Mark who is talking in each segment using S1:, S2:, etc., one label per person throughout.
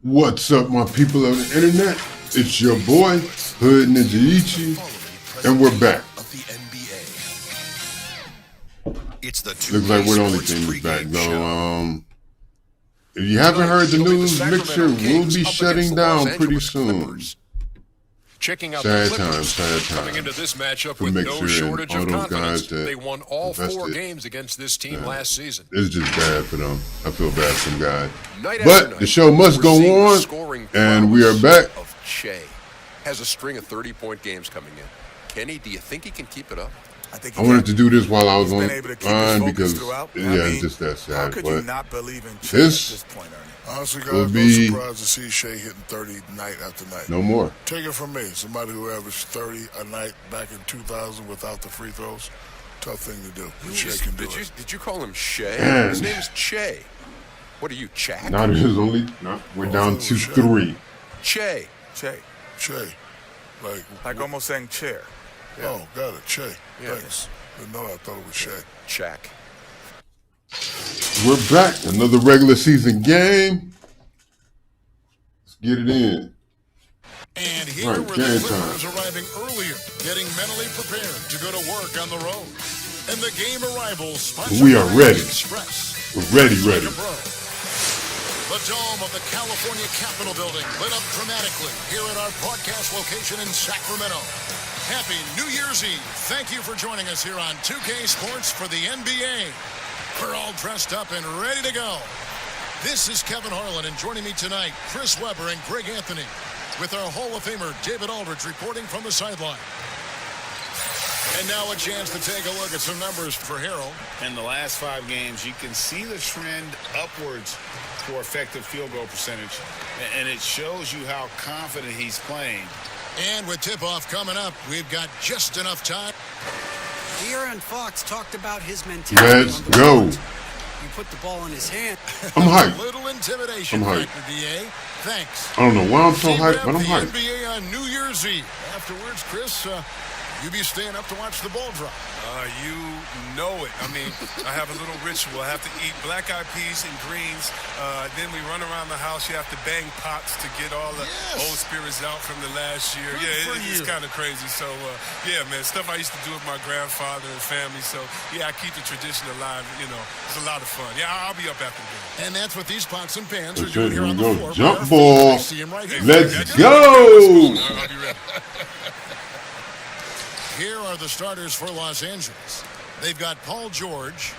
S1: What's up, my people of the internet? It's your boy, Hood Ninja Ichi, and we're back. Looks like we're the only thing that's back, though. If you haven't heard the news, Mixer will be shutting down pretty soon.
S2: Checking out
S1: Sad
S2: the Clippers
S1: times.
S2: coming into this matchup
S1: For
S2: with
S1: Mixer
S2: no shortage
S1: and
S2: of
S1: all those
S2: confidence.
S1: guys that
S2: They won all 4
S1: invested.
S2: games against this team last season.
S1: It's just bad for them. I feel bad for them guys.
S2: Night after
S1: But
S2: night,
S1: the show must
S2: we're
S1: go
S2: seeing the
S1: on,
S2: scoring
S1: and we are back.
S2: Of Shea has a string of 30-point games coming in. Kenny, do you think he can keep it up?
S1: I wanted to do this while I was on
S3: line
S1: because, it's just that
S3: How
S1: sad.
S3: could you
S1: But
S3: not believe in Shea at
S1: this
S3: this point, Ernie?
S4: Honestly,
S1: will
S4: guys,
S1: be
S4: no surprise to see Shea hitting 30 night after night.
S1: no more.
S4: Take it from me, somebody who averaged 30 a night back in 2000 without the free throws. Tough thing to do. But Shea can do it.
S2: Did you call him Shea?
S1: Man.
S2: His name is Che. What are you, Chak?
S1: Now there's only we're down to 3.
S2: Che.
S3: Che.
S4: Shea.
S3: Like almost saying chair.
S4: Oh, got it. Shea.
S2: Yeah.
S4: Thanks. Didn't know I thought it was Shea.
S2: Chak.
S1: We're back. Another regular season game. Let's get it in.
S5: And here
S1: Right,
S5: were
S1: game
S5: the Clippers
S1: time.
S5: arriving earlier, getting mentally prepared to go to work on the road. And the game arrivals sponsored
S1: We are
S5: by
S1: ready.
S5: Express.
S1: We're ready.
S5: The dome of the California Capitol building lit up dramatically here at our broadcast location in Sacramento. Happy New Year's Eve. Thank you for joining us here on 2K Sports for the NBA. We're all dressed up and ready to go. This is Kevin Harlan, and joining me tonight, Chris Webber and Greg Anthony, with our Hall of Famer David Aldridge reporting from the sideline. And now a chance to take a look at some numbers for Harold.
S6: In the last 5 games, you can see the trend upwards for effective field goal percentage. And it shows you how confident he's playing.
S5: And with tip-off coming up, we've got just enough time.
S7: De'Aaron Fox talked about his mentality.
S1: Let's go.
S7: You put the ball in his hand.
S1: I'm hyped.
S5: Little intimidation
S1: I'm hyped.
S5: factor, DA. Thanks.
S1: I don't know why I'm so
S5: Team
S1: hyped,
S5: wrap
S1: but I'm
S5: the
S1: hyped.
S5: NBA on New Year's Eve. Afterwards, Chris, you be staying up to watch the ball drop.
S8: You know it. I mean, I have a little ritual. I have to eat black-eyed peas and greens. Then we run around the house. You have to bang pots to get all the old spirits out from the last year. It's kind of crazy. So, man, stuff I used to do with my grandfather and family. So, I keep the tradition alive. It's a lot of fun. I'll be up after the game.
S5: And that's what these pots and pans are
S1: That's
S5: doing
S1: it.
S5: here on
S1: Here
S5: the
S1: we go.
S5: floor.
S1: Jump
S5: Our
S1: ball.
S5: favorite. See him right here.
S1: Let's go.
S8: I'll be ready.
S5: Here are the starters for Los Angeles. They've got Paul George.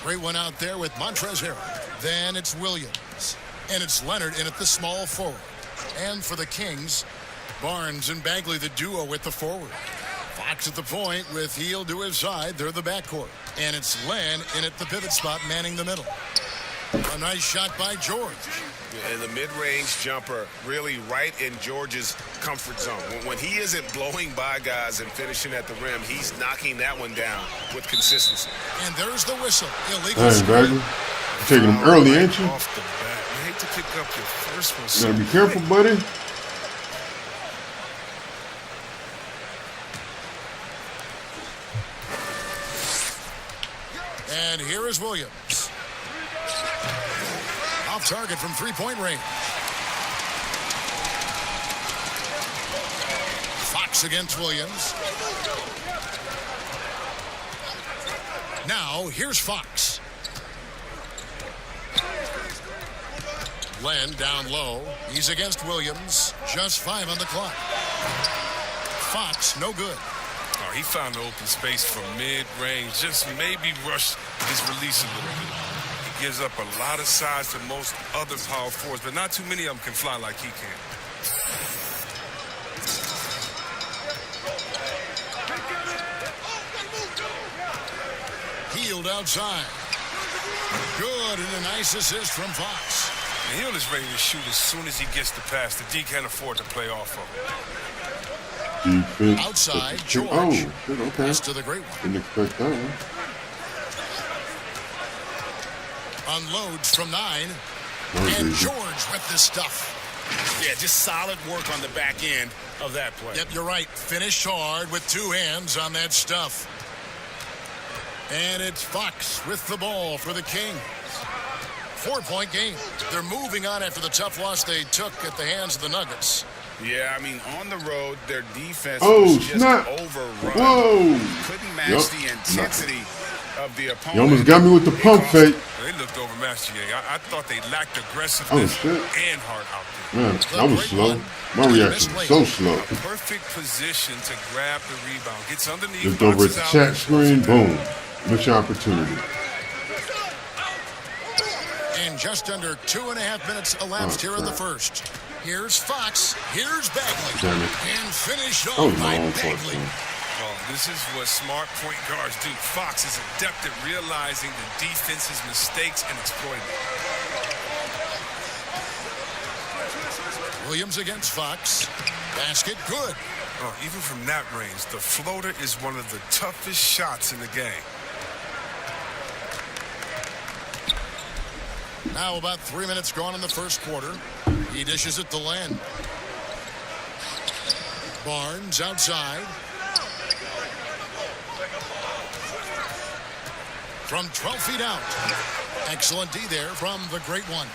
S5: Great one out there with Montrezl Harrell. Then it's Williams. And it's Leonard in at the small forward. And for the Kings, Barnes and Bagley, the duo with the forward. Fox at the point with Heel to his side. They're the backcourt. And it's Len in at the pivot spot, manning the middle. A nice shot by George.
S6: And the mid-range jumper really right in George's comfort zone. When he isn't blowing by guys and finishing at the rim, he's knocking that one down with consistency.
S5: And there's the whistle. Illegal.
S1: Dang, Bagley. You're taking them early, ain't you?
S8: Off the bat. You hate to pick up your first one.
S1: You gotta be careful, buddy.
S5: And here is Williams. Off target from three-point range. Fox against Williams. Now, here's Fox. Len down low. He's against Williams. Just 5 on the clock. Fox, no good.
S8: Oh, he found the open space from mid-range. Just maybe rush his release a little bit. He gives up a lot of size to most other power forwards, but not too many of them can fly like he can.
S5: Healed outside. Good, and a nice assist from Fox.
S8: And Hill is ready to shoot as soon as he gets the pass. The D can't afford to play off of him.
S1: Defense.
S5: Outside, George.
S1: Oh, shit, okay.
S5: Pass to the great one.
S1: Didn't expect that one.
S5: Unloads from 9.
S1: That
S5: And
S1: was easy.
S5: George with the stuff.
S6: Yeah, just solid work on the back end of that play.
S5: Yep, you're right. Finished hard with 2 hands on that stuff. And it's Fox with the ball for the Kings. 4-point game. They're moving on after the tough loss they took at the hands of the Nuggets.
S6: Yeah, I mean, on the road, their defense
S1: Oh,
S6: was just
S1: snap.
S6: overrun.
S1: Whoa.
S6: Couldn't match the intensity of the opponent.
S1: You almost got me with the pump fake.
S8: They looked overmatched, I thought they lacked aggressiveness and heart out there.
S1: Man, that was slow. My reaction was so slow.
S8: Perfect position to grab the rebound. Gets underneath.
S1: Just over at the chat screen, boom. Miss your opportunity.
S5: And just under 2.5 minutes elapsed here in the first. Here's Fox. Here's Bagley.
S1: Damn it.
S5: And finished
S1: That
S5: off
S1: was
S5: by
S1: my own
S5: Bagley.
S1: fault.
S8: Well, this is what smart point guards do. Fox is adept at realizing the defense's mistakes and exploiting them.
S5: Williams against Fox. Basket good.
S8: Oh, even from that range, the floater is one of the toughest shots in the game.
S5: Now about 3 minutes gone in the first quarter. He dishes it to Len. Barnes outside. From 12 feet out. Excellent D there from the great one.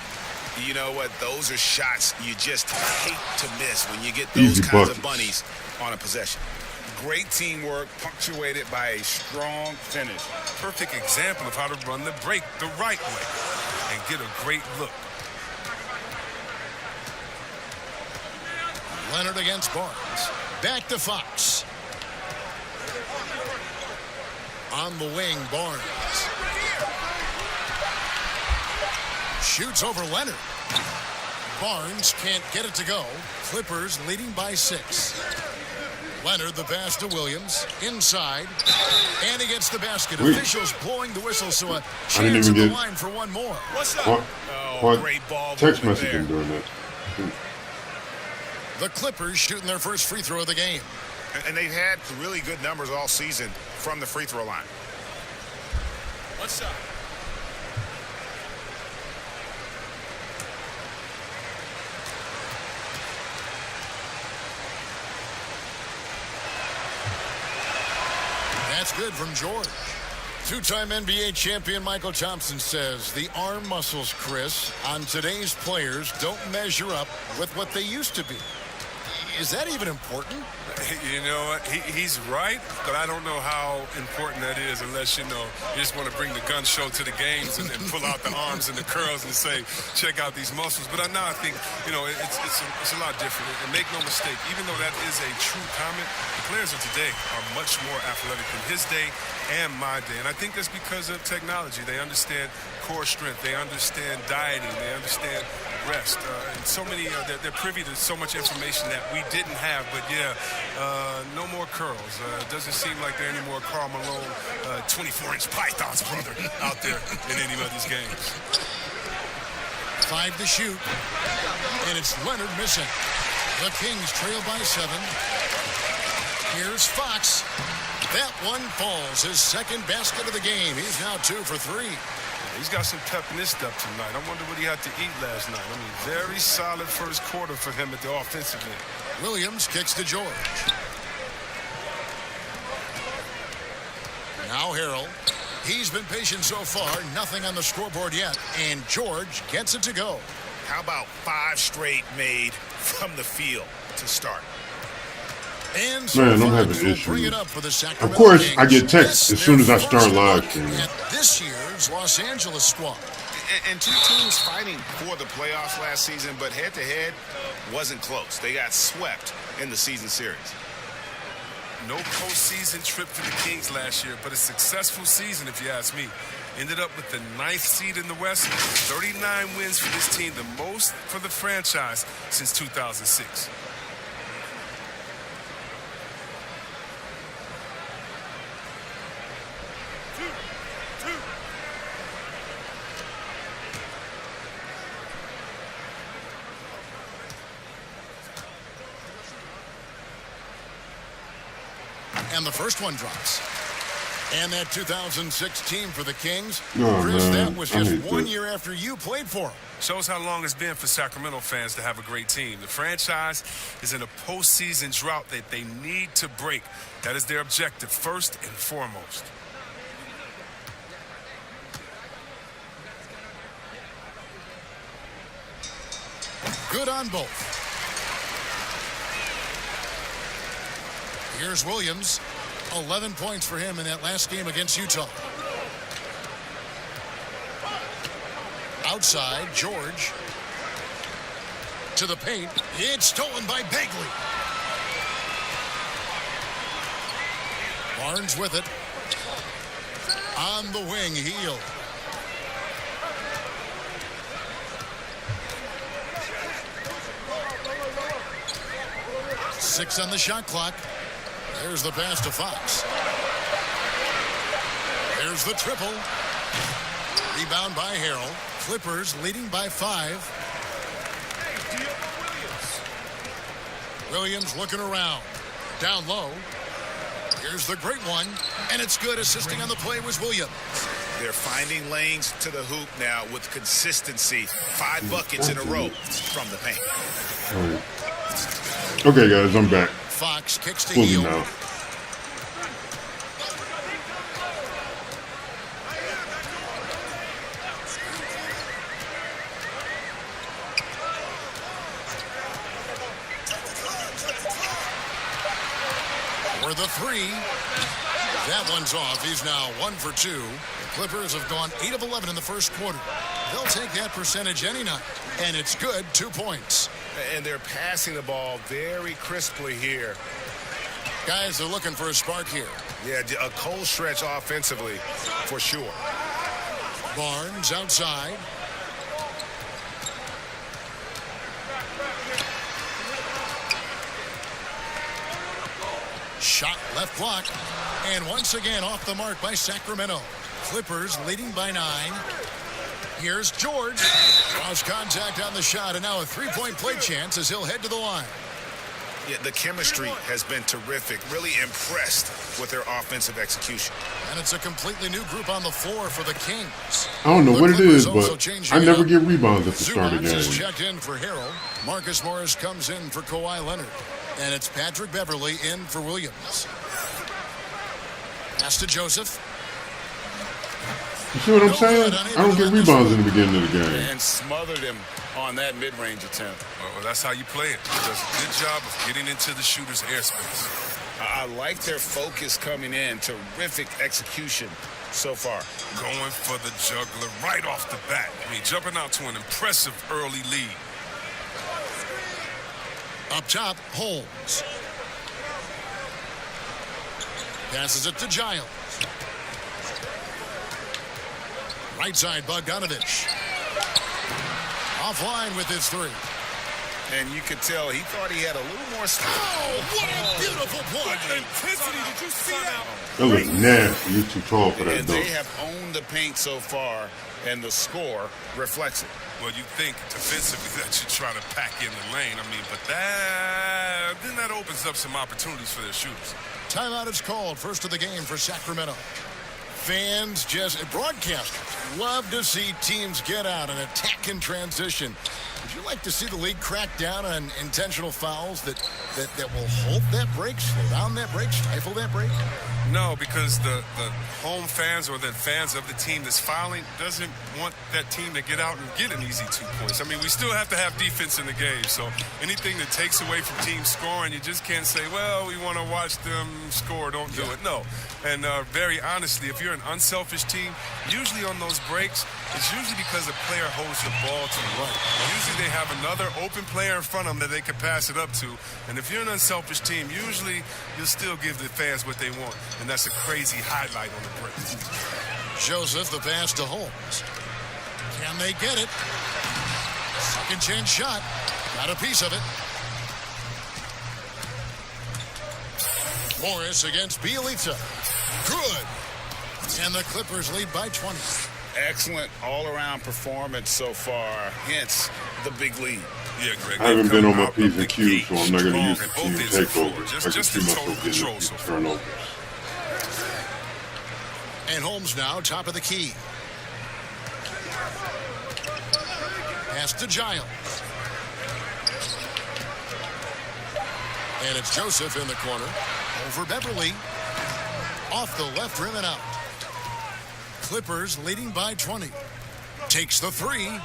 S6: You know what? Those are shots you just hate to miss when you get those kinds of bunnies on a possession. Great teamwork punctuated by a strong finish.
S8: Perfect example of how to run the break the right way and get a great look.
S5: Leonard against Barnes. Back to Fox. On the wing, Barnes. Shoots over Leonard. Barnes can't get it to go. Clippers leading by 6. Leonard the pass to Williams. Inside. And he gets the basket. Officials blowing the whistle, so a chance at the line for one more.
S6: What's up? Great ball.
S1: Text messaging during that.
S5: The Clippers shooting their first free throw of the game.
S6: And they've had really good numbers all season from the free throw line.
S8: What's up?
S5: That's good from George. Two-time NBA champion Michael Thompson says the arm muscles, Chris, on today's players don't measure up with what they used to be. Is that even important?
S8: You know what? He's right, but I don't know how important that is unless, you just want to bring the gun show to the games and pull out the arms and the curls and say, check out these muscles. But now I think, it's a lot different. And make no mistake, even though that is a true comment, the players of today are much more athletic than his day and my day. And I think that's because of technology. They understand core strength. They understand dieting. They understand rest. And so many, they're privy to so much information that we didn't have. But no more curls. It doesn't seem like there are any more Karl Malone 24-inch pythons, brother, out there in any of these games.
S5: 5 to shoot. And it's Leonard missing. The Kings trail by 7. Here's Fox. That one falls. His second basket of the game. He's now 2 for 3.
S8: He's got some pep in his step tonight. I wonder what he had to eat last night. I mean, very solid first quarter for him at the offensive end.
S5: Williams kicks to George. Now Harrell. He's been patient so far. Nothing on the scoreboard yet. And George gets it to go.
S6: How about 5 straight made from the field to start?
S5: And so
S1: Man, I'm having issues.
S5: Bring it up for the Sacramento
S1: Of course,
S5: Kings.
S1: I get texts as soon as I start live streaming.
S5: At this year's Los Angeles squad.
S6: And two teams fighting for the playoffs last season, but head-to-head wasn't close. They got swept in the season series.
S8: No postseason trip for the Kings last year, but a successful season, if you ask me. Ended up with the 9th seed in the West, 39 wins for this team, the most for the franchise since 2006.
S5: And the first one drops. And that 2006 team for the Kings,
S1: Oh,
S5: Chris,
S1: man.
S5: that was
S1: I
S5: just
S1: hate
S5: 1
S1: that.
S5: year after you played for them.
S8: Shows how long it's been for Sacramento fans to have a great team. The franchise is in a postseason drought that they need to break. That is their objective, first and foremost.
S5: Good on both. Here's Williams. 11 points for him in that last game against Utah. Outside, George. To the paint. It's stolen by Bagley. Barnes with it. On the wing, Heel. Six on the shot clock. There's the pass to Fox. There's the triple. Rebound by Harrell. Clippers leading by 5. Williams looking around. Down low. Here's the great one. And it's good. Assisting on the play was Williams.
S6: They're finding lanes to the hoop now with consistency. 5 buckets in a row from the paint.
S1: Okay, guys, I'm back.
S5: Fox kicks to
S1: Fully
S5: Heel.
S1: now.
S5: For the 3. That one's off. He's now 1 for 2. The Clippers have gone 8 of 11 in the first quarter. They'll take that percentage any night. And it's good. 2 points.
S6: And they're passing the ball very crisply here.
S5: Guys are looking for a spark here.
S6: Yeah, a cold stretch offensively for sure.
S5: Barnes outside. Shot left block. And once again off the mark by Sacramento. Clippers leading by 9. Here's George. Cross contact on the shot, and now a 3-point play chance as he'll head to the line.
S6: Yeah, the chemistry has been terrific. Really impressed with their offensive execution.
S5: And it's a completely new group on the floor for the Kings.
S1: I don't know what it is,
S5: Clippers also
S1: but
S5: changing
S1: I
S5: it
S1: never
S5: up.
S1: get rebounds at the start of the
S5: Zubac is
S1: game.
S5: checked in for Harrell. Marcus Morris comes in for Kawhi Leonard. And it's Patrick Beverly in for Williams. Pass to Joseph.
S1: You see what I'm saying? I don't get rebounds in the beginning of the game.
S6: And smothered him on that mid-range attempt.
S8: Well, that's how you play it. He does a good job of getting into the shooter's airspace.
S6: I like their focus coming in. Terrific execution so far.
S8: Going for the juggler right off the bat. I mean, jumping out to an impressive early lead.
S5: Up top, Holmes. Passes it to Giles. Right side, Bogdanovich. Offline with his 3.
S6: And you could tell he thought he had a little more style.
S5: Oh, what a beautiful point.
S8: Intensity, did you see that?
S1: That looks nasty. You're too tall for that,
S6: And
S1: though.
S6: they have owned the paint so far, and the score reflects it.
S8: Well, you think defensively that you try to pack in the lane. I mean, but then that opens up some opportunities for their shooters.
S5: Timeout is called. First of the game for Sacramento. Fans, broadcasters love to see teams get out and attack in transition. Would you like to see the league crack down on intentional fouls that will halt that break, slow down that break, stifle that break?
S8: No, because the home fans or the fans of the team that's fouling doesn't want that team to get out and get an easy 2 points. I mean, we still have to have defense in the game, so anything that takes away from teams scoring, you just can't say, well, we want to watch them score, don't do it. No. And very honestly, if you're an unselfish team, usually on those breaks, it's usually because a player holds the ball to the right. Usually they have another open player in front of them that they can pass it up to. And if you're an unselfish team, usually you'll still give the fans what they want. And that's a crazy highlight on the break.
S5: Joseph, the pass to Holmes. Can they get it? Second chance shot. Got a piece of it. Morris against Bielitsa. Good. And the Clippers lead by 20.
S6: Excellent all-around performance so far, hence the big lead.
S8: Yeah, Greg.
S1: I haven't been on my
S8: out
S1: P's
S8: of
S1: and
S8: the
S1: Q's,
S8: gate
S1: so I'm not going to use the
S8: strong
S1: team
S8: at both ends of the floor.
S1: takeovers. I can
S8: Just
S1: see
S8: in total
S1: myself getting
S8: control
S1: a
S8: so
S1: few
S8: far.
S1: turnovers.
S5: And Holmes now, top of the key. Pass to Giles. And it's Joseph in the corner. Over Beverly. Off the left rim and out. Clippers leading by 20. Takes the 3.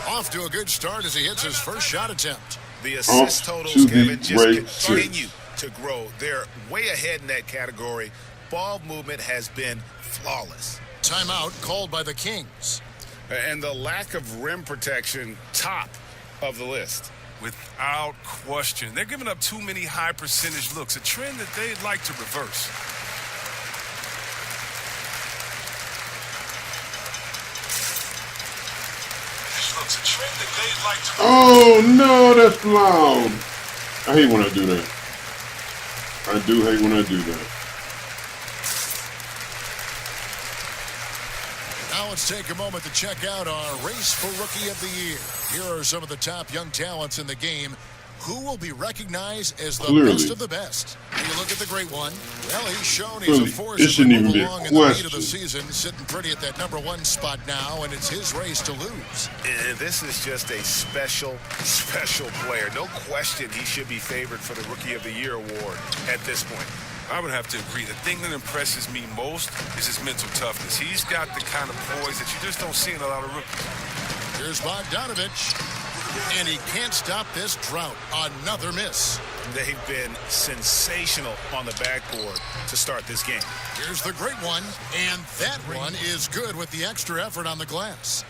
S5: Off to a good start as he hits his first shot attempt.
S6: The assist totals,
S1: to the
S6: Kevin, just
S1: races.
S6: continue to grow. They're way ahead in that category. Ball movement has been flawless.
S5: Timeout called by the Kings.
S6: And the lack of rim protection, top of the list.
S8: Without question. They're giving up too many high percentage looks, a trend that they'd like to reverse.
S1: Oh, no, that's loud. I hate when I do that. I do hate when I do that.
S5: Now let's take a moment to check out our race for Rookie of the Year. Here are some of the top young talents in the game who will be recognized as the best of the best. You look at the great one. Well, he's shown he's a force to move along in the lead of the season, sitting pretty at that #1 spot now, and it's his race to lose.
S6: And this is just a special, special player. No question he should be favored for the Rookie of the Year award at this point.
S8: I would have to agree. The thing that impresses me most is his mental toughness. He's got the kind of poise that you just don't see in a lot of rookies.
S5: Here's Bogdanovich, and he can't stop this drought. Another miss.
S6: They've been sensational on the backboard to start this game.
S5: Here's the great one, and that one is good with the extra effort on the glass.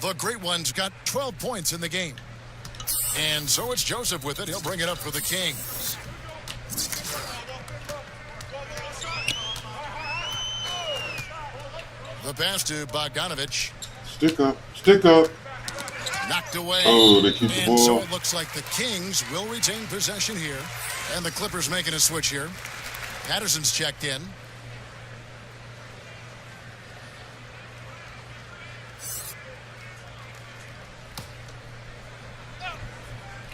S5: The great one's got 12 points in the game. And so it's Joseph with it. He'll bring it up for the Kings. The pass to Bogdanovich.
S1: Stick up. Stick up.
S5: Knocked away.
S1: Oh, they keep the
S5: and
S1: ball.
S5: so it looks like the Kings will retain possession here. And the Clippers making a switch here. Patterson's checked in.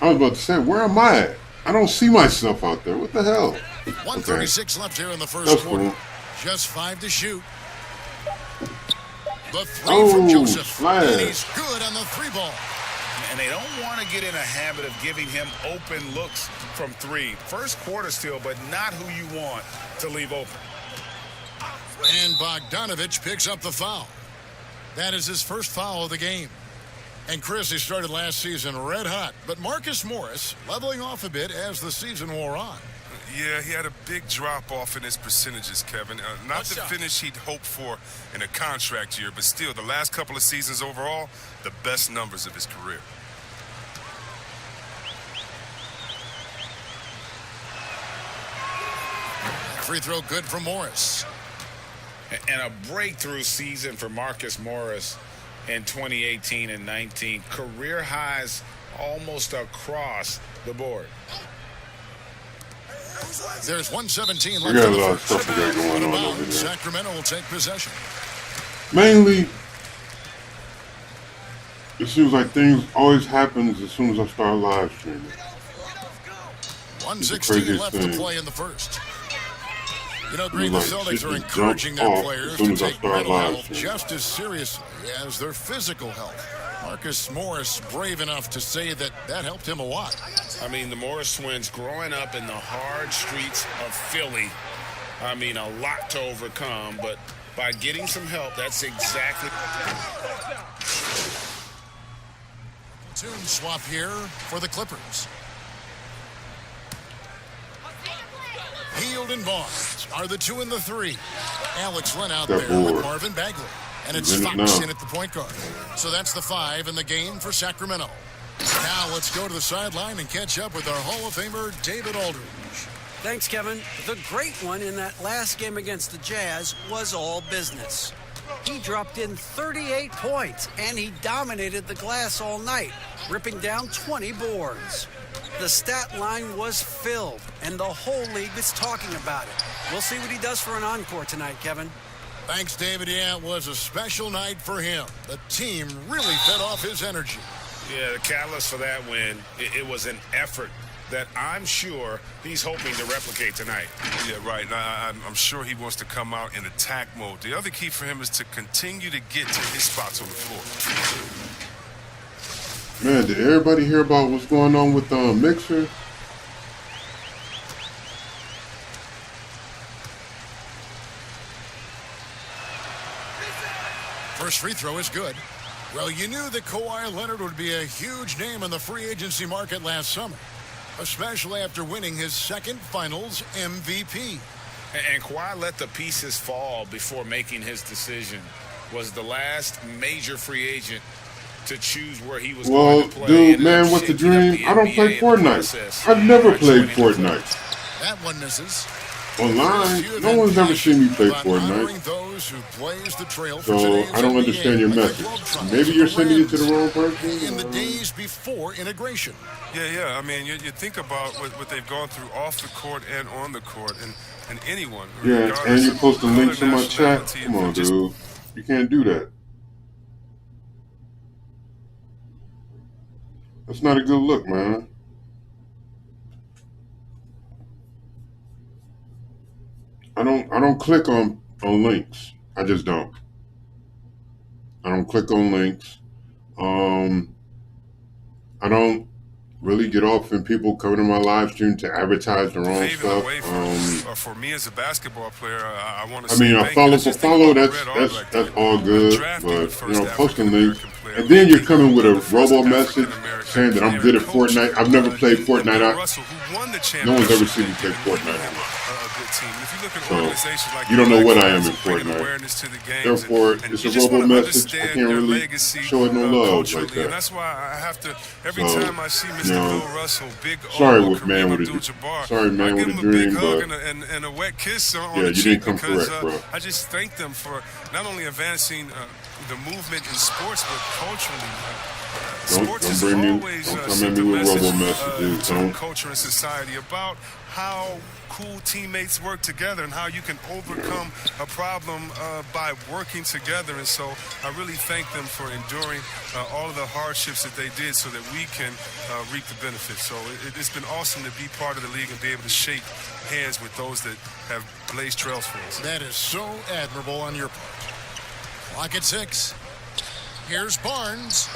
S1: I was about to say, where am I at? I don't see myself out there. What the hell?
S5: 1:36 left here in the first
S1: That's
S5: quarter.
S1: cool.
S5: Just 5 to shoot. The three from Joseph.
S1: Flash.
S5: And he's good on the three ball.
S6: And they don't want to get in a habit of giving him open looks from three. First quarter still, but not who you want to leave open.
S5: And Bogdanovich picks up the foul. That is his first foul of the game. And Chris, he started last season red hot. But Marcus Morris leveling off a bit as the season wore on.
S8: Yeah, he had a big drop-off in his percentages, Kevin. Not the finish he'd hoped for in a contract year, but still, the last couple of seasons overall, the best numbers of his career.
S5: Free throw good for Morris.
S6: And a breakthrough season for Marcus Morris in 2018 and 19. Career highs almost across the board.
S5: There's 1:17
S1: We
S5: left
S1: got
S5: in
S1: a
S5: the
S1: lot of
S5: first.
S1: stuff we got going on over there.
S5: Sacramento will take possession.
S1: Mainly, it seems like things always happens as soon as I start live streaming.
S5: 1:16 left to
S1: thing.
S5: play in the first. You know, Green, the
S1: Like,
S5: Celtics
S1: shit
S5: are
S1: just
S5: encouraging
S1: jumps
S5: their
S1: off
S5: players
S1: as soon
S5: to
S1: as I
S5: take
S1: start
S5: mental
S1: live
S5: health
S1: streaming.
S5: just as seriously as their physical health. Marcus Morris brave enough to say that helped him a lot.
S6: I mean, the Morris twins growing up in the hard streets of Philly. I mean, a lot to overcome, but by getting some help, that's exactly.
S5: Platoon swap here for the Clippers. Hield and Barnes are the 2 and the 3. Alex Len out
S1: That
S5: there with
S1: board.
S5: Marvin Bagley. And it's
S1: He's in it
S5: Fox
S1: now.
S5: in at the point guard. So that's the 5 in the game for Sacramento. Now let's go to the sideline and catch up with our Hall of Famer, David Aldridge.
S7: Thanks, Kevin. The great one in that last game against the Jazz was all business. He dropped in 38 points, and he dominated the glass all night, ripping down 20 boards. The stat line was filled, and the whole league is talking about it. We'll see what he does for an encore tonight, Kevin.
S5: Thanks, David. Yeah, it was a special night for him. The team really fed off his energy.
S6: Yeah, the catalyst for that win, it was an effort that I'm sure he's hoping to replicate tonight.
S8: Yeah, right. I'm sure he wants to come out in attack mode. The other key for him is to continue to get to his spots on the floor.
S1: Man, did everybody hear about what's going on with Mixer?
S5: First free throw is good. Well, you knew that Kawhi Leonard would be a huge name in the free agency market last summer, especially after winning his second Finals MVP.
S6: And Kawhi let the pieces fall before making his decision. Was the last major free agent to choose where he was going to play.
S1: Dude, man, what's the dream? I don't play Fortnite. I've never played Fortnite.
S5: That one misses.
S1: Online, no one's ever seen me play Fortnite. So I don't understand your message. Maybe you're sending it to the wrong person.
S5: In the days before integration.
S8: Yeah. I mean, you think about what they've gone through off the court and on the court, and anyone.
S1: Yeah, and you're posting links in my chat. Come on, dude. You can't do that. That's not a good look, man. I don't click on links. I just don't. I don't click on links. I don't really get off when people come to my live stream to advertise the wrong stuff.
S8: For me as a basketball player, I want to.
S1: I mean, I follow. That's all good, but posting links, and then you're coming with a robo message saying that I'm good at Fortnite. I've never played Fortnite. No one's ever seen me play Fortnite. So you don't know what I am in Fortnite. Therefore, it's a robo message. I can't really show it no love like that.
S8: And that's why I have to every time I see Mr. Bill Russell, big
S1: sorry with man with a dream, but
S8: and a wet kiss on
S1: yeah,
S8: the
S1: you
S8: cheek
S1: didn't come
S8: because
S1: correct, bro.
S8: I just thank them for not only advancing the movement in sports, but culturally. Sports is always
S1: come at me with robo messages.
S8: To culture and society about how cool teammates work together and how you can overcome a problem by working together. And so I really thank them for enduring all of the hardships that they did so that we can reap the benefits. So it's been awesome to be part of the league and be able to shake hands with those that have blazed trails for us.
S5: That is so admirable on your part. Clock at 6. Here's Barnes.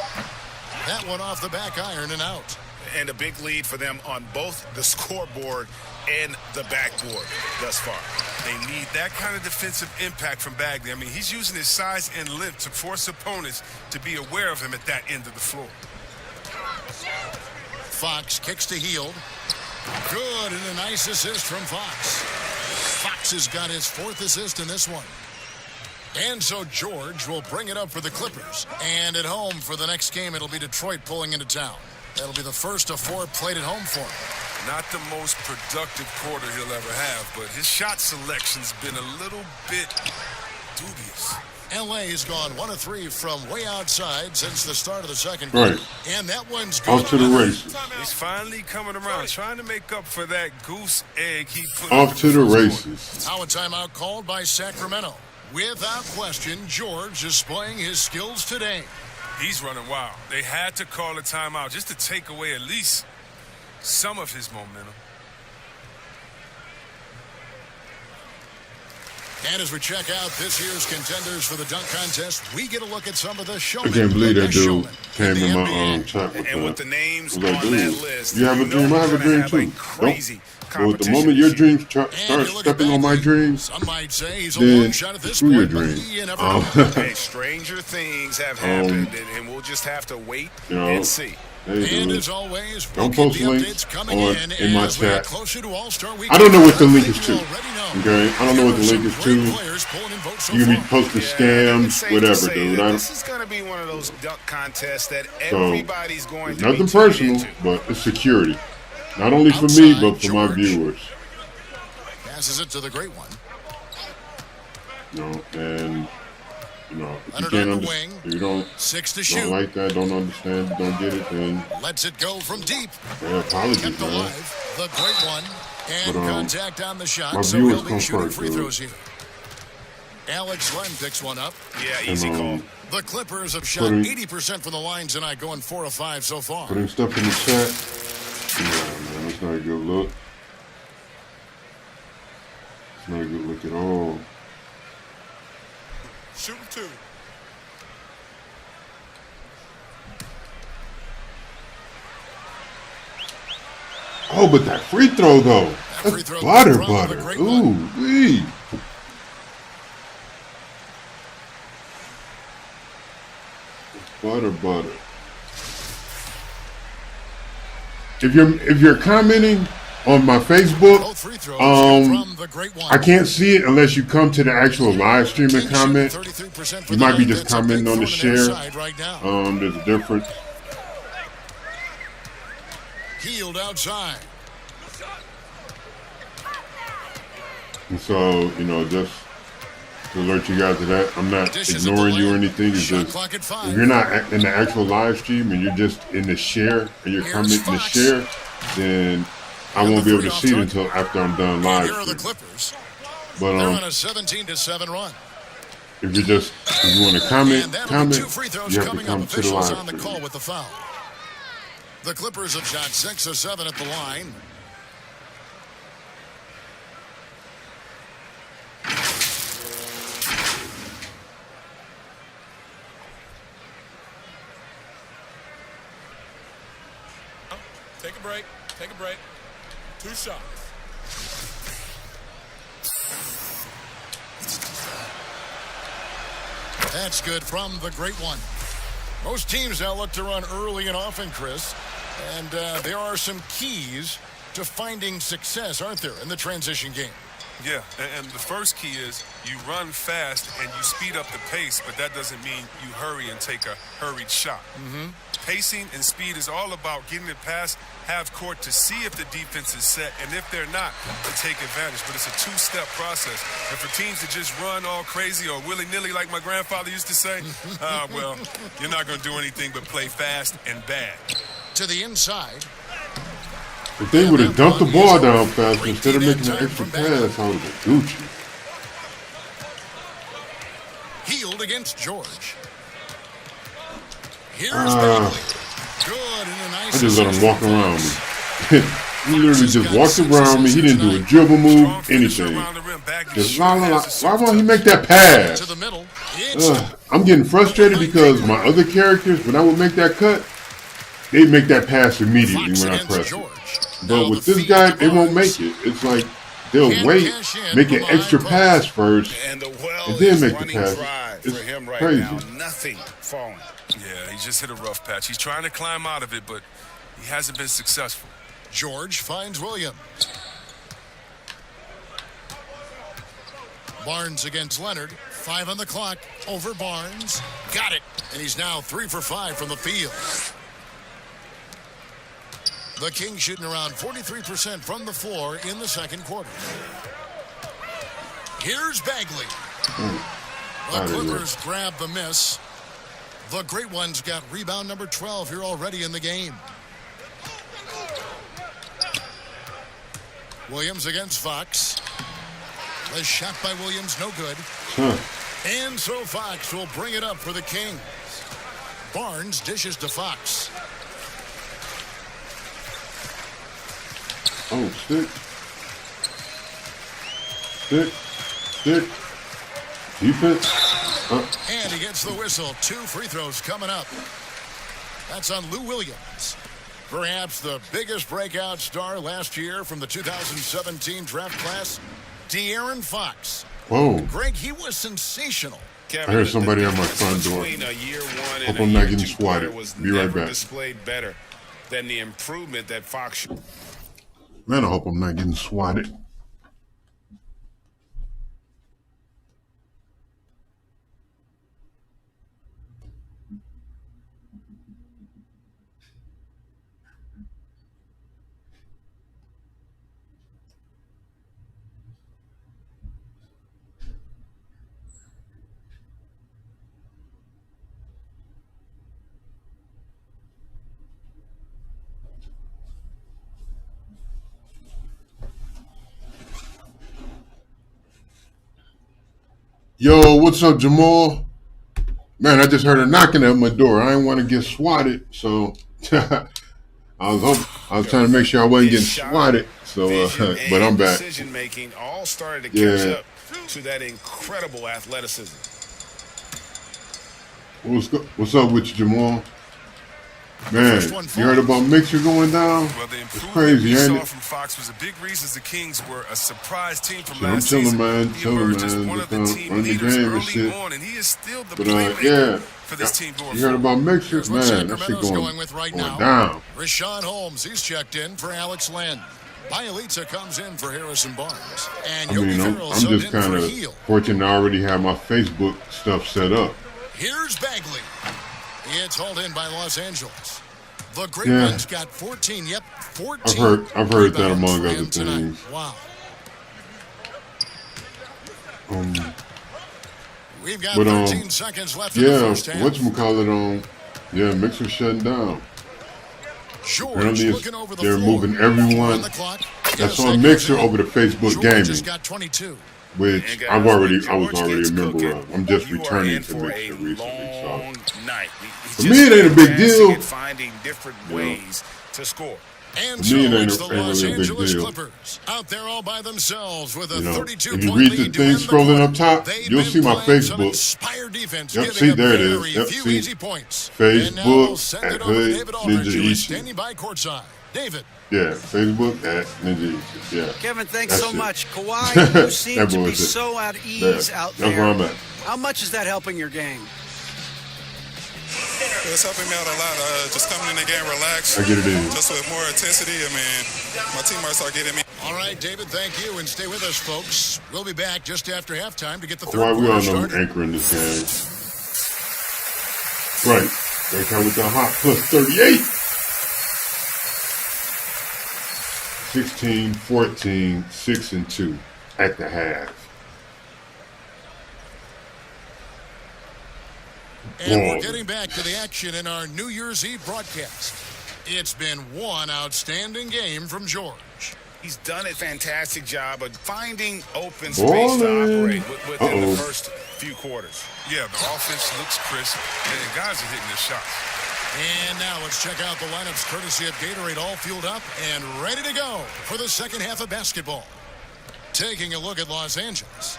S5: That one off the back iron and out.
S6: And a big lead for them on both the scoreboard and the backboard thus far.
S8: They need that kind of defensive impact from Bagley. I mean, he's using his size and length to force opponents to be aware of him at that end of the floor.
S5: Fox kicks to Hield. Good, and a nice assist from Fox. Fox has got his 4th assist in this one. And so George will bring it up for the Clippers. And at home for the next game, it'll be Detroit pulling into town. That'll be the first of 4 played at home for him.
S8: Not the most productive quarter he'll ever have, but his shot selection's been a little bit dubious.
S5: LA has gone 1 of 3 from way outside since the start of the second quarter.
S1: Right.
S5: And that one's
S1: off to the races.
S8: He's finally coming around, trying to make up for that goose egg he put
S1: off to the races.
S5: Now a timeout called by Sacramento. Without question, George is displaying his skills today.
S8: He's running wild. They had to call a timeout just to take away at least some of his momentum.
S5: And as we check out this year's contenders for the dunk contest, we get a look at some of the
S1: I
S5: showmen.
S1: can't believe that dude came in my chat with
S6: and with the names
S1: like,
S6: on that list,
S1: you have a dream, I have a dream too. But the moment your dreams start stepping on my dreams,
S5: some might say he's a
S1: then
S5: long shot at this
S1: screw your
S5: point,
S1: dream.
S6: Hey, stranger things have happened, and we'll just have to wait and see.
S1: Hey,
S5: and as always,
S1: don't post links in my chat. I
S5: don't
S1: know what the link is to. Okay, I don't know what the link is to. You can be posting scams, whatever, dude.
S6: This is going to be one of those dunk contests that everybody's going to
S1: nothing personal, but it's security. Not only for me, but for my viewers.
S5: Passes it to the great one.
S1: And if you can't understand, you don't like that, don't understand, don't get it, then
S5: lets it go from deep.
S1: Apologies, man.
S5: The great one, and contact on the shot,
S1: my
S5: so
S1: viewers
S5: he'll be
S1: come
S5: shooting
S1: first,
S5: free throws here. Alex Len picks one up.
S6: Yeah, easy call.
S5: The Clippers have shot 80% from the line tonight, going 4 of 5 so far.
S1: Putting stuff in the chat. Yeah, man, that's not a good look. It's not a good look at all.
S3: Shooting 2.
S1: Oh, but that free throw, though. That's butter. Ooh, wee. Butter. If you're commenting on my Facebook,
S5: Both free throws from the great one.
S1: I can't see it unless you come to the actual live stream and comment.
S5: 33% for
S1: You
S5: the
S1: might be
S5: night.
S1: just
S5: That's a
S1: commenting
S5: big
S1: on the
S5: thorn in their
S1: share.
S5: side right now.
S1: There's a difference.
S5: Healed outside.
S1: And so, just to alert you guys to that, I'm not
S5: Dishes at
S1: ignoring
S5: the
S1: you or
S5: lane.
S1: anything. It's
S5: Shot
S1: just,
S5: clock at 5.
S1: if you're not in the actual live stream and you're just in the share and you're
S5: Here's
S1: commenting the
S5: Fox.
S1: share, then I
S5: And
S1: won't
S5: the
S1: be able to
S5: three
S1: see it
S5: off
S1: until after I'm done
S5: And
S1: live
S5: here are the
S1: stream.
S5: Clippers.
S1: But
S5: They're on a 17-7 run.
S1: if you want to comment,
S5: And that'll be 2 free throws
S1: you have to
S5: coming up.
S1: come to the
S5: Officials
S1: live
S5: on the
S1: stream.
S5: call with the foul. The Clippers have shot 6 of 7 at the line.
S8: Take a break. 2 shots.
S5: That's good from the great one. Most teams now look to run early and often, Chris. And there are some keys to finding success, aren't there, in the transition game?
S8: Yeah, and the first key is you run fast and you speed up the pace, but that doesn't mean you hurry and take a hurried shot. Pacing and speed is all about getting it past half court to see if the defense is set, and if they're not, to take advantage. But it's a 2-step process. And for teams to just run all crazy or willy-nilly like my grandfather used to say, well, you're not going to do anything but play fast and bad.
S5: To the inside.
S1: If they would have dumped the ball down fast instead of making an extra pass, I would have been Gucci.
S5: Healed against George. Here's Bagley. Good and a nice
S1: I just let him
S5: assist.
S1: walk around me. He literally just walked around me. He didn't do a dribble move, anything. Just why won't he make that pass?
S5: To the middle.
S1: I'm getting frustrated because my other characters, when I would make that cut, they make that pass immediately when I press it. But with this guy, they won't make it. It's like they'll wait, make an extra pass first,
S6: And the well
S1: and then
S6: is
S1: make the
S6: running
S1: pass.
S6: dry
S1: It's
S6: for him right
S1: crazy.
S6: now. Nothing falling.
S8: Yeah, he just hit a rough patch. He's trying to climb out of it, but he hasn't been successful.
S5: George finds Williams. Barnes against Leonard. 5 on the clock. Over Barnes. Got it. And he's now 3 for 5 from the field. The Kings shooting around 43% from the floor in the second quarter. Here's Bagley. The Clippers grab the miss. The Great Ones got rebound number 12 here already in the game. Williams against Fox. The shot by Williams, no good. And so Fox will bring it up for the Kings. Barnes dishes to Fox.
S1: Oh, stick. Defense.
S5: And he gets the whistle. 2 free throws coming up. That's on Lou Williams. Perhaps the biggest breakout star last year from the 2017 draft class, De'Aaron Fox.
S1: Whoa.
S5: Greg, he was sensational.
S1: I heard somebody at my front door. Hope I'm not getting swatted. Be right back.
S6: Displayed better than the improvement that Fox.
S1: Man, I hope I'm not getting swatted. Yo, what's up, Jamal? Man, I just heard a knocking at my door. I didn't want to get swatted, so I was trying to make sure I wasn't getting swatted. So, but I'm back.
S6: Decision making all started to catch up to that incredible athleticism.
S1: What's up with you, Jamal? Man, you heard about Mixer going down?
S8: Well, the
S1: It's
S8: improvement
S1: crazy,
S8: we
S1: ain't
S8: saw
S1: it?
S8: from Fox was a big reason the Kings were a surprise team from
S1: I'm
S8: last
S1: chilling,
S8: season.
S1: man.
S8: He
S1: Chilling,
S8: emerged as
S1: man.
S8: one of the
S1: Just
S8: team
S1: run the
S8: leaders
S1: game and
S8: early
S1: shit.
S8: on, and he is still the
S1: But
S8: playmaker
S1: yeah,
S8: for this team going
S1: you heard
S8: forward.
S1: about Mixer?
S5: Here's what
S1: Man, that shit
S5: Sacramento's
S1: going,
S5: going with right
S1: going
S5: now.
S1: down.
S5: Rashawn Holmes, he's checked in for Alex Len. Bielitsa comes in for Harrison Barnes. And
S1: I mean,
S5: Yogi
S1: I'm
S5: Ferrell subbed
S1: just
S5: in
S1: kind
S5: for
S1: of
S5: Heel.
S1: fortunate I already have my Facebook stuff set up.
S5: Here's Bagley. It's hauled in by Los Angeles. The Great
S1: Yeah.
S5: Ones got 14. Yep, 14.
S1: I've heard that
S5: rebounds
S1: among
S5: for
S1: other
S5: him tonight.
S1: things.
S5: Wow. We've got
S1: But
S5: 13 seconds left in the
S1: yeah,
S5: first half.
S1: whatchamacallit, yeah, Mixer shutting down.
S5: George
S1: Apparently
S5: looking over the
S1: they're
S5: floor.
S1: moving everyone
S5: On the clock.
S1: that's
S5: Yes,
S1: on
S5: that
S1: Mixer
S5: goes in.
S1: over to Facebook
S5: George
S1: Gaming,
S5: has got 22.
S1: which
S6: And guys,
S1: I was
S6: when
S1: already
S6: George
S1: a
S6: gets
S1: member
S6: cooking,
S1: of. I'm just
S6: you are
S1: returning
S6: in
S1: to
S6: for
S1: Mixer
S6: a
S1: recently, so
S6: long night.
S1: For me, it ain't a big deal.
S6: At finding different ways to score.
S5: And
S1: For
S5: so
S1: me, it
S5: it's the
S1: ain't
S5: Los
S1: really a big
S5: Angeles
S1: deal.
S5: Clippers out there all by themselves with a
S1: you know,
S5: 32-point
S1: if you read the
S5: lead to
S1: thing
S5: end the
S1: scrolling
S5: quarter.
S1: up top,
S5: They've
S1: you'll
S5: been
S1: see my
S5: playing some
S1: Facebook.
S5: inspired defense,
S1: Yep,
S5: giving
S1: see,
S5: up
S1: there it is.
S5: very
S1: Yep,
S5: few
S1: see.
S5: easy points. And now we'll send
S1: Facebook
S5: it over to
S1: at
S5: David Aldridge,
S1: Ninja
S5: who is
S1: Ishi.
S5: standing by courtside. David.
S1: Yeah, Facebook at Ninja Ishi. Yeah.
S7: Kevin, thanks
S1: That's
S7: so
S1: it.
S7: much. Kawhi, you seem
S1: That
S7: to be
S1: bullshit.
S7: so at ease
S1: Yeah,
S7: out
S1: that's
S7: there.
S1: where I'm at.
S7: How much is that helping your game?
S9: It's helping me out a lot. Just coming in the game relaxed.
S1: I get it in.
S9: Just with more intensity. I mean, my teammates are getting me.
S5: All right, David, thank you, and stay with us, folks. We'll be back just after halftime to get the
S1: Why
S5: third
S1: we all
S5: quarter
S1: know who's
S5: started.
S1: anchoring this game. Right. They come with the hot plus 38. 16, 14, 6 and 2 at the half.
S5: And we're getting back to the action in our New Year's Eve broadcast. It's been one outstanding game from George.
S6: He's done a fantastic job of finding open space to
S1: Ballin'.
S6: operate within the first few quarters.
S8: Yeah, the offense looks crisp, and the guys are hitting their shots.
S5: And now let's check out the lineups courtesy of Gatorade, all fueled up and ready to go for the second half of basketball. Taking a look at Los Angeles.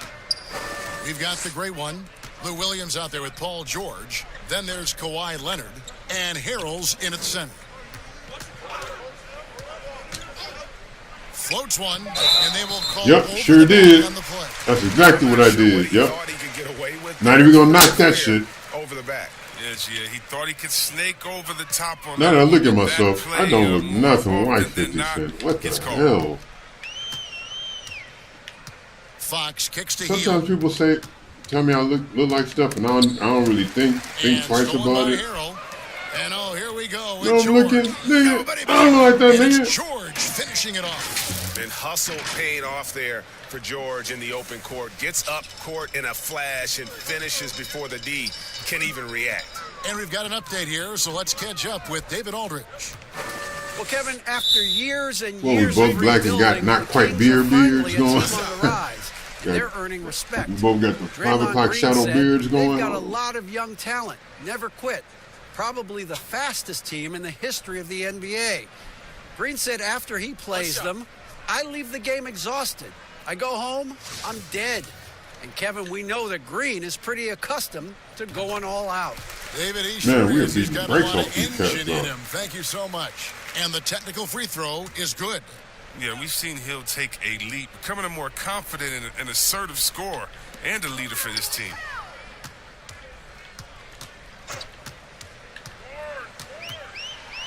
S5: We've got the great one, Lou Williams out there with Paul George. Then there's Kawhi Leonard and Harrell's in at center. Floats one, and they will call
S1: Yep,
S5: over
S1: sure
S5: the ball
S1: did.
S5: on the play.
S1: That's exactly what I did. Yep.
S6: Thought he could get away with
S1: Not even gonna knock that shit.
S6: over the back.
S8: Yes, yeah, he thought he could snake over the top on
S1: Now
S8: that.
S1: that I look at
S8: That
S1: myself,
S8: play,
S1: I don't look
S8: more
S1: nothing
S8: often
S1: like
S8: than
S1: 50
S8: not,
S1: Cent. What
S8: gets
S1: the
S8: called.
S1: hell?
S5: Fox kicks to
S1: Sometimes
S5: heel.
S1: people tell me I look like stuff, and I don't really think
S5: And
S1: twice
S5: stolen
S1: about
S5: by
S1: it.
S5: Harrell. And oh, here we go.
S1: No,
S5: with
S1: I'm
S5: George.
S1: looking, nigga.
S5: Nobody
S1: I don't look like that,
S5: and
S1: nigga.
S5: it's George finishing it off.
S6: And hustle paid off there for George in the open court. Gets up court in a flash and finishes before the D can even react.
S5: And we've got an update here, so let's catch up with David Aldridge.
S7: Well, Kevin, after years and
S1: Well, we
S7: years
S1: both
S7: of
S1: black and got
S7: rebuilding,
S1: not
S7: the
S1: quite
S7: Kings
S1: beard
S7: are finally
S1: beards
S7: a
S1: going.
S7: team on the rise, and
S1: Got-
S7: they're earning respect.
S1: We both got the 5
S7: Draymond
S1: o'clock
S7: Green
S1: shadow
S7: said
S1: beards going.
S7: They've got a lot of young talent. Never quit. Probably the fastest team in the history of the NBA. Green said after he plays them, I leave the game exhausted. I go home, I'm dead. And Kevin, we know that Green is pretty accustomed to going all out.
S5: David
S1: Man,
S5: Easter
S1: we are
S5: is, he's
S1: beating
S5: got
S1: the
S5: a
S1: brakes
S5: lot
S1: off
S5: of
S1: these cats,
S5: engine in
S1: though.
S5: him. Thank you so much. And the technical free throw is good.
S8: Yeah, we've seen Hill take a leap, becoming a more confident and assertive scorer and a leader for this team.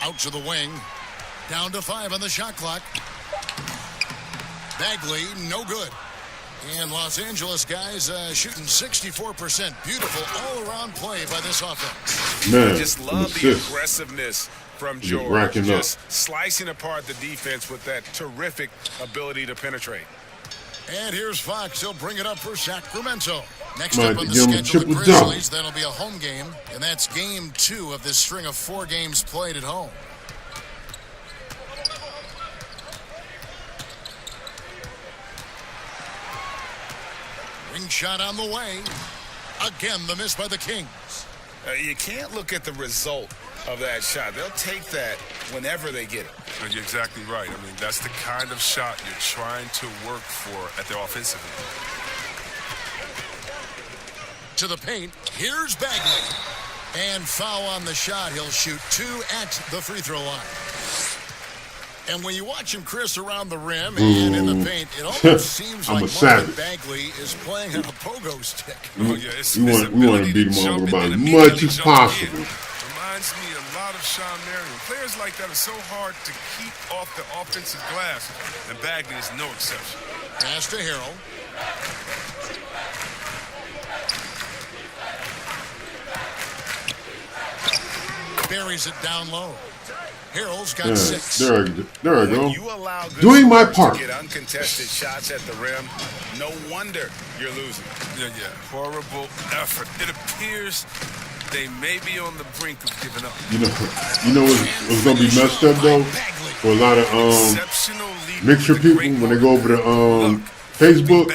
S5: Out to the wing. Down to 5 on the shot clock. Bagley, no good. And Los Angeles guys shooting 64%. Beautiful all-around play by this offense.
S1: Man,
S6: Just
S1: an
S6: love the
S1: assist.
S6: aggressiveness from
S1: Just
S6: George.
S1: racking up.
S6: Just slicing apart the defense with that terrific ability to penetrate.
S5: And here's Fox. He'll bring it up for Sacramento. Next
S1: Might
S5: up on the
S1: give him a
S5: schedule, the
S1: triple double.
S5: Grizzlies. That'll be a home game. And that's game 2 of this string of 4 games played at home. Ring shot on the way. Again, the miss by the Kings.
S6: You can't look at the result of that shot. They'll take that whenever they get it.
S8: And you're exactly right. I mean, that's the kind of shot you're trying to work for at the offensive end.
S5: To the paint. Here's Bagley. And foul on the shot. He'll shoot 2 at the free throw line. And when you watch him, Chris, around the rim and in the paint, it almost seems like Marvin Bagley is playing on a pogo stick.
S8: Oh, yeah,
S1: we want to beat him over about as much as possible.
S8: Reminds me a lot of Sean Marion. Players like that are so hard to keep off the offensive glass, and Bagley is no exception.
S5: Pass to Harrell. Buries it down low. Harrell's got 6.
S1: There I go.
S6: You allow good
S1: Doing my
S6: scores
S1: part.
S6: to get uncontested shots at the rim. No wonder you're losing.
S8: Yeah. Horrible effort. It appears they may be on the brink of giving up.
S1: You know what's gonna be messed up though for a lot of mixture people when they go over to Facebook.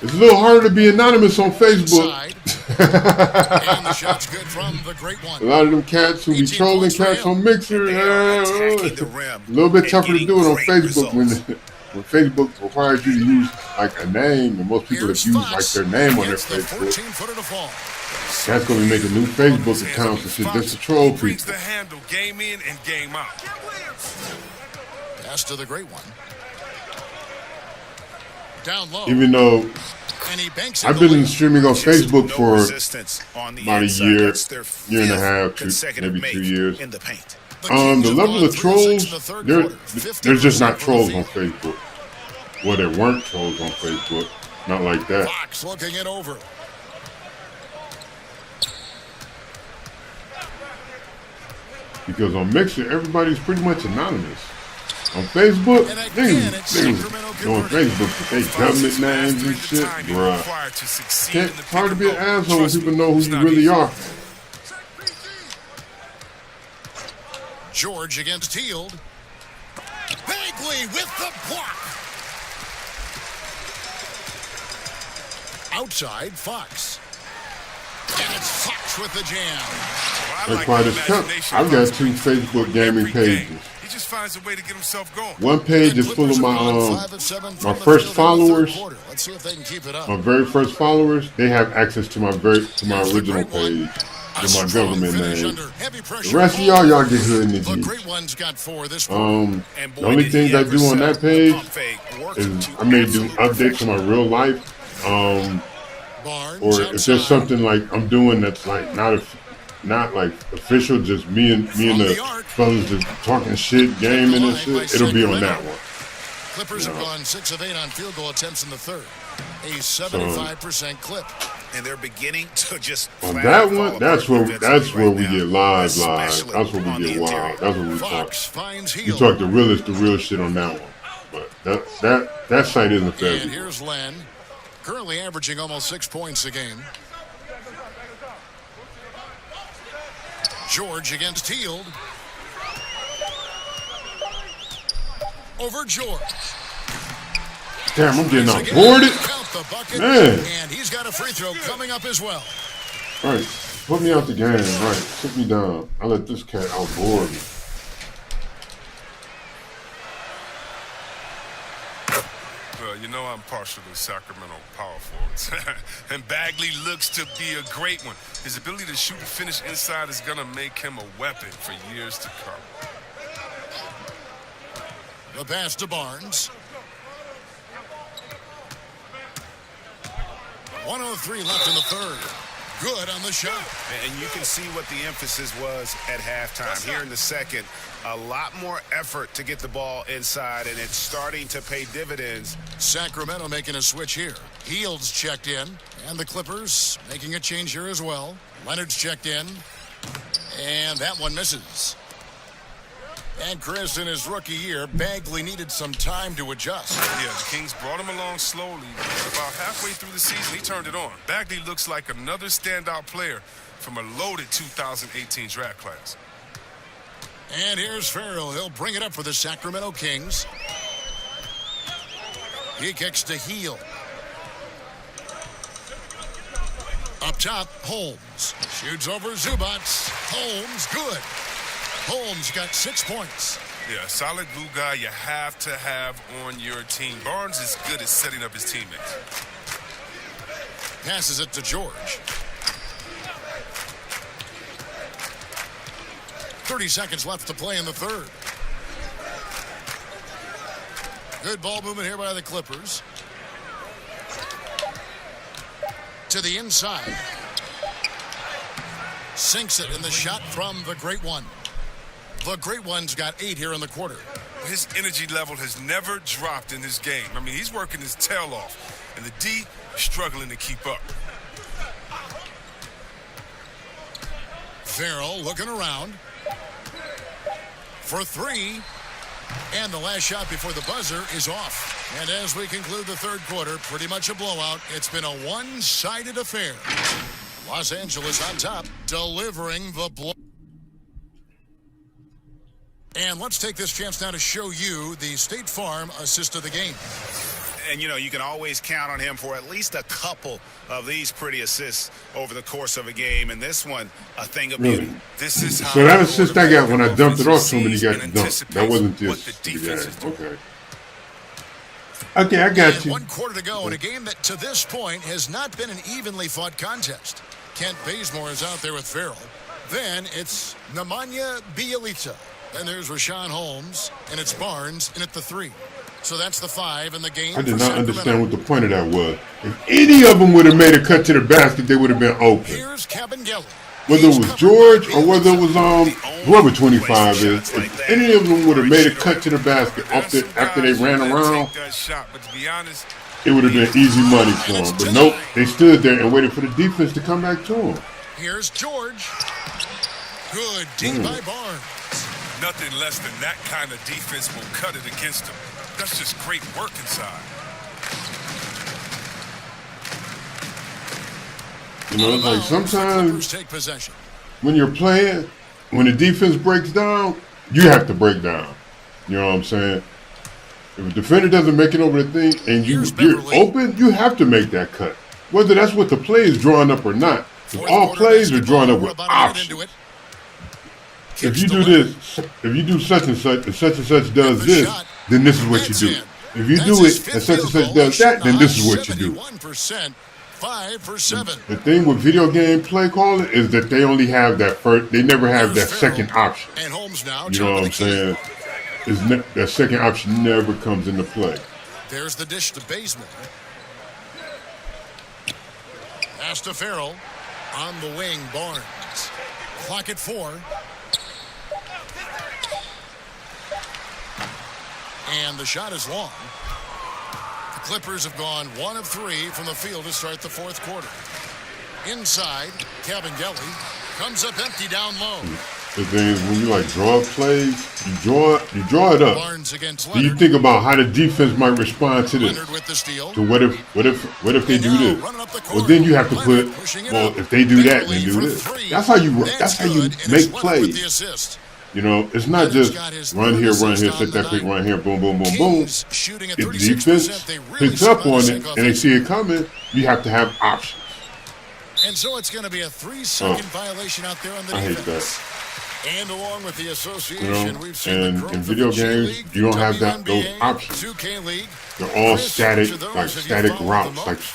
S1: It's a little harder to be anonymous on Facebook.
S5: And the shot's good from the great one.
S1: A lot of them cats who be trolling cats on Mixer, a little bit tougher to do it on Facebook when Facebook requires you to use like a name, and most people that use like their name on their Facebook. That's gonna be making new Facebook accounts and shit just to troll people.
S8: The handle game in and game out.
S5: Pass to the great one. Down low.
S1: Even though I've been streaming on Facebook for about a year and a half, maybe 2 years. The level of trolls, there's just not trolls on Facebook. Well, there weren't trolls on Facebook, not like that.
S5: Fox looking it over.
S1: Because on Mixer, everybody's pretty much anonymous. On Facebook, niggas on Facebook with their government names and shit, bruh. It's hard to be an asshole when people know who you really are.
S5: George against Hield. Bagley with the block. Outside, Fox. And it's Fox with the jam.
S1: That's why this count. I've got 2 Facebook gaming pages.
S8: He just finds a way to get himself going.
S1: One page is full of my first followers.
S5: Let's see if they can keep it up.
S1: My very first followers, they have access to my original page with my government name. The rest of y'all get hood in the G. The only things I do on that page is I may do updates on my real life. Or if there's something like I'm doing that's like not like official, just me and the fellas just talking shit, gaming and shit, it'll be on that one.
S5: Clippers have gone 6 of 8 on field goal attempts in the third. A 75% clip.
S6: And they're beginning to just
S1: on that one, that's where we get live. That's where we get wild. That's what we talk. We talk the real shit on that one. But that site isn't fair.
S5: And here's Len, currently averaging almost 6 points a game. George against Hield. Over George.
S1: Damn, I'm getting outboarded. Man.
S5: And he's got a free throw coming up as well.
S1: All right, put me out the game. Right, sit me down. I let this cat outboard me.
S8: Well, you know I'm partial to Sacramento power forwards. And Bagley looks to be a great one. His ability to shoot and finish inside is going to make him a weapon for years to come.
S5: The pass to Barnes. 1:03 left in the third. Good on the shot.
S6: And you can see what the emphasis was at halftime. Here in the second, a lot more effort to get the ball inside, and it's starting to pay dividends.
S5: Sacramento making a switch here. Hield's checked in, and the Clippers making a change here as well. Leonard's checked in, and that one misses. And Chris, in his rookie year, Bagley needed some time to adjust.
S8: Yeah, the Kings brought him along slowly. About halfway through the season, he turned it on. Bagley looks like another standout player from a loaded 2018 draft class.
S5: And here's Farrell. He'll bring it up for the Sacramento Kings. He kicks to Hield. Up top, Holmes. Shoots over Zubac. Holmes, good. Holmes got 6 points.
S8: Yeah, solid glue guy you have to have on your team. Barnes is good at setting up his teammates.
S5: Passes it to George. 30 seconds left to play in the third. Good ball movement here by the Clippers. To the inside. Sinks it in the shot from the Great One. The Great One's got 8 here in the quarter.
S8: His energy level has never dropped in this game. I mean, he's working his tail off, and the D is struggling to keep up.
S5: Farrell looking around for 3. And the last shot before the buzzer is off. And as we conclude the third quarter, pretty much a blowout. It's been a one-sided affair. Los Angeles on top, delivering the blow. And let's take this chance now to show you the State Farm assist of the game.
S6: And, you know, you can always count on him for at least a couple of these pretty assists over the course of a game. And this one, a thing of beauty.
S8: This is how
S1: so that assist I got when I dumped it off to him and he got the dunk. That wasn't just the game. Okay. Okay, I got you.
S5: 1 quarter to go in a game that to this point has not been an evenly fought contest. Kent Bazemore is out there with Farrell. Then it's Nemanja Bjelica. Then there's Rashawn Holmes, and it's Barnes in at the 3. So that's the 5 in the game.
S1: I did not understand what the point of that was. If any of them would have made a cut to the basket, they would have been open.
S5: Here's Cabangeli.
S1: Whether it was George or whether it was whoever 25 is, if any of them would have made a cut to the basket after they ran around, it would have been easy money for them. But nope, they stood there and waited for the defense to come back to them.
S5: Here's George. Good D by Barnes.
S8: Nothing less than that kind of defense will cut it against them. That's just great work inside.
S1: You know, like sometimes
S5: take possession.
S1: when you're playing, when the defense breaks down, you have to break down. You know what I'm saying? If a defender doesn't make it over the thing and you're open, you have to make that cut. Whether that's what the play is drawing up or not. If all plays are drawing up with options. If you do this, if you do such and such does this, then this is what you do. If you do it and such does that, then this is what you do.
S5: 5 for 7.
S1: The thing with video game play calling is that they only have that first, they never have that second option.
S5: And Holmes now.
S1: You know what I'm saying? That second option never comes into play.
S5: There's the dish to Bazemore. Pass to Farrell. On the wing, Barnes. Clock at 4. And the shot is long. The Clippers have gone 1 of 3 from the field to start the fourth quarter. Inside, Cabangeli comes up empty down low.
S1: The thing is, when you like draw plays, you draw it up.
S5: Barnes against
S1: Do you think about how the defense might respond to this?
S5: Leonard with the steal.
S1: So what if they do this? Well, then you have to put, well, if they do that, then do this. That's how you make plays. You know, it's not just run here, set that pick, run here, boom, boom, boom, boom. If the defense picks up on it and they see it coming, you have to have options.
S5: And so it's going to be a 3-second violation out there on the defense.
S1: I hate that.
S5: And along with the association, we've seen
S1: and in video games, you don't have those options.
S5: 2K League.
S1: They're all static routes.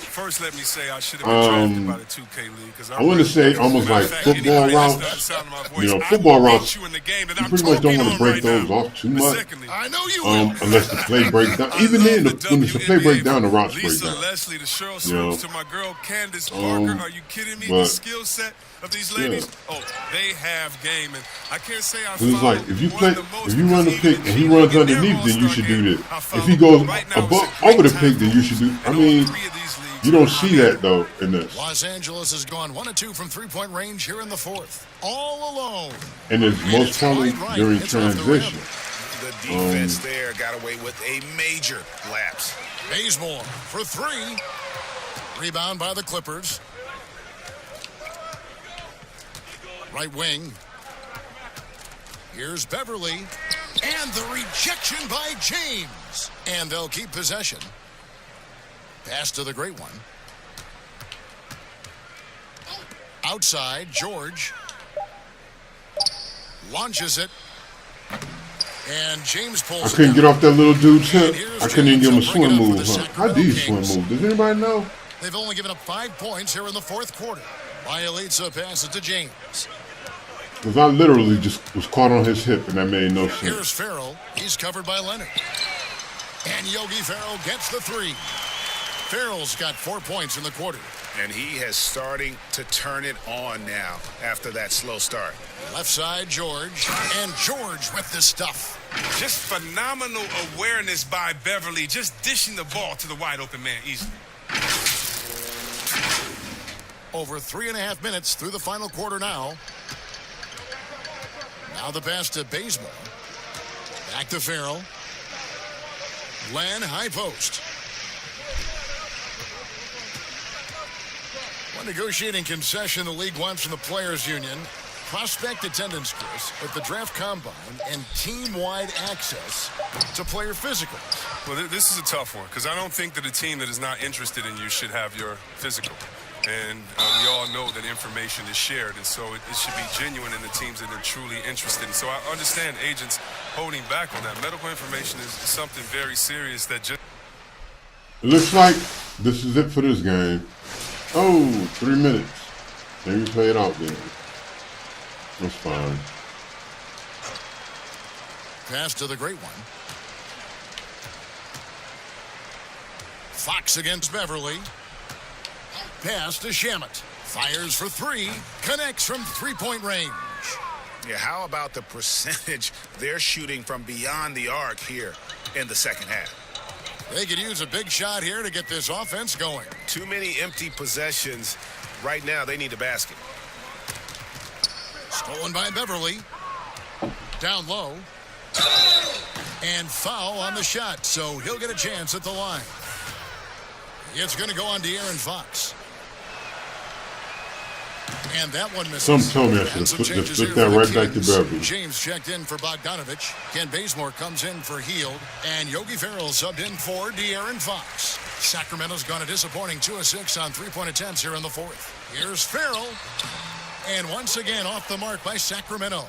S8: First, let me say I should have been drafted by the 2K League because
S1: I want to say almost like football routes. You know, football routes. You pretty much don't want to break those off too much.
S5: I know you
S1: unless the play breaks down. Even then, when the play breaks down, the routes break down.
S8: Leslie, the Cheryl Swoops to my girl Candace Parker. Are you kidding me? The skill set of these ladies, they have game, and I can't say I
S1: it's like if you run the pick and he runs underneath, then you should do this. If he goes over the pick, then you should do. I mean, you don't see that though in this.
S5: Los Angeles has gone 1 of 2 from 3-point range here in the fourth, all alone.
S1: And it's most probably during transition.
S6: The defense there got away with a major lapse.
S5: Bazemore for 3. Rebound by the Clippers. Right wing. Here's Beverly. And the rejection by James. And they'll keep possession. Pass to the Great One. Outside, George. Launches it. And James pulls
S1: I couldn't get off that little dude's hip. I couldn't even give him a swim move. How do you swim move? Does anybody know?
S5: They've only given up 5 points here in the fourth quarter. Bjelica passes to James.
S1: Because I literally just was caught on his hip, and that made no sense.
S5: Here's Farrell. He's covered by Leonard. And Yogi Ferrell gets the three. Farrell's got 4 points in the quarter.
S6: And he has starting to turn it on now after that slow start.
S5: Left side, George. And George with the stuff.
S8: Just phenomenal awareness by Beverly, just dishing the ball to the wide open man easily.
S5: Over 3.5 minutes through the final quarter now. Now the pass to Bazemore. Back to Farrell. Len, high post. One negotiating concession the league wants from the Players Union. Prospect attendance, Chris, at the draft combine and team-wide access to player physicals.
S8: Well, this is a tough one because I don't think that a team that is not interested in you should have your physical. And we all know that information is shared, and so it should be genuine in the teams that are truly interested. And so I understand agents holding back on that. Medical information is something very serious that just...
S1: It looks like this is it for this game. Oh, 3 minutes. Maybe play it out there. That's fine.
S5: Pass to the great one. Fox against Beverly. Pass to Shamet. Fires for three. Connects from three-point range.
S6: Yeah, how about the percentage they're shooting from beyond the arc here in the second half?
S5: They could use a big shot here to get this offense going.
S6: Too many empty possessions. Right now, they need a basket.
S5: Stolen by Beverly. Down low. And foul on the shot, so he'll get a chance at the line. It's going to go on De'Aaron Fox. And that one misses.
S1: Some told me I should have just flipped that right back to Beverly.
S5: James checked in for Bogdanovich. Ken Bazemore comes in for Hield. And Yogi Ferrell subbed in for De'Aaron Fox. Sacramento's gone a disappointing 2 of 6 on three-point attempts here in the fourth. Here's Ferrell. And once again off the mark by Sacramento.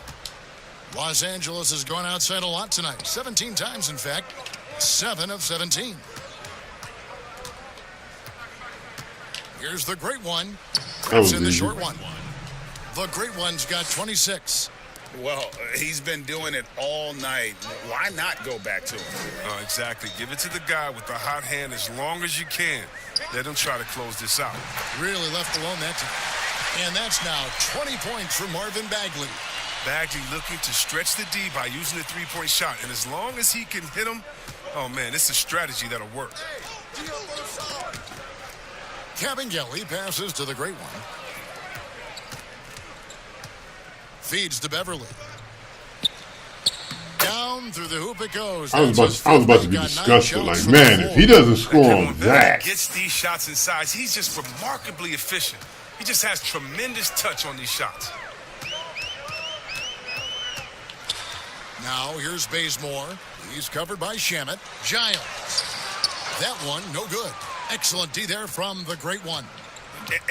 S5: Los Angeles has gone outside a lot tonight. 17 times, in fact. 7 of 17. Here's the great one. That's in the short one. The great one's got 26.
S6: Well, he's been doing it all night. Why not go back to him?
S8: Exactly. Give it to the guy with the hot hand as long as you can. Let him try to close this out.
S5: Really left alone that time. And that's now 20 points for Marvin Bagley.
S8: Bagley looking to stretch the D by using the three-point shot. And as long as he can hit him, oh, man, it's a strategy that'll work.
S5: Cabangeli passes to the great one. Feeds to Beverly. Down through the hoop it goes.
S1: I was about to be disgusted. Like, man, if he doesn't score on that.
S8: Gets these shots inside. He's just remarkably efficient. He just has tremendous touch on these shots.
S5: Now here's Bazemore. He's covered by Shamet. Giles. That one, no good. Excellent D there from the great one.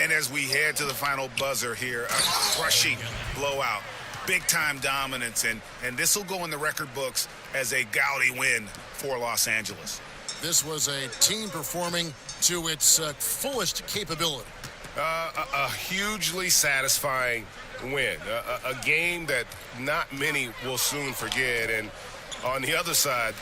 S6: And as we head to the final buzzer here, a crushing blowout, big-time dominance, and this will go in the record books as a gaudy win for Los Angeles.
S5: This was a team performing to its fullest capability.
S6: A hugely satisfying win, a game that not many will soon forget, and on the other side,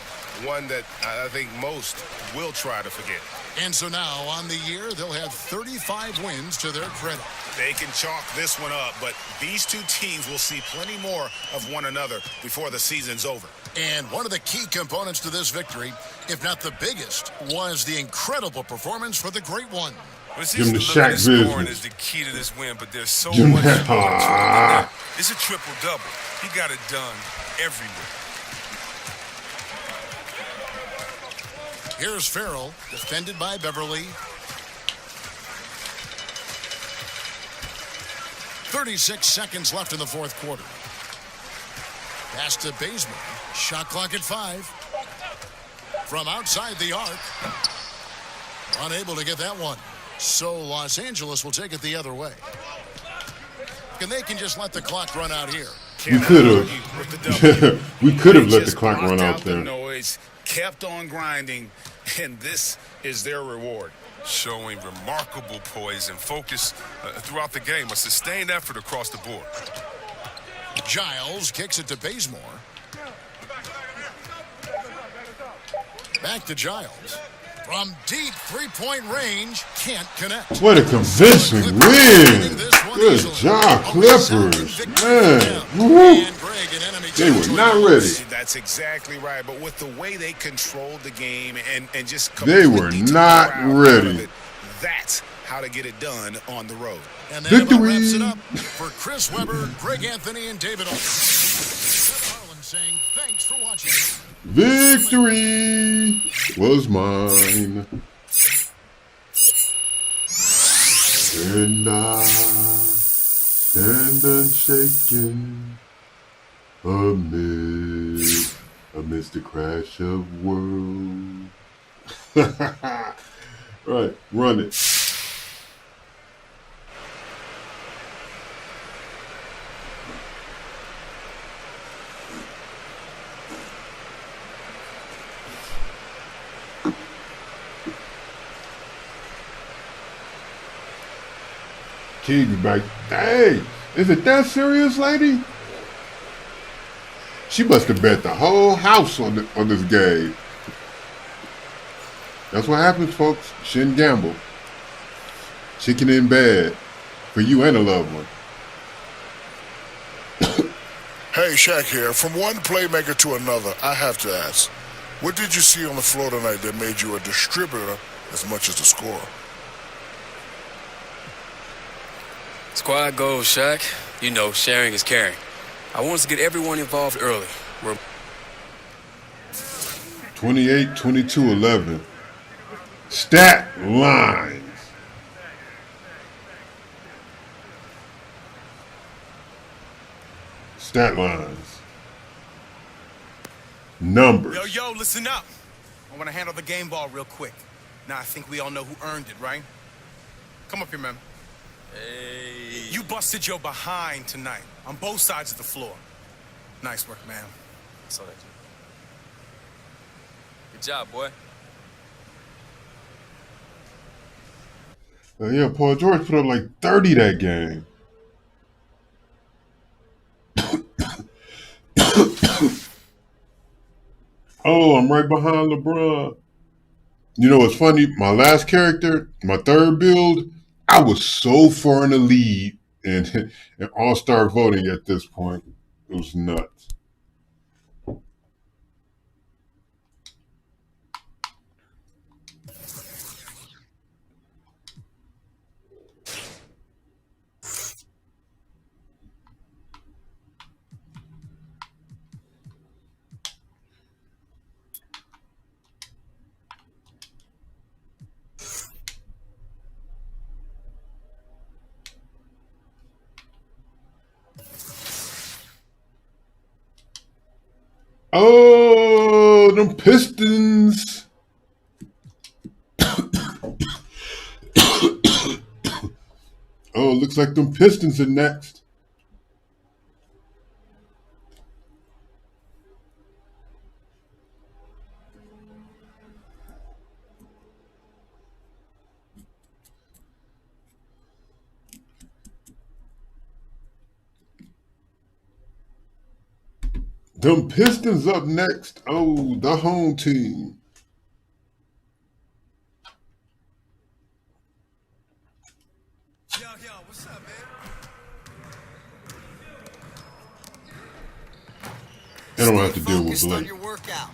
S6: one that I think most will try to forget.
S5: And so now, on the year, they'll have 35 wins to their credit.
S6: They can chalk this one up, but these two teams will see plenty more of one another before the season's over.
S5: And one of the key components to this victory, if not the biggest, was the incredible performance for the great one.
S1: Give him the Shaq business.
S8: Is the key to this win, but there's so much more to it. It's a triple-double. He got it done everywhere.
S5: Here's Farrell, defended by Beverly. 36 seconds left in the fourth quarter. Pass to Bazemore. Shot clock at 5. From outside the arc. Unable to get that one. So Los Angeles will take it the other way. And they can just let the clock run out here.
S1: We could have. We could have let the clock run out there.
S6: Noise, kept on grinding, and this is their reward.
S8: Showing remarkable poise and focus throughout the game, a sustained effort across the board.
S5: Giles kicks it to Bazemore. Back to Giles. From deep three-point range, can't connect.
S1: What a convincing win. Good job, Clippers. Man, woo. They were not ready.
S6: That's exactly right. But with the way they controlled the game and just
S1: they were not ready.
S6: That's how to get it done on the road.
S5: And that about wraps it up for Chris Webber, Greg Anthony, and David Olson. Seth Harlan saying thanks for watching.
S1: Victory was mine. And I stand unshaken amidst the crash of worlds. Right, run it. Keegan's back. Hey, is it that serious, lady? She must have bet the whole house on this game. That's what happens, folks. Shouldn't gamble. Chicken in bed for you and a loved one.
S4: Hey, Shaq here. From one playmaker to another, I have to ask, what did you see on the floor tonight that made you a distributor as much as a scorer?
S10: Squad goals, Shaq. You know, sharing is caring. I want us to get everyone involved early. We're
S1: 28, 22, 11. Stat lines. Stat lines. Numbers.
S11: Yo, listen up. I want to handle the game ball real quick. Now, I think we all know who earned it, right? Come up here, man.
S10: Hey.
S11: You busted your behind tonight on both sides of the floor. Nice work, man.
S10: I saw that. Good job, boy.
S1: Yeah, Paul George put up like 30 that game. Oh, I'm right behind LeBron. You know what's funny? My last character, my third build, I was so far in the lead in all-star voting at this point. It was nuts. Oh, them Pistons. Oh, looks like them Pistons are next. Them Pistons up next. Oh, the home team.
S11: Yo, what's up, man?
S1: They don't have to deal with Blake.
S11: Your workout.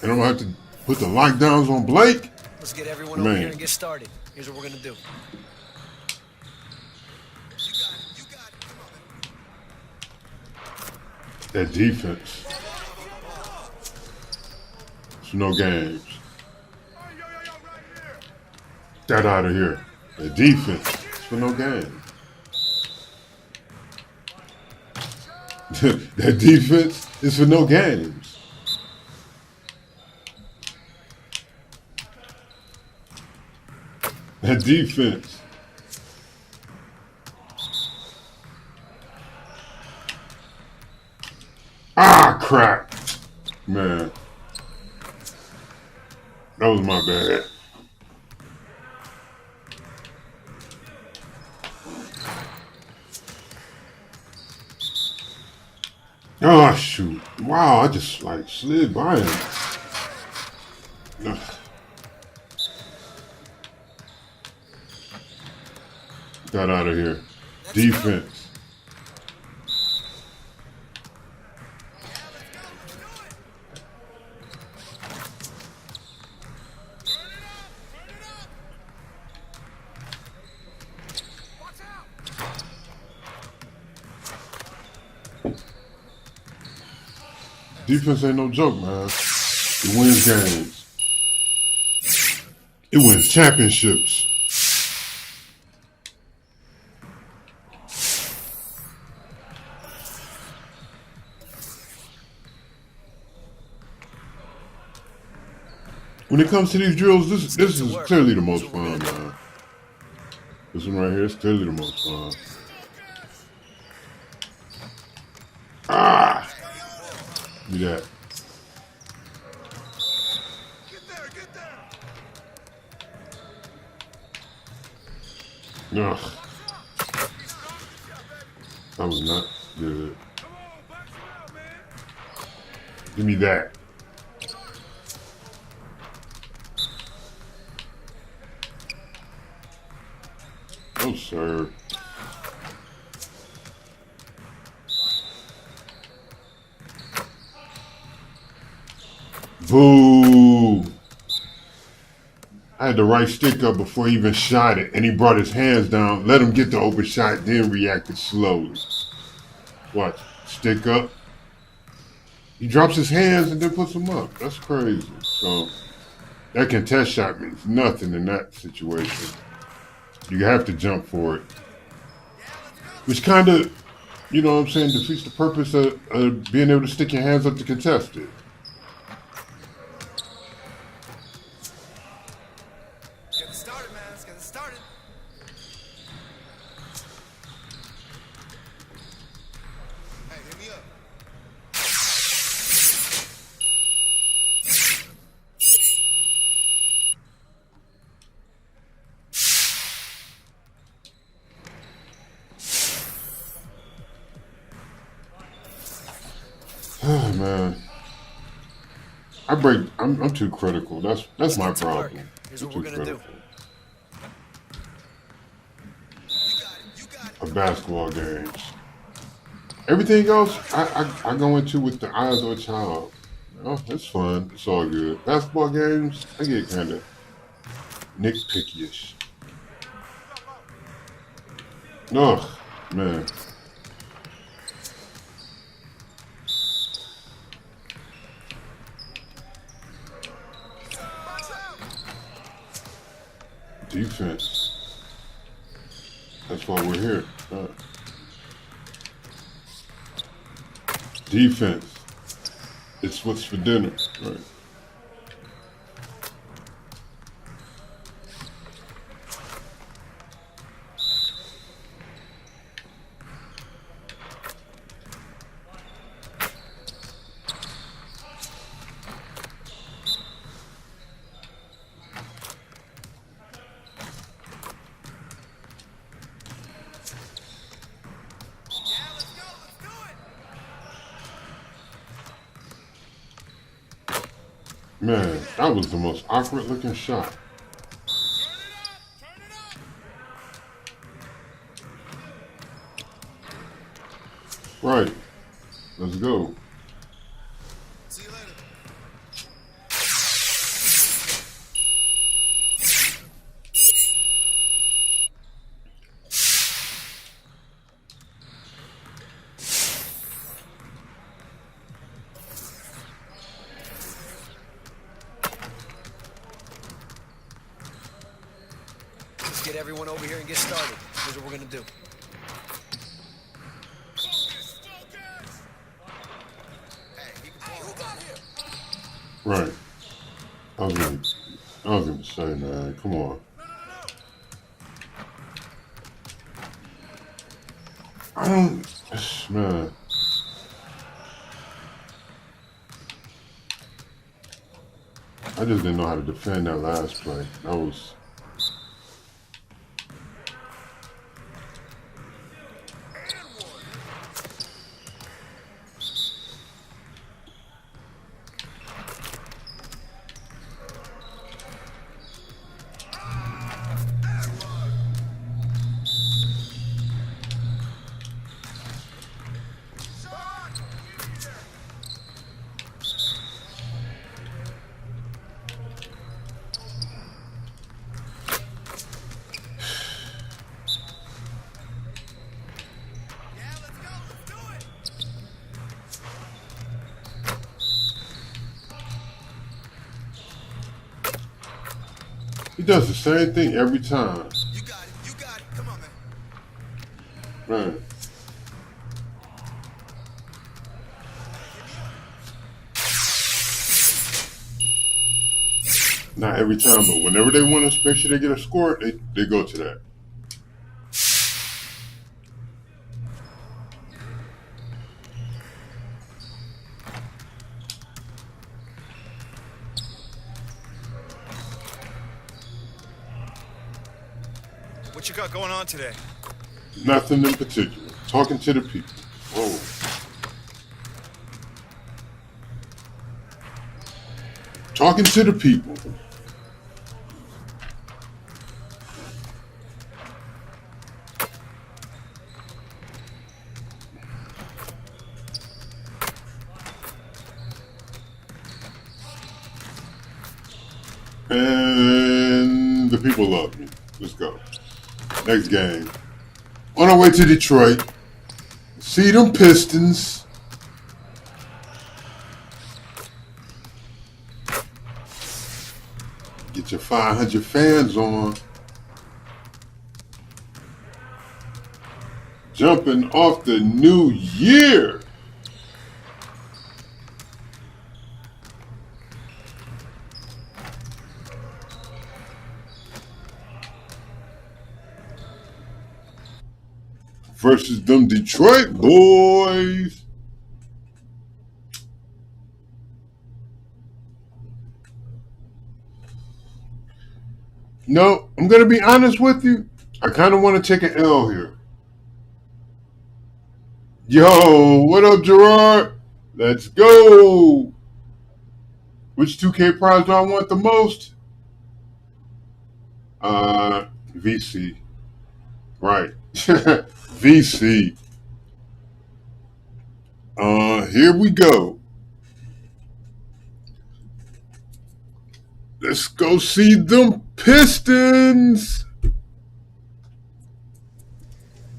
S1: They don't have to put the lockdowns on Blake.
S7: Let's get everyone over here and get started. Here's what we're going to do.
S1: That defense. It's no games. Get out of here. The defense. It's for no games. That defense is for no games. That defense. Ah, crap. Man. That was my bad. Oh, shoot. Wow, I just, like, slid by him. Ugh. Got out of here. Defense. Defense ain't no joke, man. It wins games. It wins championships. When it comes to these drills, this is clearly the most fun, man. This one right here is clearly the most fun. Ah! Give me that. Ugh. That was not good. Give me that. Oh, sir. Boo! I had the right stick up before he even shot it, and he brought his hands down, let him get the open shot, then reacted slowly. Watch. Stick up. He drops his hands and then puts them up. That's crazy. So, that contest shot means nothing in that situation. You have to jump for it. Which kind of, you know what I'm saying, defeats the purpose of being able to stick your hands up to contest it.
S11: Get it started, man. Let's get it started. Hey, hit me up.
S1: Oh, man. I'm too critical. That's my problem.
S7: Here's
S1: I'm
S7: what
S1: too
S7: we're gonna do.
S1: critical of basketball games. Everything else, I go into with the eyes of a child. Oh, it's fun. It's all good. Basketball games, I get kind of nitpicky-ish. Ugh, man. Defense. That's why we're here. Defense. It's what's for dinner, right? Man, that was the most awkward looking shot. Right. Let's go.
S11: See you later.
S7: Let's get everyone over here and get started. Here's what we're gonna do.
S1: Right. I was gonna say, man, come on. I don't, man. I just didn't know how to defend that last play. That was. He does the same thing every time.
S11: You got it. You got it. Come on, man.
S1: Man. Not every time, but whenever they want to make sure they get a score, they go to that.
S11: What you got going on today?
S1: Nothing in particular. Talking to the people. Whoa. Talking to the people. And the people love me. Let's go. Next game. On our way to Detroit. See them Pistons. Get your 500 fans on. Jumping off the new year. Versus them Detroit boys. No, I'm going to be honest with you. I kind of want to take an L here. Yo, what up, Gerard? Let's go. Which 2K prize do I want the most? VC. Right. VC. Here we go. Let's go see them Pistons.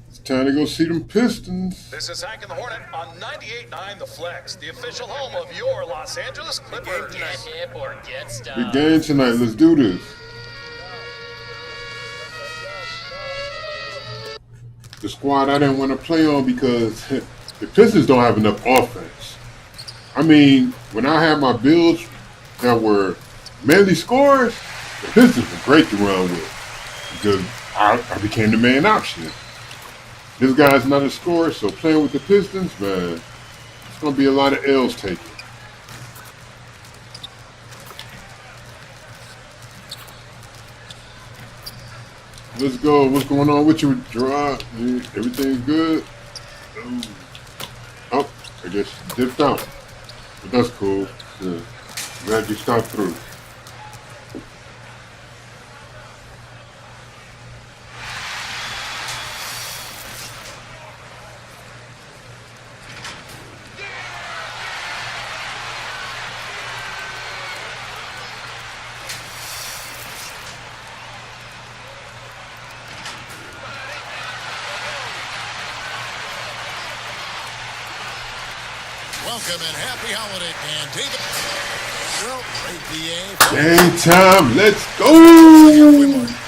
S1: It's time to go see them Pistons.
S5: This is Hank and the Hornet on 98.9 The Flex, the official home of your Los Angeles Clippers.
S12: Get hip or get stuck.
S1: Big game tonight. Let's do this. The squad I didn't want to play on because the Pistons don't have enough offense. I mean, when I had my builds that were mainly scores, the Pistons were great to run with because I became the main option. This guy's not a scorer, so playing with the Pistons, man, it's going to be a lot of L's taken. Let's go. What's going on with you, Gerard? Everything's good? Oh, I guess you dipped out. But that's cool. Yeah. Glad you stopped through.
S5: Welcome and happy holiday, and David. Well,
S1: Game time, let's go!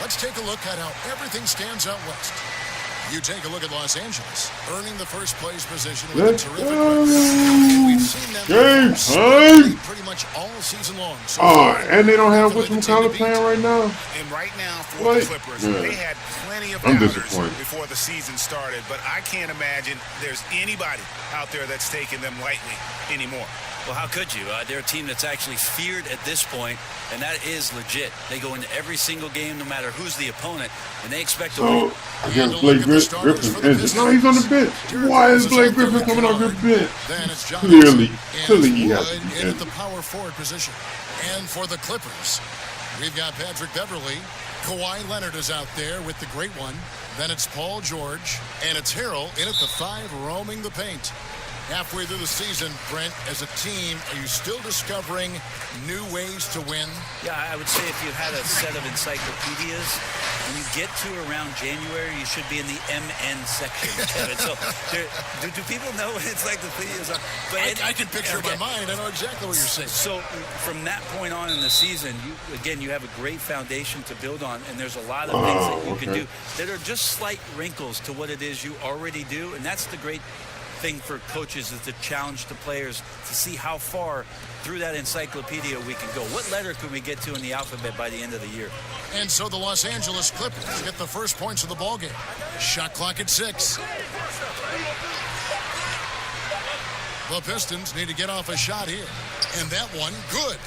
S5: Let's take a look at how everything stands out west. You take a look at Los Angeles, earning the first place position with a terrific record. We've seen them
S1: game time!
S5: pretty much all season long. So
S1: and they don't have whatchamacallit playing right now?
S6: And right now, for the Clippers, they had plenty of
S1: I'm
S6: doubters
S1: disappointed.
S6: before the season started, but I can't imagine there's anybody out there that's taking them lightly anymore.
S7: Well, how could you? They're a team that's actually feared at this point, and that is legit. They go into every single game, no matter who's the opponent, and they expect to win.
S1: Against Blake Griffin's injured. No, he's on the bench. Why is Blake Griffin coming off your bench? Clearly he has to be
S5: in at
S1: injured.
S5: the power forward position. And for the Clippers, we've got Patrick Beverley. Kawhi Leonard is out there with the great one. Then it's Paul George, and it's Harrell in at the 5 roaming the paint. Halfway through the season, Brent, as a team, are you still discovering new ways to win?
S12: Yeah, I would say if you had a set of encyclopedias, when you get to around January, you should be in the MN section, Kevin. So do people know what encyclopedias are? But
S5: I can picture in my mind. I know exactly what you're saying.
S12: So from that point on in the season, you have a great foundation to build on, and there's a lot of things that you can do that are just slight wrinkles to what it is you already do, and that's the great thing for coaches, is to challenge the players to see how far through that encyclopedia we can go. What letter can we get to in the alphabet by the end of the year?
S5: And so the Los Angeles Clippers get the first points of the ballgame. Shot clock at 6. The Pistons need to get off a shot here. And that one, good.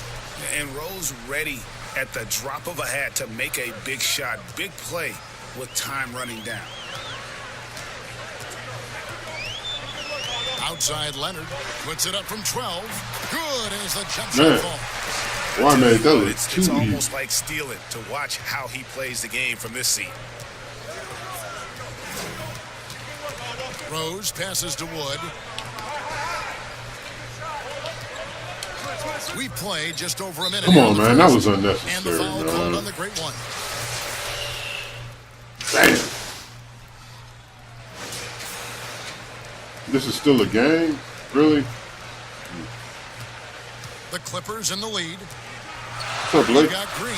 S6: And Rose ready at the drop of a hat to make a big shot, big play with time running down.
S5: Outside Leonard puts it up from 12. Good as the jump shot falls.
S1: Why, man? That was
S6: It's
S1: too easy.
S6: almost like stealing to watch how he plays the game from this seat.
S5: Rose passes to Wood. We played just over a minute.
S1: Come on, man. That was
S5: And the
S1: unnecessary,
S5: foul called
S1: man.
S5: on the great one.
S1: Damn. This is still a game? Really?
S5: The Clippers in the lead.
S1: What's up, Blake?
S5: We got Green.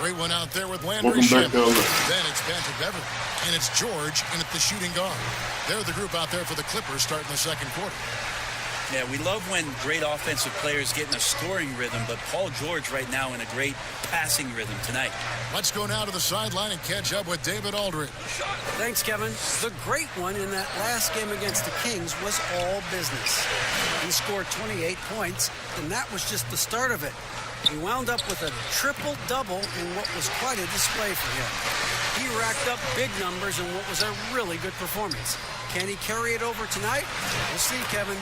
S5: Great one out there with Landry
S1: Welcome back
S5: Shamet.
S1: to LA.
S5: Then it's Patrick Beverly. And it's George in at the shooting guard. They're the group out there for the Clippers starting the second quarter.
S12: Yeah, we love when great offensive players get in a scoring rhythm, but Paul George right now in a great passing rhythm tonight.
S5: Let's go now to the sideline and catch up with David Aldridge.
S7: Thanks, Kevin. The great one in that last game against the Kings was all business. He scored 28 points, and that was just the start of it. He wound up with a triple-double in what was quite a display for him. He racked up big numbers in what was a really good performance. Can he carry it over tonight? We'll see, Kevin.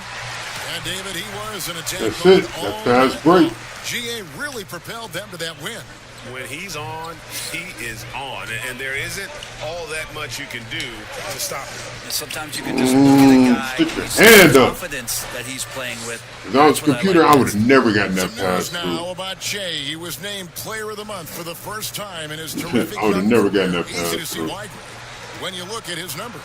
S5: Yeah, David, he was in attack
S1: That's
S5: mode
S1: it.
S5: all
S1: That fast break.
S5: GA really propelled them to that win.
S6: When he's on, he is on. And there isn't all that much you can do to stop him.
S12: And sometimes you can just look at a guy
S1: stick your
S12: and see
S1: hand
S12: the
S1: up.
S12: confidence that he's playing with.
S1: If I was a
S12: That's what
S1: computer,
S12: like
S1: I would
S12: best.
S1: have never gotten that
S5: Some news
S1: pass
S5: now
S1: through.
S5: about Shea. He was named Player of the Month for the first time in his terrific
S1: I would have
S5: young
S1: never
S5: career.
S1: gotten that
S5: Easy
S1: pass
S5: to see
S1: through.
S5: why when you look at his numbers.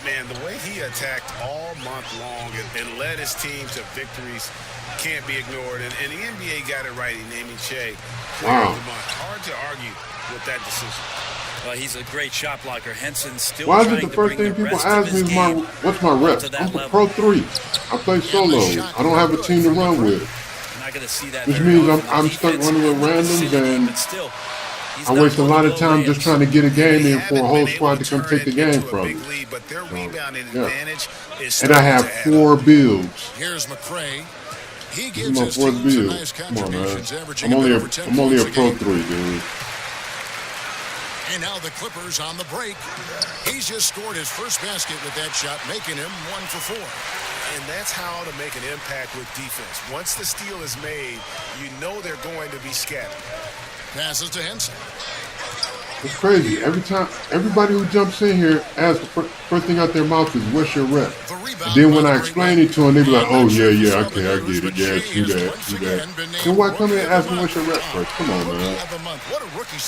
S6: Man, the way he attacked all month long and led his team to victories can't be ignored. And the NBA got it right in naming Shea Player of the Month. Hard to argue with that decision.
S12: Well, he's a great shot blocker. Henson still
S1: Why is
S12: trying
S1: it the
S12: to
S1: first
S12: bring
S1: thing
S12: the
S1: people
S12: rest of
S1: ask me
S12: his
S1: is my
S12: game
S1: what's my rep?
S12: to that
S1: I'm a
S12: level.
S1: Pro 3. I play solo. I don't have a team to run with.
S12: You're not going to see that
S1: Which
S12: very
S1: means
S12: often.
S1: I'm
S12: The
S1: stuck
S12: defense
S1: running with
S12: in the
S1: randoms,
S12: vicinity,
S1: and
S12: but still, he's
S1: I
S12: not
S1: waste a
S12: going
S1: lot
S12: to
S1: of
S12: blow
S1: time just
S12: layups.
S1: trying to get a game
S6: They
S1: in for a
S6: haven't
S1: whole
S6: been
S1: squad
S6: able
S1: to come
S6: turn
S1: take the
S6: it
S1: game
S6: into a
S1: from
S6: big
S1: me.
S6: lead, but their rebounding
S1: yeah.
S6: advantage is
S1: And I
S6: starting
S1: have
S6: to add up.
S1: 4 builds.
S5: Here's McRae. He
S1: This is
S5: gives
S1: my
S5: his
S1: 4th
S5: team some
S1: build.
S5: nice
S1: Come on, man.
S5: contributions, averaging
S1: I'm
S5: a bit
S1: only
S5: over 10
S1: a
S5: points a
S1: Pro
S5: game.
S1: 3, dude.
S5: And now the Clippers on the break. He's just scored his first basket with that shot, making him 1 for 4.
S6: And that's how to make an impact with defense. Once the steal is made, you know they're going to be scattered.
S5: Passes to Henson.
S1: It's crazy. Every time, everybody who jumps in here asks the first thing out their mouth is, "What's your rep?" And then when I explain it to them, they be like, "Oh yeah, okay, I get it. Yeah, see that. Then why come here and ask me what's your rep first? Come on, man.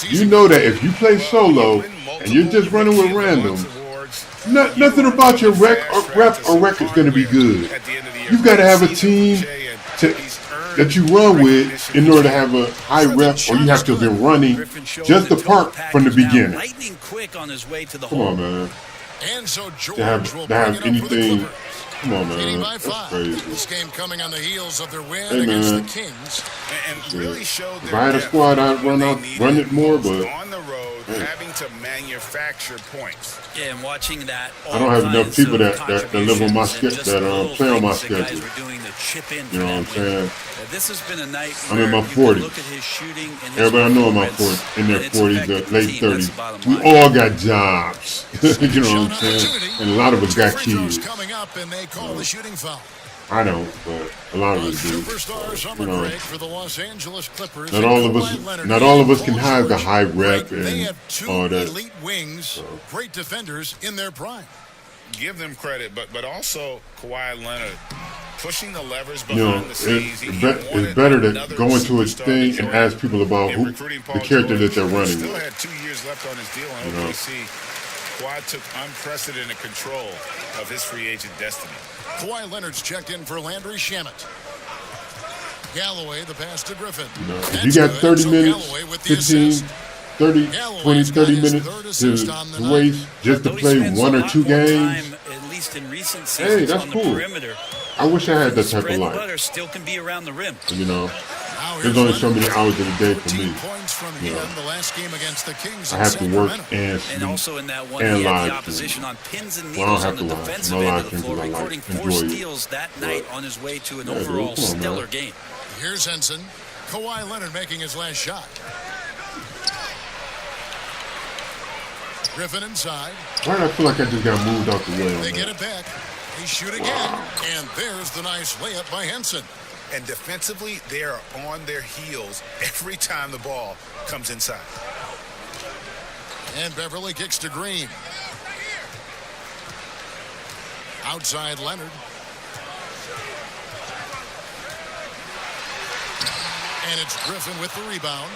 S1: You know that if you play solo and you're just running with randoms, nothing about your rep or record is going to be good. You've got to have a team that you run with in order to have a high rep, or you have to have been running just the part from the beginning.
S12: Lightning quick on his way to the
S1: Come
S12: hole.
S1: on, man.
S5: And so George
S1: To have
S5: will bring it up for the
S1: anything.
S5: Clippers.
S1: Come on,
S5: Leading
S1: man.
S5: by
S1: That's
S5: 5.
S1: crazy.
S5: This game coming on the heels of their win
S1: Hey,
S5: against
S1: man.
S5: the Kings.
S6: And really showed
S1: If
S6: their
S1: I had a
S6: depth
S1: squad, I'd
S6: when
S1: run
S6: they
S1: it more, but
S6: on the road, having to manufacture points.
S12: Yeah, and watching that.
S1: I don't have enough
S12: kinds
S1: people
S12: of
S1: that live on my
S12: contributions and just
S1: that
S12: little
S1: play on my
S12: things that guys
S1: schedule.
S12: were doing to chip in
S1: You
S12: for
S1: know what I'm
S12: that win.
S1: saying?
S12: This has been a night
S1: I'm
S12: where
S1: in my
S12: you can
S1: 40s.
S12: look at his shooting and his
S1: Everybody I know in my
S12: performance,
S1: 40s, in their
S12: and it's
S1: 40s,
S12: affected the
S1: late
S12: team. That's
S1: 30s.
S12: the bottom
S1: We
S12: line.
S1: all got jobs. You know what I'm saying? And a lot of us got
S5: Free throws
S1: kids.
S5: coming up, and they call the shooting foul.
S1: I don't, but a lot of
S5: A
S1: us do.
S5: superstar
S1: You
S5: summer
S1: know,
S5: break for the Los Angeles Clippers.
S1: not all of us,
S5: Kawhi Leonard
S1: not all of us
S5: and
S1: can
S5: Paul
S1: have the
S5: George.
S1: high rep
S5: They
S1: and
S5: have 2
S1: all that.
S5: elite wings, great defenders in their prime.
S9: give them credit, but also Kawhi Leonard pushing the levers
S1: You know,
S9: behind the scenes.
S1: it's better to go into a thing and ask people about who the character that they're running
S9: Still
S1: with.
S9: had 2 years left on his deal, and OKC. Kawhi took unprecedented control of his free agent destiny.
S5: Kawhi Leonard's checked in for Landry Shamet. Galloway, the pass to Griffin.
S1: You know, if you got 30 minutes, 15, 30, 20, 30 minutes to waste just to play one or two games,
S12: at least in recent
S1: hey,
S12: seasons,
S1: that's
S12: on the
S1: cool.
S12: perimeter.
S1: I wish I had that type of
S12: Bread and
S1: life.
S12: butter still can be around the rim.
S1: You know, there's only so many hours in a day for me.
S5: Points from him the last game against the Kings.
S1: I have to work and sleep
S12: And also in that one,
S1: and
S12: he had
S1: live
S12: the opposition
S1: stream.
S12: on pins and
S1: Well, I
S12: needles
S1: don't
S12: on the
S1: have to live
S12: defensive
S1: stream. My
S12: end
S1: live
S12: of the
S1: stream
S12: floor,
S1: because I
S12: recording
S1: like
S12: 4
S1: enjoy it.
S12: steals that night on his way to an
S1: Yeah,
S12: overall
S1: come on, man.
S12: stellar game.
S5: Here's Henson. Kawhi Leonard making his last shot. Griffin inside.
S1: Why did I feel like I just got moved out the way?
S5: They get it back. They shoot again. And there's the nice layup by Henson.
S6: And defensively, they are on their heels every time the ball comes inside.
S5: And Beverly kicks to Green. Outside Leonard. And it's Griffin with the rebound.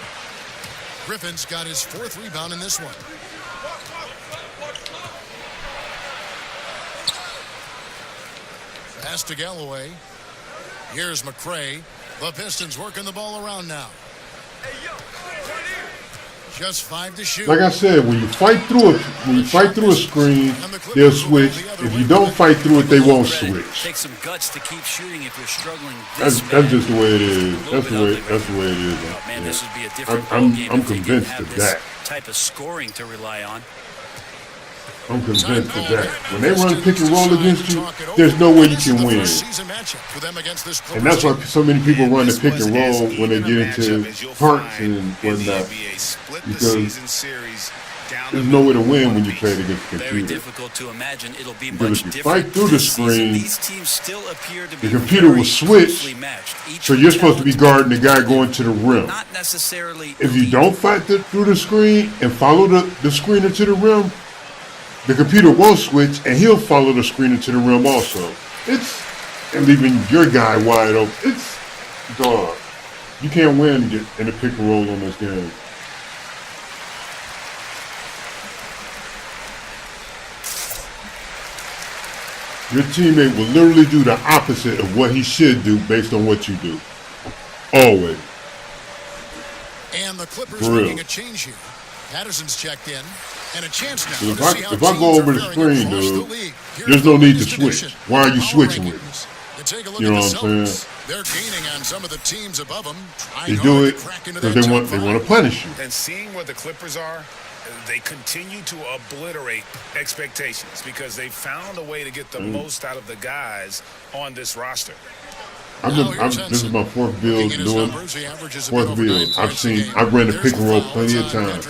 S5: Griffin's got his 4th rebound in this one. Pass to Galloway. Here's McCray. The Pistons working the ball around now. Just 5 to shoot.
S1: Like I said, when you fight through a screen, they'll switch. If you don't fight through it, they won't switch.
S12: Take some guts to keep shooting if you're struggling.
S1: That's just the way it is. That's the way it is.
S12: Man,
S1: Yeah.
S12: this would be a different
S1: I'm
S12: ballgame if they didn't
S1: convinced
S12: have
S1: of
S12: this
S1: that.
S12: type of scoring to rely on.
S1: I'm convinced of that. When they run pick and roll against you, there's no way you can win. And that's why so many people run the pick and roll when they get into parks and whatnot. Because there's no way to win when you play it against the
S12: Very
S1: computer.
S12: difficult to imagine. It'll be
S1: Because
S12: much
S1: if you
S12: different
S1: fight through the
S12: this season.
S1: screen,
S12: These teams still appear to be
S1: the computer will
S12: very
S1: switch,
S12: closely matched. Each
S1: so you're supposed to be guarding the guy going to the rim.
S12: not necessarily
S1: If you don't fight through the screen and follow the screener to the rim, the computer won't switch and he'll follow the screener to the rim also. And leaving your guy wide open. It's dog. You can't win in a pick and roll on this game. Your teammate will literally do the opposite of what he should do based on what you do. Always.
S5: And the Clippers
S1: For real.
S5: making a change here. Patterson's checked in. And a chance now
S1: So
S5: to see how
S1: if I go
S5: teams
S1: over
S5: are
S1: the
S5: faring
S1: screen,
S5: across the
S1: dude,
S5: league. Here's
S1: there's no
S5: the
S1: need to
S5: latest
S1: switch.
S5: edition.
S1: Why are you
S5: Power
S1: switching with
S5: rankings.
S1: me?
S5: You take a look
S1: You
S5: at
S1: know
S5: the
S1: what I'm saying?
S5: Celtics. They're gaining on some of the teams above them.
S1: They do it because they want to punish you.
S6: And seeing where the Clippers are, they continue to obliterate expectations because they found a way to get the most out of the guys on this roster.
S1: This is my 4th build doing 4th build. I've ran the pick and roll plenty of times.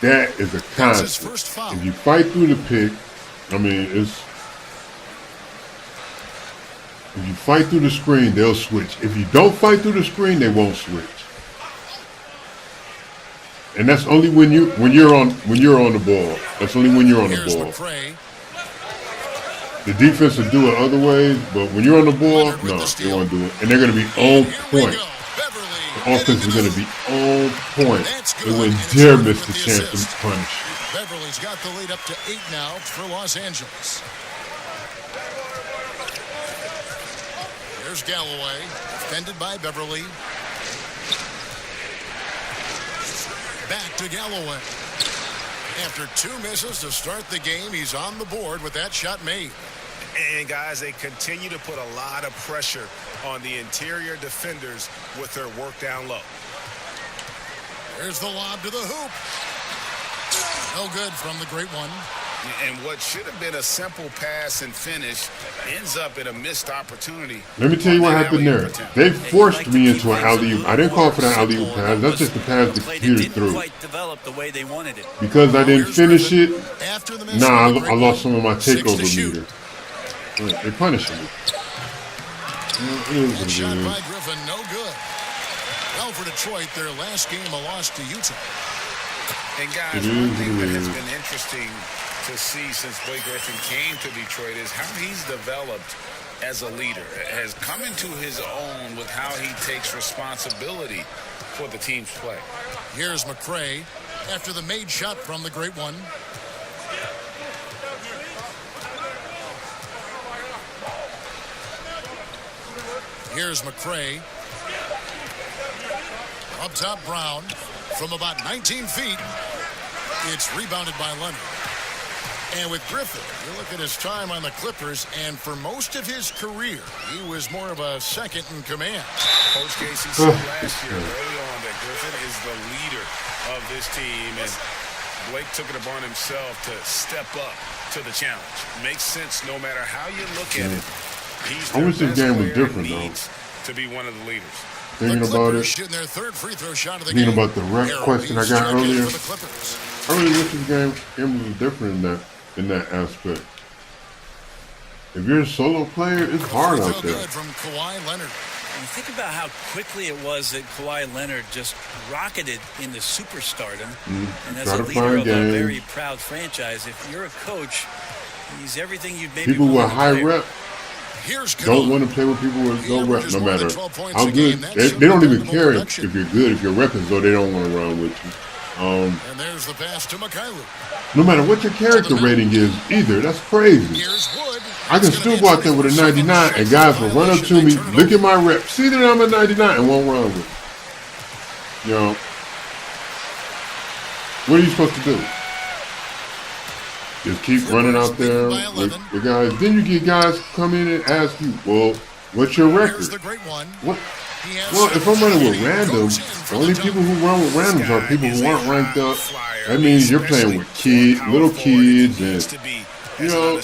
S1: That is a constant. If you fight through the pick, if you fight through the screen, they'll switch. If you don't fight through the screen, they won't switch. And that's only when you're on the ball. That's only when you're on the ball. The defense will do it other ways, but when you're on the ball, no, they won't do it. And they're going to be on point. The offense is going to be on point. They wouldn't dare miss the chance to punish.
S5: Beverly's got the lead up to 8 now for Los Angeles. Here's Galloway, defended by Beverly. Back to Galloway. After 2 misses to start the game, he's on the board with that shot made.
S6: And guys, they continue to put a lot of pressure on the interior defenders with their work down low.
S5: There's the lob to the hoop. No good from the great one.
S6: And what should have been a simple pass and finish ends up in a missed opportunity.
S1: Let me tell you what happened there. They forced me into an alley-oop. I didn't call for the alley-oop pass. That's just the pass the computer threw. Because I didn't finish it, I lost some of my takeover meter. They punishing me.
S5: That shot by Griffin, no good. Well, for Detroit, their last game a loss to Utah.
S6: And guys, one thing that has been interesting
S9: to see since Blake Griffin came to Detroit is how he's developed as a leader, has come into his own with how he takes responsibility for the team's play.
S5: Here's McRae after the made shot from the great one. Here's McRae. Up top, Brown. From about 19 feet. It's rebounded by Leonard. And with Griffin, you look at his time on the Clippers, and for most of his career, he was more of a second in command.
S9: Coach Casey said last year early on that Griffin is the leader of this team, and Blake took it upon himself to step up to the challenge. Makes sense no matter how you look at it. He's
S1: I wish this game was different, though.
S9: To be one of the leaders.
S1: Thinking about it,
S5: shooting their third free throw shot of the
S1: thinking
S5: game.
S1: about the rep question I got earlier, I really wish this game was different in that aspect. If you're a solo player, it's hard out there.
S5: From Kawhi Leonard.
S12: You think about how quickly it was that Kawhi Leonard just rocketed into superstardom. And as a leader of a very proud franchise, if you're a coach, he's everything you'd maybe
S1: people with high
S12: player.
S1: rep don't want to play with people with low rep, no matter how good. They don't even care if you're good. If your rep is low, they don't want to run with you.
S5: And there's the pass to Mikhailuk.
S1: No matter what your character rating is either, that's crazy. I can still go out there with a 99 and guys will run up to me, look at my rep, see that I'm a 99 and won't run with me. You know, what are you supposed to do? Just keep running out there with guys. Then you get guys come in and ask you, well, what's your record? What? Well, if I'm running with randoms, the only people who run with randoms are people who aren't ranked up. That means you're playing with kids, little kids, and, you know,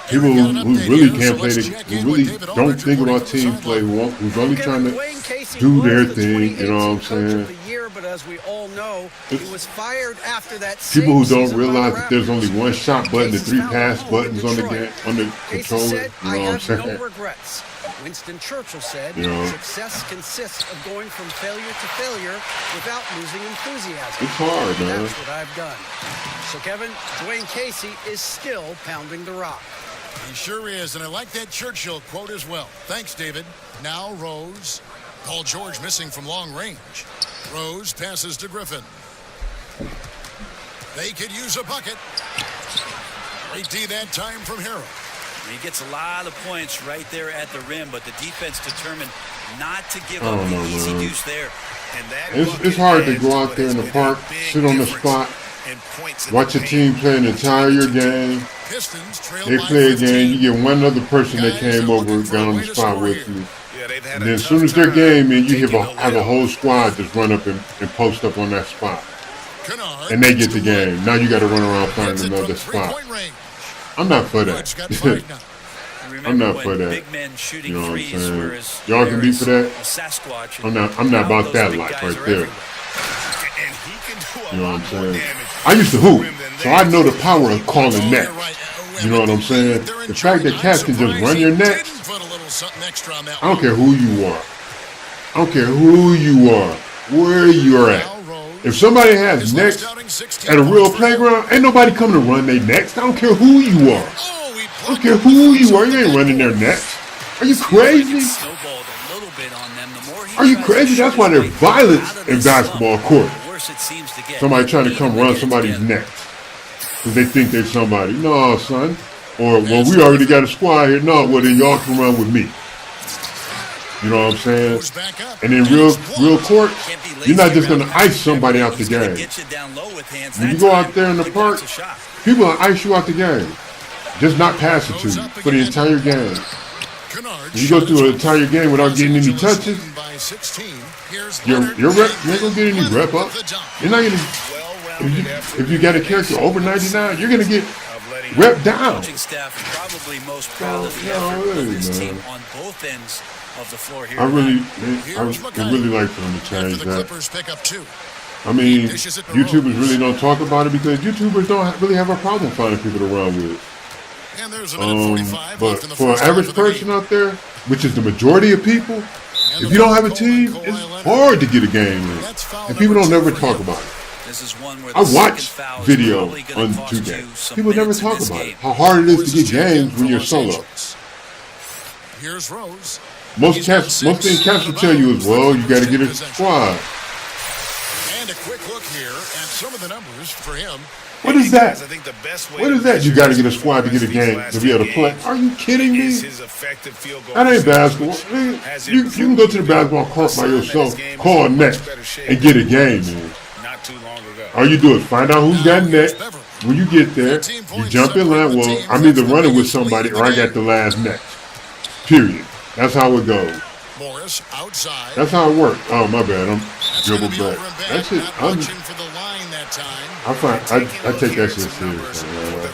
S1: people who really can't play, who really don't think about team play, who's only trying to do their thing, you know what I'm saying?
S7: But as we all know, he was fired after that.
S1: People who don't realize that there's only one shot button and 3 pass buttons on the game, on the controller. You know what I'm saying?
S7: No regrets. Winston Churchill said, success consists of going from failure to failure without losing enthusiasm.
S1: It's hard, man.
S7: That's what I've done. So, Kevin, Dwayne Casey is still pounding the rock.
S5: He sure is, and I like that Churchill quote as well. Thanks, David. Now Rose. Paul George missing from long range. Rose passes to Griffin. They could use a bucket. Great D that time from Harrell.
S12: He gets a lot of points right there at the rim, but the defense determined not to give up the easy deuce there.
S1: And it's hard to go out there in the park, sit on the spot, watch a team play an entire game. They play a game, you get one other person that came over and got on the spot with you. And then as soon as their game in, you have a whole squad just run up and post up on that spot. And they get the game. Now you got to run around finding another spot. I'm not for that. I'm not for that. You know what I'm saying? Y'all can be for that. I'm not about that life right there. You know what I'm saying? I used to hoop, so I know the power of calling nets. You know what I'm saying? The fact that cats can just run your nets, I don't care who you are. I don't care who you are, where you're at. If somebody has nets at a real playground, ain't nobody coming to run their nets. I don't care who you are. I don't care who you are. You ain't running their nets. Are you crazy? Are you crazy? That's why there's violence in basketball court. Somebody trying to come run somebody's nets because they think they're somebody. No, son. Or, well, we already got a squad here. No, well, then y'all can run with me. You know what I'm saying? And in real court, you're not just going to ice somebody out the game. When you go out there in the park, people will ice you out the game. Just not pass it to you for the entire game. When you go through an entire game without getting any touches, your rep, you ain't going to get any rep up. You're not going to, if you got a character over 99, you're going to get rep down.
S12: Coaching staff probably most proud of the effort of this team on both ends of the floor here.
S1: I would really like for them to change that. I mean, YouTubers really don't talk about it because YouTubers don't really have a problem finding people to run with. But for an average person out there, which is the majority of people, if you don't have a team, it's hard to get a game in. And people don't never talk about it.
S12: This is one where
S1: I watch video on 2K. People never talk about it. How hard it is to get games when you're solo.
S5: Here's Rose.
S1: Most things cats will tell you is, well, you got to get a squad.
S5: And a quick look here at some of the numbers for him.
S1: What is that? What is that? You got to get a squad to get a game to be able to play. Are you kidding me? That ain't basketball. You can go to the basketball court by yourself, call net, and get a game, man. All you do is find out who's got net. When you get there, you jump in line. Well, I'm either running with somebody or I got the last net. Period. That's how it goes.
S5: Morris outside.
S1: That's how it works. Oh, my bad. I'm dribble back. That's it. I take that shit serious, man.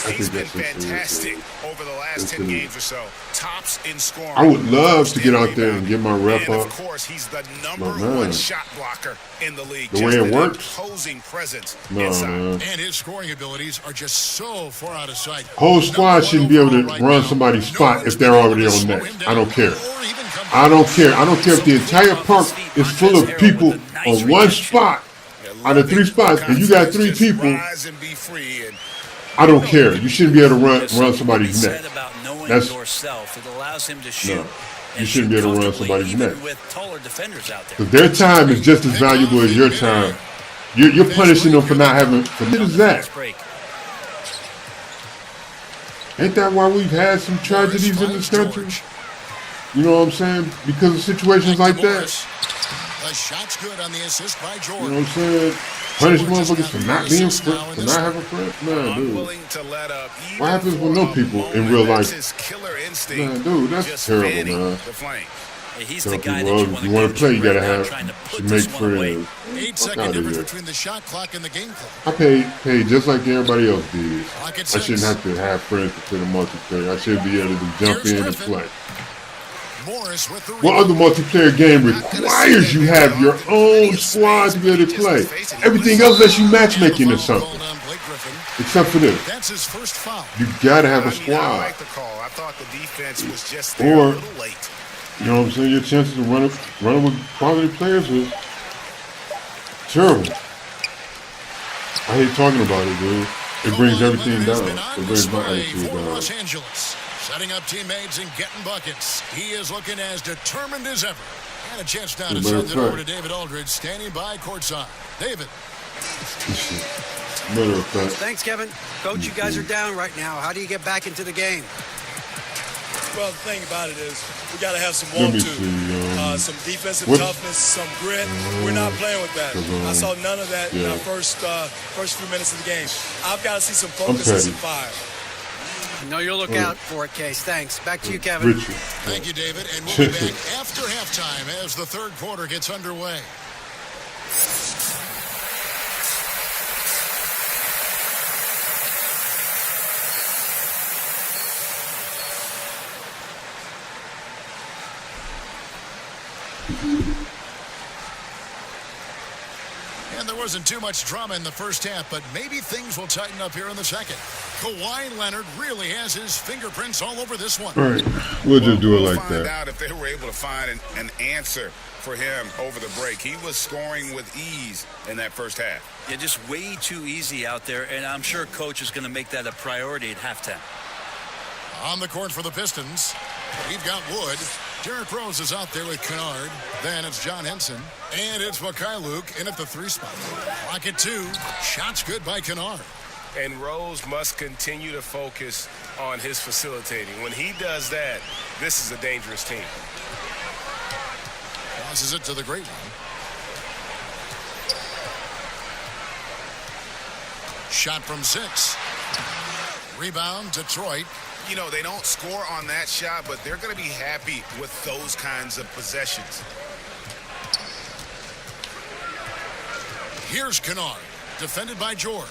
S1: I think that shit serious.
S6: Over the last 10 games or so. Tops in scoring.
S1: I would love to get out there and get my rep up.
S6: Of course, he's the number one shot blocker in the league.
S1: The way it works.
S6: Imposing presence
S1: inside.
S5: And his scoring abilities are just so far out of sight.
S1: Whole squad shouldn't be able to run somebody's spot if they're already on net. I don't care. I don't care. I don't care if the entire park is full of people on one spot out of 3 spots and you got 3 people. I don't care. You shouldn't be able to run somebody's net. That's
S12: it allows him to shoot.
S1: No. You shouldn't be able to run somebody's net. Because their time is just as valuable as your time. You're punishing them for not having. What is that? Ain't that why we've had some tragedies in this country? You know what I'm saying? Because of situations like that.
S5: The shot's good on the assist by George.
S1: You know what I'm saying? Punish motherfuckers for not being friends, for not having friends. Man, dude. What happens with no people in real life? Man, dude, that's terrible, man.
S12: He's
S1: Tell
S12: the guy
S1: people,
S12: that
S1: you want to play, you gotta have to make friends.
S5: 8-second difference between the shot clock and the game clock.
S1: I paid just like everybody else did. I shouldn't have to have friends to play the multiplayer. I should be able to jump in and play. What other multiplayer game requires you have your own squad to be able to play? Everything else lets you matchmaking or something. Except for this.
S5: That's his first foul.
S1: You gotta have a squad.
S6: I like the call. I thought the defense was just there a little late.
S1: You know what I'm saying? Your chances of running with quality players is terrible. I hate talking about it, dude. It brings everything down. It brings my attitude down.
S5: Los Angeles, setting up teammates and getting buckets. He is looking as determined as ever. And a chance now to send it over to David Aldridge, standing by courtside. David.
S1: Matter of fact.
S7: Thanks, Kevin. Coach, you guys are down right now. How do you get back into the game?
S13: Well, the thing about it is we got to have some want to, some defensive toughness, some grit. We're not playing with that. I saw none of that in our first few minutes of the game. I've got to see some focus and some fire.
S7: No, you'll look out for it, Case. Thanks. Back to you, Kevin.
S5: Thank you, David. And we'll be back after halftime as the third quarter gets underway. And there wasn't too much drama in the first half, but maybe things will tighten up here in the second. Kawhi Leonard really has his fingerprints all over this one.
S1: All right, we'll just do it like that.
S6: Find out if they were able to find an answer for him over the break. He was scoring with ease in that first half.
S12: Yeah, just way too easy out there, and I'm sure Coach is going to make that a priority at halftime.
S5: On the court for the Pistons, we've got Wood. Derrick Rose is out there with Kennard. Then it's John Henson. And it's Mikhailuk in at the 3 spot. Clock at 2. Shots good by Kennard.
S6: And Rose must continue to focus on his facilitating. When he does that, this is a dangerous team.
S5: Passes it to the great one. Shot from 6. Rebound, Detroit.
S6: You know, they don't score on that shot, but they're going to be happy with those kinds of possessions.
S5: Here's Kennard, defended by George.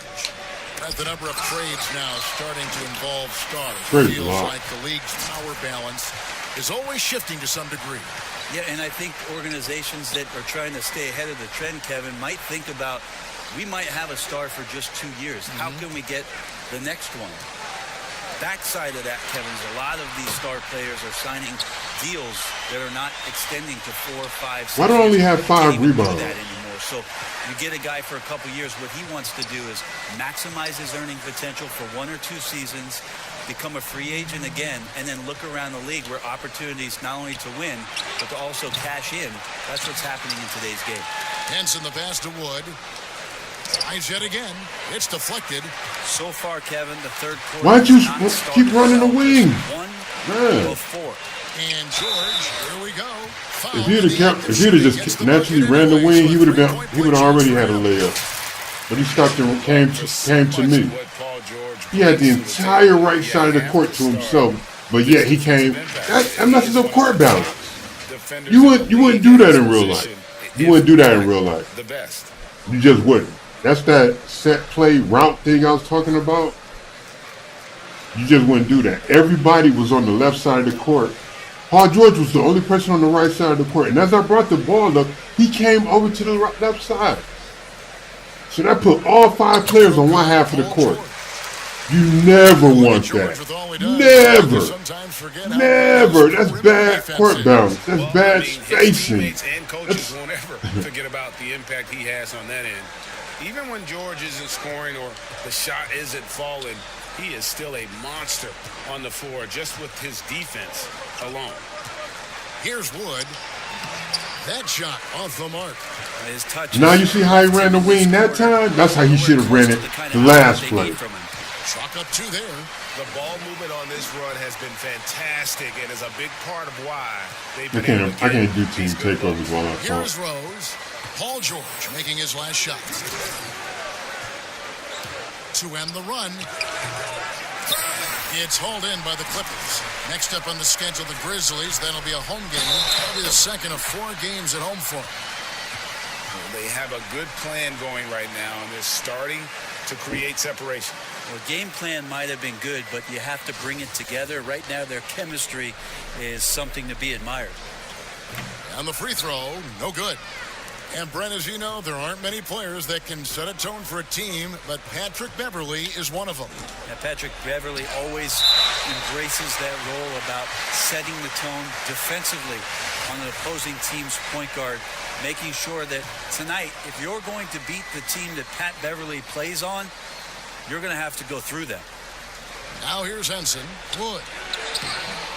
S5: At the number of trades now starting to involve stars. It feels like the league's power balance is always shifting to some degree.
S12: Yeah, and I think organizations that are trying to stay ahead of the trend, Kevin, might think about, we might have a star for just 2 years. How can we get the next one? Backside of that, Kevin, a lot of these star players are signing deals that are not extending to 4, 5, 6.
S1: Why do I only have 5 rebounds?
S12: That anymore. So you get a guy for a couple years. What he wants to do is maximize his earning potential for 1 or 2 seasons, become a free agent again, and then look around the league where opportunities not only to win, but to also cash in. That's what's happening in today's game.
S5: Henson the pass to Wood. Tries yet again. It's deflected.
S12: So far, Kevin, the third quarter.
S1: Why don't you keep running the wing?
S12: 1 of 4.
S5: And George, here we go.
S1: If he'd have just naturally ran the wing, he would have already had a layup. But he stopped and came to me. He had the entire right side of the court to himself, but yet he came. That messes up court balance. You wouldn't do that in real life. You wouldn't do that in real life.
S6: The best.
S1: You just wouldn't. That's that set play route thing I was talking about. You just wouldn't do that. Everybody was on the left side of the court. Paul George was the only person on the right side of the court. And as I brought the ball up, he came over to the left side. So that put all 5 players on one half of the court. You never want that. Never. That's bad court balance. That's bad spacing.
S9: Teammates and coaches won't ever forget about the impact he has on that end. Even when George isn't scoring or the shot isn't falling, he is still a monster on the floor just with his defense alone.
S5: Here's Wood. That shot off the mark.
S12: His touch.
S1: Now you see how he ran the wing that time? That's how he should have ran it the last play.
S5: Chalk up 2 there.
S9: The ball movement on this run has been fantastic and is a big part of why they've been
S1: I can't do team takeovers while I talk.
S5: Here's Rose. Paul George making his last shot. To end the run. It's hauled in by the Clippers. Next up on the schedule, the Grizzlies. That'll be a home game. That'll be the second of 4 games at home for them.
S9: They have a good plan going right now, and they're starting to create separation.
S12: Well, game plan might have been good, but you have to bring it together. Right now, their chemistry is something to be admired.
S5: And the free throw, no good. And Brent, as you know, there aren't many players that can set a tone for a team, but Patrick Beverley is one of them.
S12: Yeah, Patrick Beverley always embraces that role about setting the tone defensively on an opposing team's point guard, making sure that tonight, if you're going to beat the team that Pat Beverley plays on, you're going to have to go through them.
S5: Now here's Henson. Wood.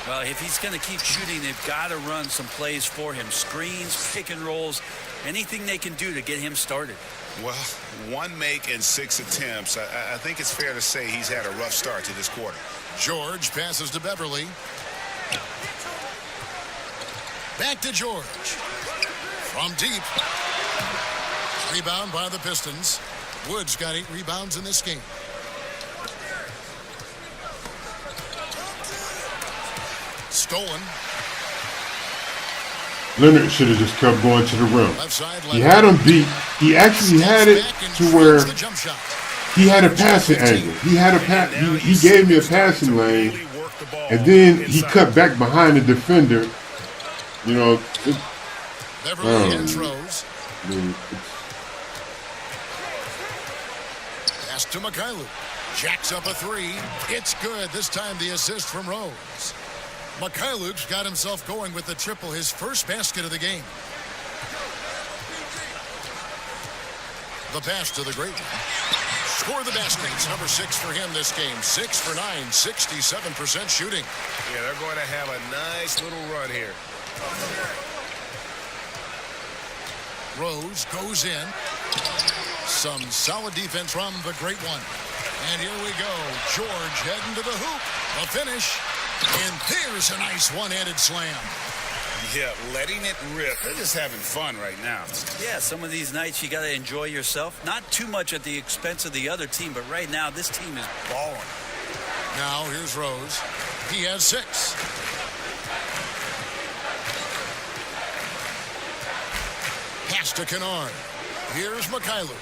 S12: Well, if he's going to keep shooting, they've got to run some plays for him. Screens, pick and rolls, anything they can do to get him started.
S9: Well, 1 make and 6 attempts. I think it's fair to say he's had a rough start to this quarter.
S5: George passes to Beverley. Back to George. From deep. Rebound by the Pistons. Wood's got 8 rebounds in this game. Stolen.
S1: Leonard should have just kept going to the rim. He had him beat. He actually had it to where he had a passing angle. He gave me a passing lane, and then he cut back behind the defender. You know.
S5: Beverly hits Rose. Pass to Mikhailuk. Jacks up a 3. It's good. This time the assist from Rose. Mikhailuk's got himself going with the triple, his first basket of the game. The pass to the great one. Score the baskets. Number 6 for him this game. 6 for 9, 67% shooting.
S9: Yeah, they're going to have a nice little run here.
S5: Rose goes in. Some solid defense from the great one. And here we go. George heading to the hoop. A finish. And there's a nice one-handed slam.
S9: Yeah, letting it rip. They're just having fun right now.
S12: Yeah, some of these nights you got to enjoy yourself. Not too much at the expense of the other team, but right now this team is balling.
S5: Now here's Rose. He has 6. Pass to Kennard. Here's Mikhailuk.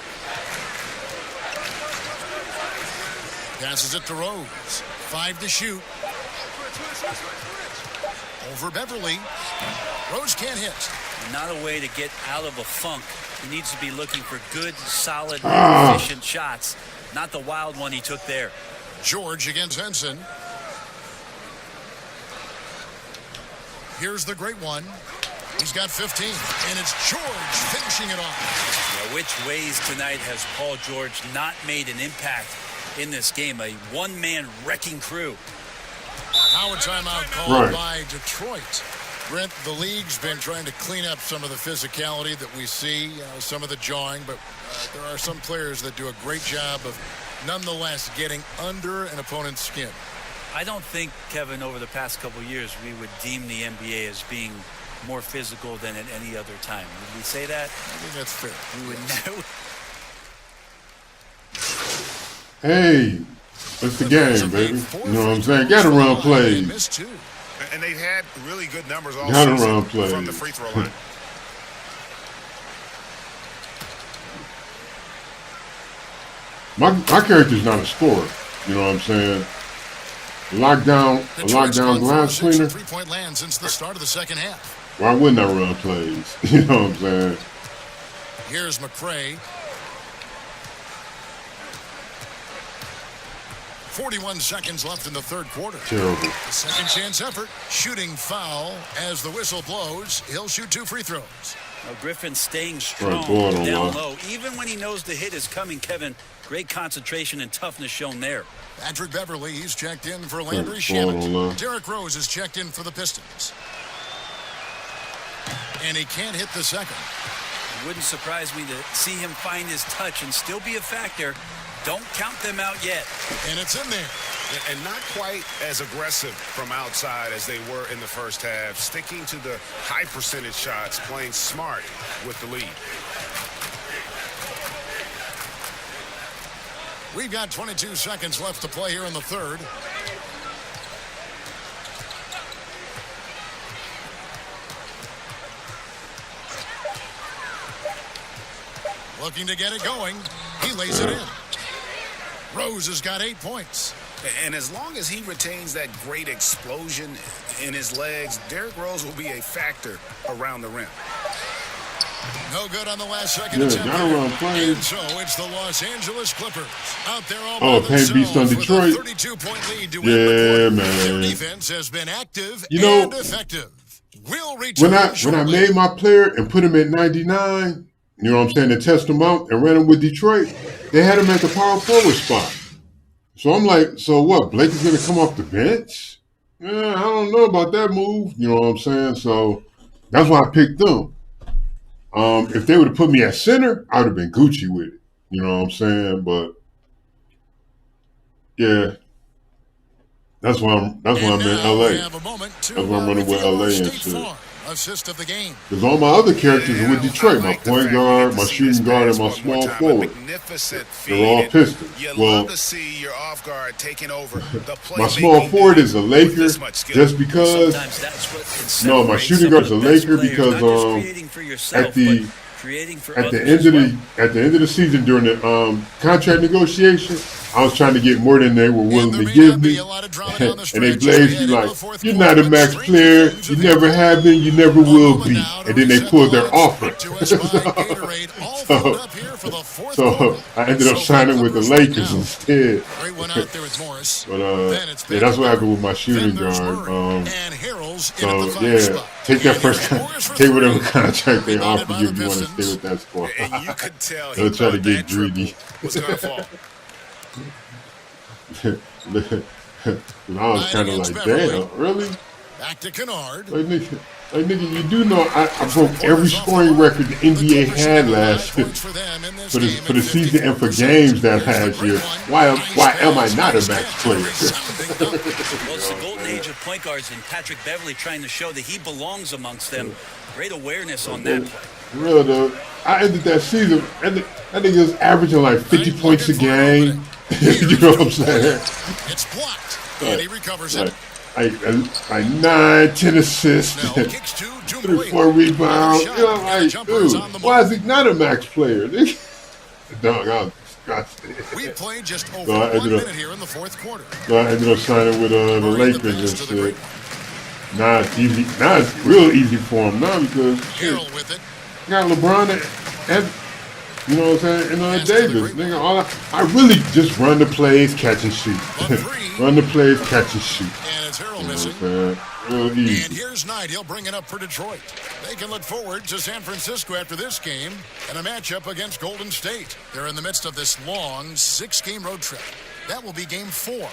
S5: Passes it to Rose. 5 to shoot. Over Beverly. Rose can't hit.
S12: Not a way to get out of a funk. He needs to be looking for good, solid, efficient shots. Not the wild one he took there.
S5: George against Henson. Here's the great one. He's got 15, and it's George finishing it off.
S12: Which ways tonight has Paul George not made an impact in this game? A one-man wrecking crew.
S5: Now a timeout called by Detroit. Brent, the league's been trying to clean up some of the physicality that we see, some of the jawing, but there are some players that do a great job of nonetheless getting under an opponent's skin.
S12: I don't think, Kevin, over the past couple of years, we would deem the NBA as being more physical than at any other time. Would we say that?
S5: I think that's fair.
S12: We would
S1: know. Hey, it's the game, baby. You know what I'm saying? Gotta run plays.
S6: And they've had really good numbers all
S1: Gotta
S6: season
S1: run plays
S6: from the free throw line.
S1: My character's not a scorer. You know what I'm saying? Lockdown glass cleaner.
S5: 3-point land since the start of the second half.
S1: Why wouldn't I run plays? You know what I'm saying?
S5: Here's McRae. 41 seconds left in the third quarter.
S1: Terrible.
S5: The second chance effort. Shooting foul as the whistle blows. He'll shoot 2 free throws.
S12: Now Griffin staying strong down low. Even when he knows the hit is coming, Kevin, great concentration and toughness shown there.
S5: Patrick Beverly, he's checked in for Landry Shamet. Derrick Rose is checked in for the Pistons. And he can't hit the second.
S12: It wouldn't surprise me to see him find his touch and still be a factor. Don't count them out yet.
S5: And it's in there.
S6: And not quite as aggressive from outside as they were in the first half. Sticking to the high percentage shots, playing smart with the lead.
S5: We've got 22 seconds left to play here in the third. Looking to get it going. He lays it in. Rose has got 8 points.
S6: And as long as he retains that great explosion in his legs, Derrick Rose will be a factor around the rim.
S5: No good on the last second attempt. And so it's the Los Angeles Clippers out there all by
S1: themselves
S5: on
S1: Detroit.
S5: With a 32-point lead to win the quarter. Their defense has been active and effective. We'll return
S1: when I made my player and put him at 99, you know what I'm saying, to test him out and ran him with Detroit, they had him at the power forward spot. So I'm like, so what? Blake is going to come off the bench? Yeah, I don't know about that move. You know what I'm saying? So that's why I picked them. If they would have put me at center, I would have been Gucci with it. You know what I'm saying? But yeah, that's why I'm in LA. That's why I'm running with LA and shit.
S5: Assist of the game.
S1: Because all my other characters are with Detroit. My point guard, my shooting guard, and my small forward. They're all Pistons. Well,
S6: to see your off guard taking over the
S1: my small forward is a Laker just because. No, my shooting guard is a Laker because at the end of the season during the contract negotiation, I was trying to get more than they were willing to give me, and they blazed me like, "You're not a max player. You never have been. You never will be." And then they pulled their offer. so I ended up signing with the Lakers instead. But yeah, that's what happened with my shooting guard. So yeah, take that take whatever contract they offer you if you want to stay with that squad.
S6: And you could tell
S1: they'll try to get greedy.
S6: Was gonna fall.
S1: And I was kind of like, damn, really?
S5: Back to Kennard.
S1: Like, nigga, you do know I broke every scoring record the NBA had last year for the season and for games that last year. Why am I not a max player?
S12: Well, it's the golden age of point guards, and Patrick Beverly trying to show that he belongs amongst them. Great awareness on that play.
S1: Real though, I ended that season. I think it was averaging like 50 points a game. You know what I'm saying?
S5: It's blocked, and he recovers it.
S1: Like 9, 10 assists, 3, 4 rebounds. You know, like, dude, why is he not a max player? Dog, I was disgusted.
S5: We played just over 1 minute here in the fourth quarter.
S1: So I ended up signing with the Lakers and shit. Now it's easy. Now it's real easy for him now because shit,
S5: with it.
S1: got LeBron and You know what I'm saying? And Davis, nigga, I really just run the plays, catch and shoot. Run the plays, catch and shoot.
S5: And it's Harrell
S1: You know
S5: missing.
S1: what I'm saying? Real easy.
S5: And here's Knight. He'll bring it up for Detroit. They can look forward to San Francisco after this game and a matchup against Golden State. They're in the midst of this long 6-game road trip. That will be game 4.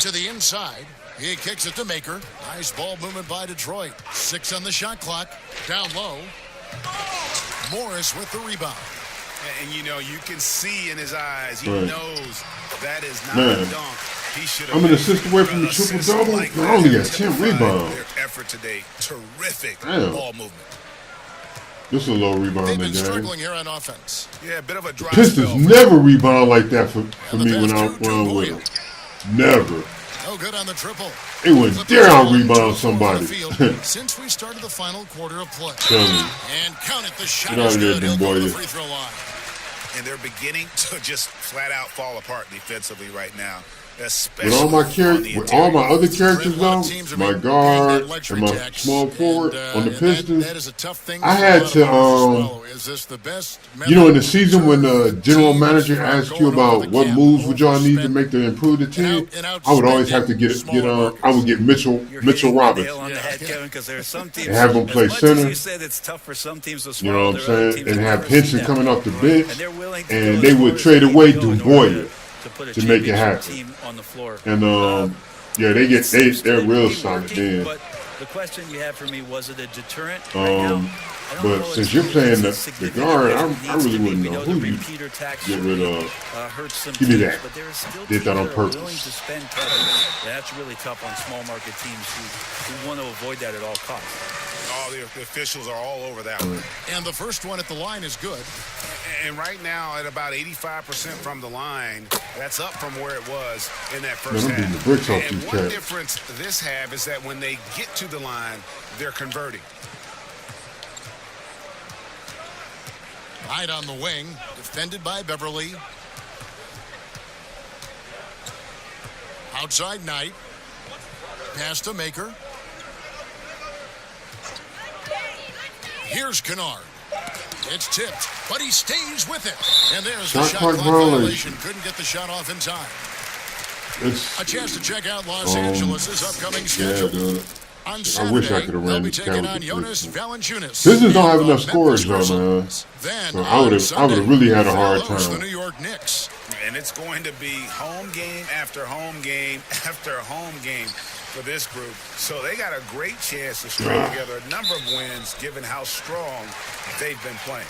S5: To the inside. He kicks it to Maker. Nice ball movement by Detroit. 6 on the shot clock. Down low. Morris with the rebound.
S9: And you know, you can see in his eyes, he
S1: Right.
S9: knows that is not
S1: Man.
S9: a dunk. He should have
S1: I'm an assist away from the triple-double. I only got 10 rebounds.
S9: Their effort today, terrific
S1: Damn.
S9: ball movement.
S1: This is a low
S5: They've
S1: rebounding
S5: been
S1: game.
S5: struggling here on offense.
S9: Yeah, a bit of a dry
S1: Pistons
S9: spell.
S1: never rebound like that for me when I run with them. Never.
S5: No good on the triple.
S1: They wouldn't dare out rebound somebody.
S5: Since we started the final quarter of play.
S1: Tell me.
S5: And count it, the shot
S1: Get out
S5: is
S1: of there,
S5: good.
S1: them
S5: He'll go to the
S1: boys.
S5: free throw line.
S9: And they're beginning to just flat out fall apart defensively right now.
S1: With all my with all my other characters though, my guard and my small forward on the Pistons, I had to you know, in the season when the general manager asked you about what moves would y'all need to make to improve the team, I would always have to I would get Mitchell Roberts
S12: On the head, Kevin, because there are some teams,
S1: and have him play
S12: as much
S1: center.
S12: as you said it's tough for some teams to
S1: You know
S12: swallow,
S1: what I'm
S12: there are other
S1: saying?
S12: teams
S1: And
S12: that
S1: have
S12: never
S1: Henson
S12: see
S1: coming
S12: that.
S1: off the bench,
S12: And they're willing to
S1: and
S12: go
S1: they
S12: as
S1: would
S12: far as
S1: trade
S12: they
S1: away
S12: can go in
S1: Dubois
S12: order to put a
S1: to make it
S12: championship
S1: happen.
S12: team on the floor.
S1: And yeah, they're real solid then.
S12: But the question you had for me, was it a deterrent right now?
S1: But since you're playing the guard, I really wouldn't know who you get rid of. Give me that.
S12: But there is still
S1: Did that on
S12: teams that are willing to
S1: purpose.
S12: spend Kevin. That's really tough on small market teams who want to avoid that at all costs.
S9: Oh, the officials are all over that one.
S5: And the first one at the line is good.
S9: And right now, at about 85% from the line, that's up from where it was in that first
S1: Man, I'm
S9: half.
S1: beating the bricks off
S9: And
S1: these
S9: one
S1: cats.
S9: difference this half is that when they get to the line, they're converting.
S5: Knight on the wing, defended by Beverly. Outside Knight. Pass to Maker. Here's Kennard. It's tipped, but he stays with it. And there's the
S1: Shot
S5: shot
S1: clock
S5: clock
S1: violation.
S5: violation. Couldn't get the shot off in time. A chance to check out Los Angeles' upcoming schedule.
S1: dude.
S5: On
S1: I wish I
S5: Saturday,
S1: could have
S5: they'll
S1: ran
S5: be
S1: this
S5: taking
S1: count
S5: on
S1: with
S5: Jonas
S1: Pistons.
S5: Valanciunas.
S1: Pistons don't have
S5: and
S1: enough
S5: the
S1: scorers
S5: Memphis
S1: though, man.
S5: Grizzlies. Then
S1: So I would have
S5: Sunday,
S1: really had a hard
S5: they'll host the
S1: time.
S5: New York Knicks.
S9: And it's going to be home game after home game after home game for this group. So they got a great chance to string together a number of wins given how strong they've been playing.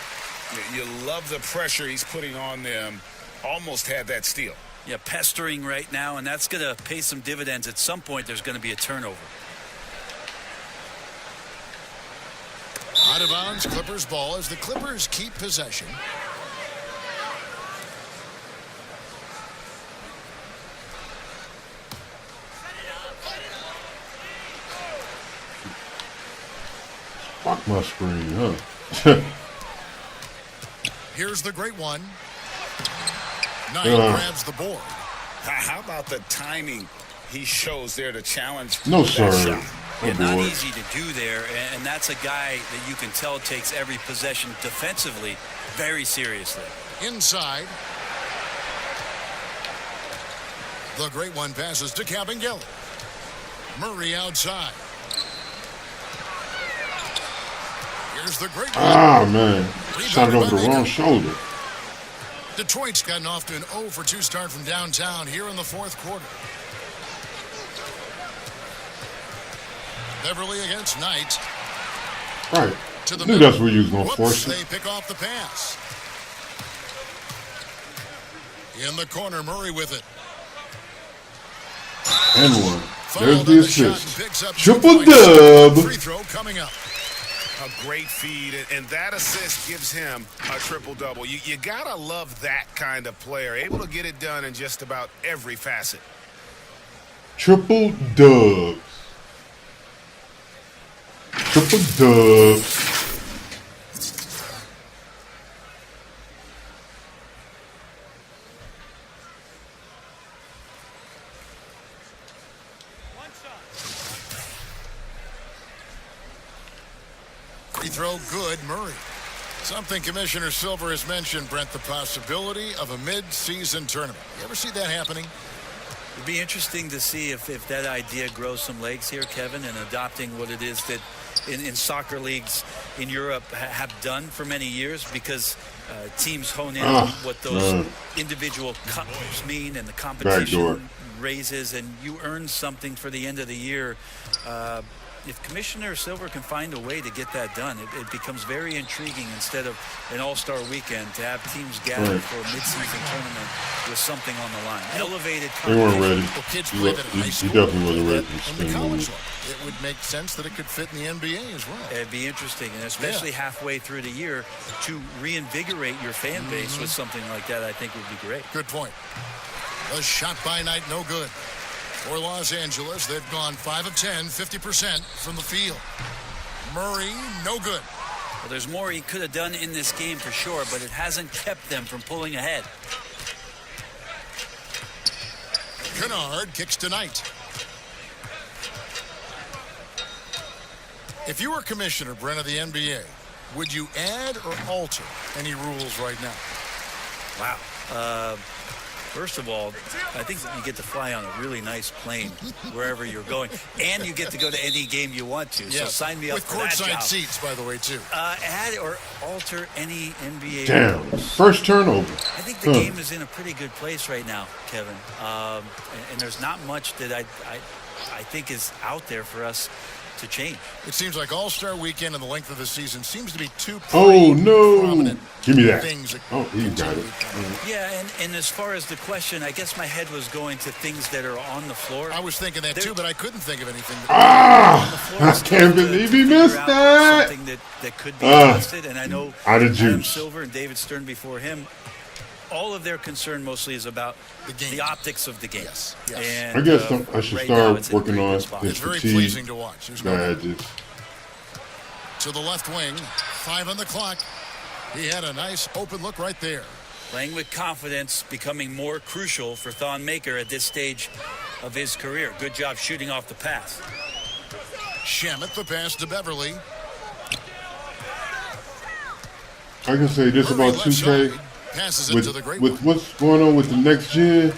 S9: You love the pressure he's putting on them. Almost had that steal.
S12: Yeah, pestering right now, and that's going to pay some dividends. At some point, there's going to be a turnover.
S5: Out of bounds, Clippers ball as the Clippers keep possession.
S1: Fuck my screen, huh?
S5: Here's the great one. Knight grabs the board.
S9: How about the timing he shows there to challenge
S1: No,
S9: that
S1: sir.
S9: shot?
S12: Yeah,
S1: Oh,
S12: not
S1: boy.
S12: easy to do there, and that's a guy that you can tell takes every possession defensively very seriously.
S5: Inside. The great one passes to Kabengele. Murray outside. Here's the great one.
S1: Ah, man. Shot it over the wrong shoulder.
S5: Detroit's gotten off to an 0 for 2 start from downtown here in the fourth quarter. Beverly against Knight.
S1: Right.
S5: To the
S1: Knew
S5: middle.
S1: that's where you was going to
S5: Whoops,
S1: force
S5: they
S1: it.
S5: pick off the pass. In the corner, Murray with it.
S1: And one. There's
S5: Fouled
S1: the
S5: on the shot and
S1: assist.
S5: picks up 2
S1: Triple
S5: points.
S1: dub.
S5: Free throw coming up.
S9: A great feed, and that assist gives him a triple-double. You gotta love that kind of player, able to get it done in just about every facet.
S1: Triple dubs. Triple dubs.
S5: Free throw good, Murray. Something Commissioner Silver has mentioned, Brent, the possibility of a mid-season tournament. You ever see that happening?
S12: It'd be interesting to see if that idea grows some legs here, Kevin, and adopting what it is that in soccer leagues in Europe have done for many years, because teams hone in on what those individual cups mean and the competition raises, and you earn something for the end of the year. If Commissioner Silver can find a way to get that done, it becomes very intriguing instead of an all-star weekend to have teams gather for a mid-season tournament with something on the line. Elevated
S1: competition. They weren't ready.
S5: Well, kids play that in high school.
S1: He definitely wasn't ready to
S5: in the college level. It would make sense that it could fit in the NBA as well.
S12: It'd be interesting, and especially halfway through the year, to reinvigorate your fan base with something like that, I think would be great.
S5: Good point. A shot by Knight, no good. For Los Angeles, they've gone 5 of 10, 50% from the field. Murray, no good.
S12: Well, there's more he could have done in this game for sure, but it hasn't kept them from pulling ahead.
S5: Kennard kicks to Knight. If you were commissioner, Brent, of the NBA, would you add or alter any rules right now?
S12: Wow. First of all, I think you get to fly on a really nice plane wherever you're going, and you get to go to any game you want to. So sign me up for that job.
S5: With courtside seats, by the way, too.
S12: Add or alter any NBA
S1: Damn,
S12: rules.
S1: First turnover.
S12: I think the game is in a pretty good place right now, Kevin. And there's not much that I think is out there for us to change.
S5: It seems like All-Star Weekend and the length of the season seems to be two
S1: prominent give me that.
S5: Things that
S1: he got it.
S12: Yeah, and as far as the question, I guess my head was going to things that are on the floor.
S5: I was thinking that too, but I couldn't think of anything.
S1: I can't believe he missed that.
S12: Something that could be adjusted, and I know Adam Silver and David Stern before him, all of their concern mostly is about the optics of the game.
S5: Yes.
S1: And I guess I should start working on his
S5: It's very pleasing to watch. To the left wing, 5 on the clock. He had a nice open look right there.
S12: Playing with confidence, becoming more crucial for Thon Maker at this stage of his career. Good job shooting off the pass.
S5: Shamet the pass to Beverly.
S1: I can say this about 2K. With what's going on with the next gen,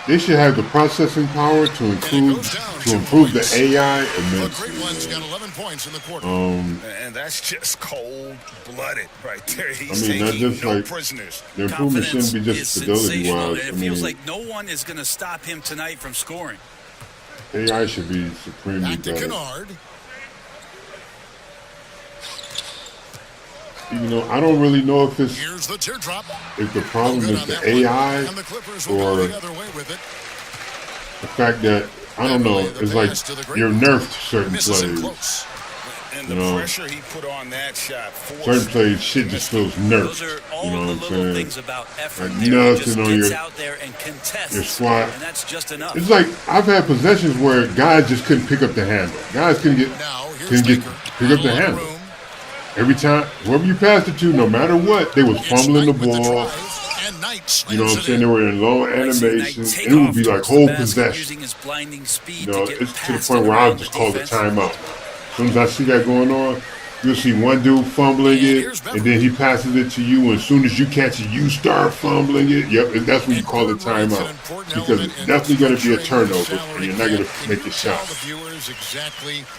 S1: they should have the processing power to improve the AI immensely.
S5: The Great One's got 11 points in the quarter.
S9: And that's just cold-blooded right there. He's
S1: taking
S9: just
S1: no
S9: prisoners.
S1: The improvement shouldn't be just stability-wise.
S12: It feels like no one is going to stop him tonight from scoring.
S1: AI should be supremely
S5: Back to
S1: better.
S5: Kennard.
S1: You know, I don't really know if it's
S5: Here's the teardrop.
S1: if the problem is the AI or the fact that I don't know. It's like you're nerfed certain plays.
S9: And the pressure he put on that shot.
S1: Certain plays, shit just feels nerfed.
S12: Those are all
S1: you know
S12: the
S1: what I'm
S12: little
S1: saying?
S12: things about effort.
S1: Like
S12: There. Just
S1: nothing on
S12: gets
S1: your
S12: out there and contests,
S1: your squat.
S12: and that's just enough.
S1: It's like I've had possessions where guys just couldn't pick up the handle. Guys couldn't pick up the handle. Every time, whoever you passed it to, no matter what, they was fumbling the ball. You know what I'm saying? They were in low animation, and it would be like whole possession. You know, it's to the point where I'll just call the timeout. As soon as I see that going on, you'll see one dude fumbling it, and then he passes it to you, and as soon as you catch it, you start fumbling it. Yep, and that's when you call the timeout. Because it's definitely going to be a turnover, and you're not going to make a shot.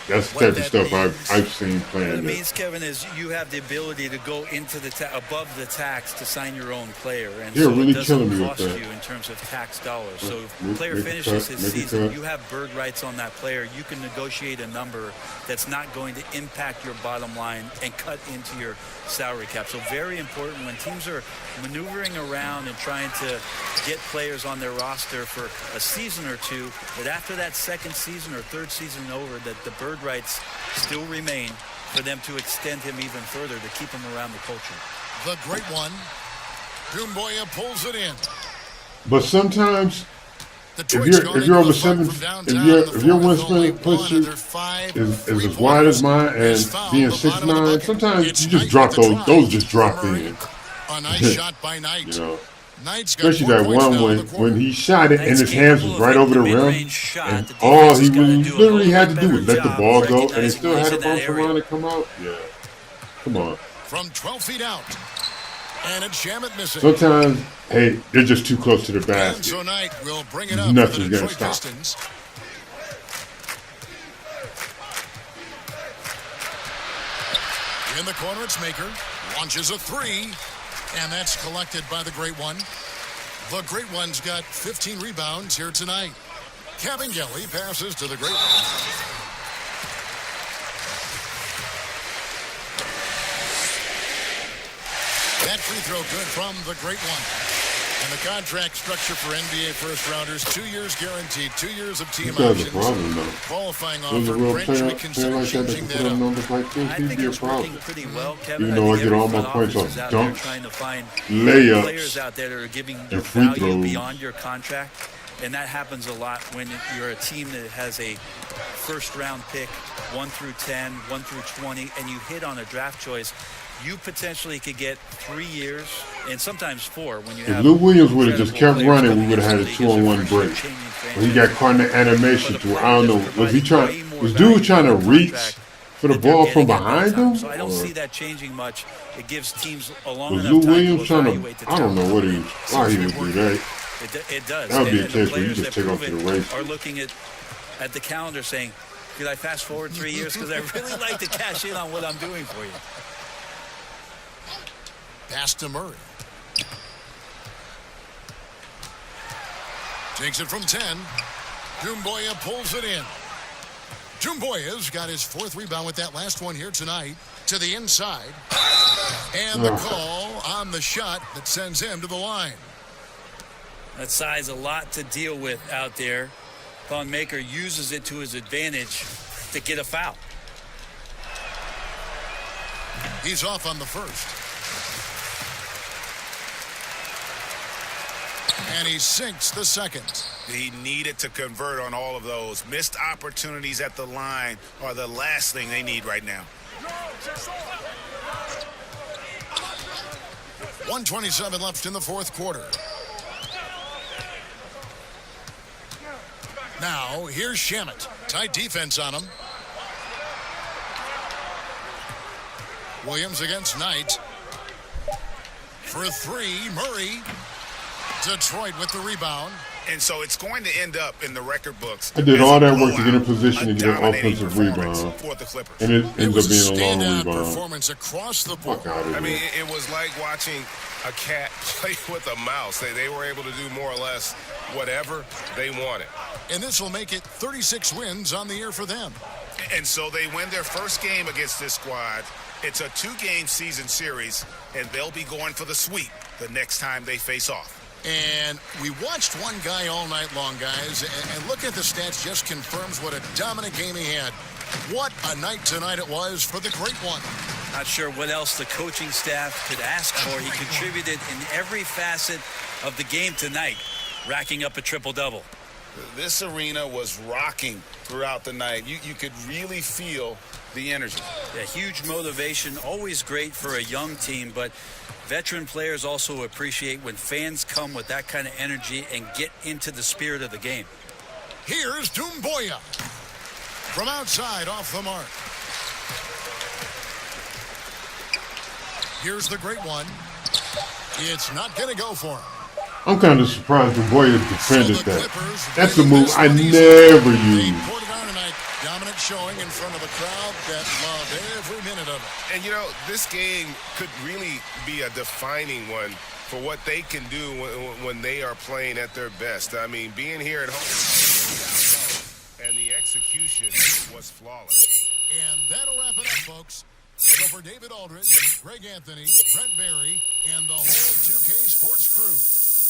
S1: That's the type of stuff I've seen playing.
S12: What it means, Kevin, is you have the ability to go into the above the tax to sign your own player, and
S1: You're
S12: so
S1: really
S12: it doesn't
S1: killing me with
S12: cost
S1: that.
S12: you in terms of tax dollars. So if the player
S1: Make a
S12: finishes
S1: cut,
S12: his
S1: make a
S12: season,
S1: cut.
S12: you have bird rights on that player. You can negotiate a number that's not going to impact your bottom line and cut into your salary cap. So very important when teams are maneuvering around and trying to get players on their roster for a season or two, that after that second season or third season over, that the bird rights still remain for them to extend him even further to keep him around the culture.
S5: The Great One. Doumbouya pulls it in.
S1: But sometimes, if you're over 7, if your wingspan push is as wide as mine and being 6'9", sometimes you just drop those. Those just drop in.
S5: A nice shot by Knight.
S1: You know,
S5: Knight's got
S1: especially
S5: 4
S1: that
S5: points
S1: one
S5: now in the quarter.
S1: when he shot it and his hands was right over the rim, and all he literally had to do was let the ball go, and he still had a bump around to come out. Yeah, come on.
S5: from 12 feet out. And it's Shamet missing.
S1: Sometimes, hey, they're just too close to the
S5: And
S1: basket.
S5: so Knight will bring it up for
S1: Nothing's
S5: the
S1: gonna
S5: Detroit
S1: stop.
S5: Pistons. In the corner, it's Maker. Launches a three. And that's collected by the Great One. The Great One's got 15 rebounds here tonight. Cabangeli passes to the Great One. That free throw good from the Great One. And the contract structure for NBA first-rounders, 2 years guaranteed, 2 years of team
S1: This guy's
S5: options.
S1: a problem, though.
S5: Qualifying
S1: There's a
S5: offer.
S1: real
S5: Brent,
S1: player
S5: should we
S1: like
S5: consider
S1: that that
S5: changing
S1: can
S5: that
S1: put up
S5: up?
S1: numbers like this.
S12: I
S1: He'd
S12: think
S1: be a
S12: it's working
S1: problem.
S12: pretty well, Kevin.
S1: Even though I
S12: think
S1: get all
S12: every
S1: my
S12: front
S1: points
S12: office is
S1: off
S12: out there
S1: dunks,
S12: trying to find
S1: layups,
S12: players out there that are giving you
S1: and free
S12: value
S1: throws.
S12: beyond your contract. And that happens a lot when you're a team that has a first-round pick, 1 through 10, 1 through 20, and you hit on a draft choice. You potentially could get 3 years and sometimes 4 when you
S1: If
S12: have.
S1: Lou Williams would have just kept
S12: incredible
S1: running,
S12: players
S1: we would have had a
S12: coming into
S1: 2-on-1
S12: the league as a
S1: break.
S12: first-changing
S1: When he got caught in the animation
S12: But a
S1: to,
S12: player
S1: I don't
S12: that's
S1: know, was he
S12: providing
S1: trying,
S12: way more
S1: was
S12: value
S1: dude trying to
S12: than the
S1: reach
S12: contract
S1: for the
S12: that they're
S1: ball from
S12: getting at that
S1: behind
S12: time.
S1: him?
S12: So I don't
S1: Or
S12: see that changing much. It gives teams a long
S1: was
S12: enough
S1: Lou
S12: time
S1: Williams
S12: to
S1: trying
S12: evaluate the
S1: to, I don't know what
S12: talent.
S1: why he would do that.
S12: It does.
S1: That would be a
S12: And the
S1: case where you
S12: players
S1: just
S12: that
S1: take off
S12: prove
S1: to
S12: it
S1: the races.
S12: are looking at the calendar saying, could I fast forward 3 years? Because I really like to cash in on what I'm doing for you.
S5: Pass to Murray. Takes it from 10. Doumbouya pulls it in. Doumbouya's got his 4th rebound with that last one here tonight. To the inside. And the call on the shot that sends him to the line.
S12: That size a lot to deal with out there. Thon Maker uses it to his advantage to get a foul.
S5: He's off on the first. And he sinks the second.
S9: He needed to convert on all of those. Missed opportunities at the line are the last thing they need right now.
S5: 1:27 left in the 4th quarter. Now, here's Shamet. Tight defense on him. Williams against Knight. For 3, Murray. Detroit with the rebound.
S9: And so it's going to end up in the record books.
S1: I did
S9: as
S1: all
S9: a
S1: that work to
S9: blowout,
S1: get in position to
S9: a
S1: get an
S9: dominating
S1: offensive
S9: performance
S1: rebound.
S9: for the Clippers.
S1: And it
S5: It
S1: ends
S5: was
S1: up
S5: a
S1: being a long
S5: standout
S1: rebound.
S5: performance across the board.
S1: Fuck out of
S9: I mean,
S1: here.
S9: it was like watching a cat play with a mouse. They were able to do more or less whatever they wanted.
S5: And this will make it 36 wins on the year for them.
S9: And so they win their first game against this squad. It's a 2-game season series, and they'll be going for the sweep the next time they face off.
S5: And we watched one guy all night long, guys, and look at the stats just confirms what a dominant game he had. What a night tonight it was for the Great One.
S12: Not sure what else the coaching staff could ask for. He contributed in every facet of the game tonight, racking up a triple-double.
S9: This arena was rocking throughout the night. You could really feel the energy.
S12: Yeah, huge motivation, always great for a young team, but veteran players also appreciate when fans come with that kind of energy and get into the spirit of the game.
S5: Here's Doumbouya. From outside, off the mark. Here's the Great One. It's not going to go for him.
S1: I'm kind of surprised the boy defended that. That's a move I never use.
S5: Dominant showing in front of a crowd that loved every minute of it.
S9: And, you know, this game could really be a defining one for what they can do when they are playing at their best. I mean, being here at home, and the execution was flawless.
S5: And that'll wrap it up, folks. So for David Aldridge, Greg Anthony, Brent Barry, and the whole 2K Sports crew,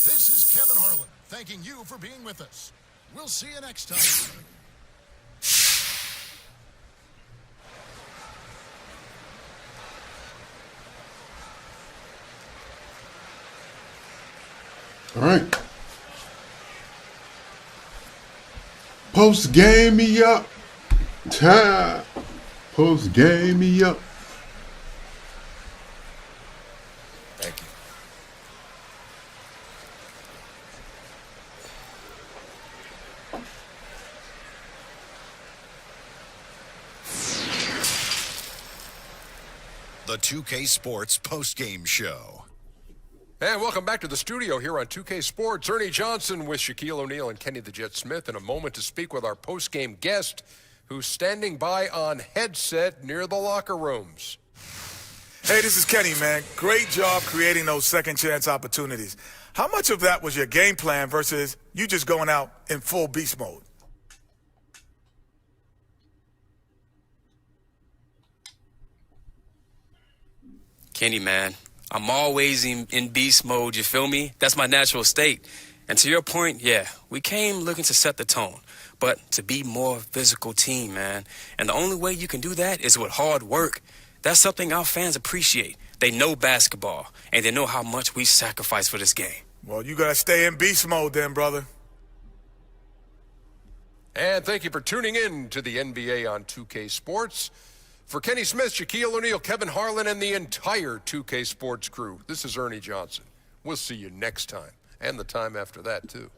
S5: this is Kevin Harlan thanking you for being with us. We'll see you next time.
S1: All right. Post game me up. Post game me up.
S2: Thank you.
S5: the 2K Sports postgame show.
S2: And welcome back to the studio here on 2K Sports. Ernie Johnson with Shaquille O'Neal and Kenny the Jet Smith in a moment to speak with our postgame guest who's standing by on headset near the locker rooms.
S3: Hey, this is Kenny, man. Great job creating those second chance opportunities. How much of that was your game plan versus you just going out in full beast mode?
S10: Kenny, man, I'm always in beast mode, you feel me? That's my natural state. And to your point, yeah, we came looking to set the tone, but to be more physical team, man. And the only way you can do that is with hard work. That's something our fans appreciate. They know basketball, and they know how much we sacrifice for this game.
S3: Well, you got to stay in beast mode then, brother.
S2: And thank you for tuning in to the NBA on 2K Sports. For Kenny Smith, Shaquille O'Neal, Kevin Harlan, and the entire 2K Sports crew, this is Ernie Johnson. We'll see you next time, and the time after that, too.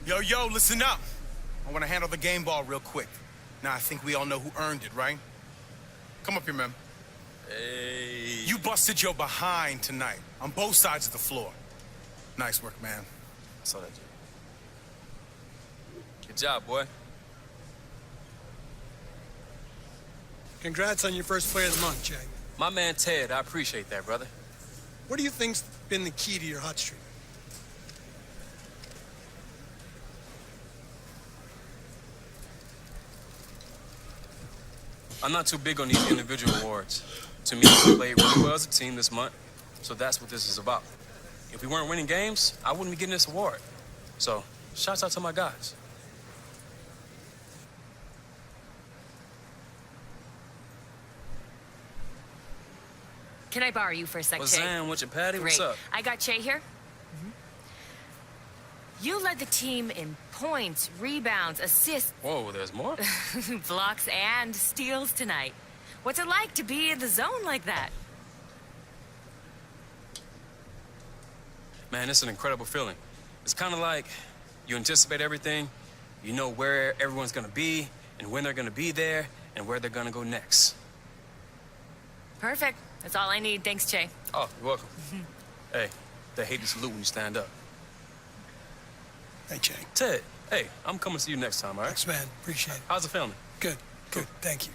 S11: Yo, listen up. I want to handle the game ball real quick. Now, I think we all know who earned it, right? Come up here, man.
S10: Hey.
S11: You busted your behind tonight on both sides of the floor. Nice work, man.
S10: I saw that, Jay. Good job, boy.
S14: Congrats on your first Player of the Month, Jay.
S10: My man Ted, I appreciate that, brother.
S14: What do you think's been the key to your hot streak?
S10: I'm not too big on these individual awards. To me, we played really well as a team this month, so that's what this is about. If we weren't winning games, I wouldn't be getting this award. So, shouts out to my guys.
S15: Can I borrow you for a sec,
S10: What's
S15: Che?
S10: Zan? What's your Patty?
S15: Great.
S10: What's up?
S15: I got Che here. You led the team in points, rebounds, assists,
S10: Whoa, there's more?
S15: blocks, and steals tonight. What's it like to be in the zone like that?
S10: Man, it's an incredible feeling. It's kind of like you anticipate everything, you know where everyone's going to be, and when they're going to be there, and where they're going to go next.
S15: Perfect. That's all I need. Thanks, Che.
S10: Oh, you're welcome. Hey, they hate to salute when you stand up.
S14: Hey, Jay.
S10: Ted, hey, I'm coming to see you next time, all right?
S14: Thanks, man. Appreciate it.
S10: How's the family?
S14: Good. Thank you.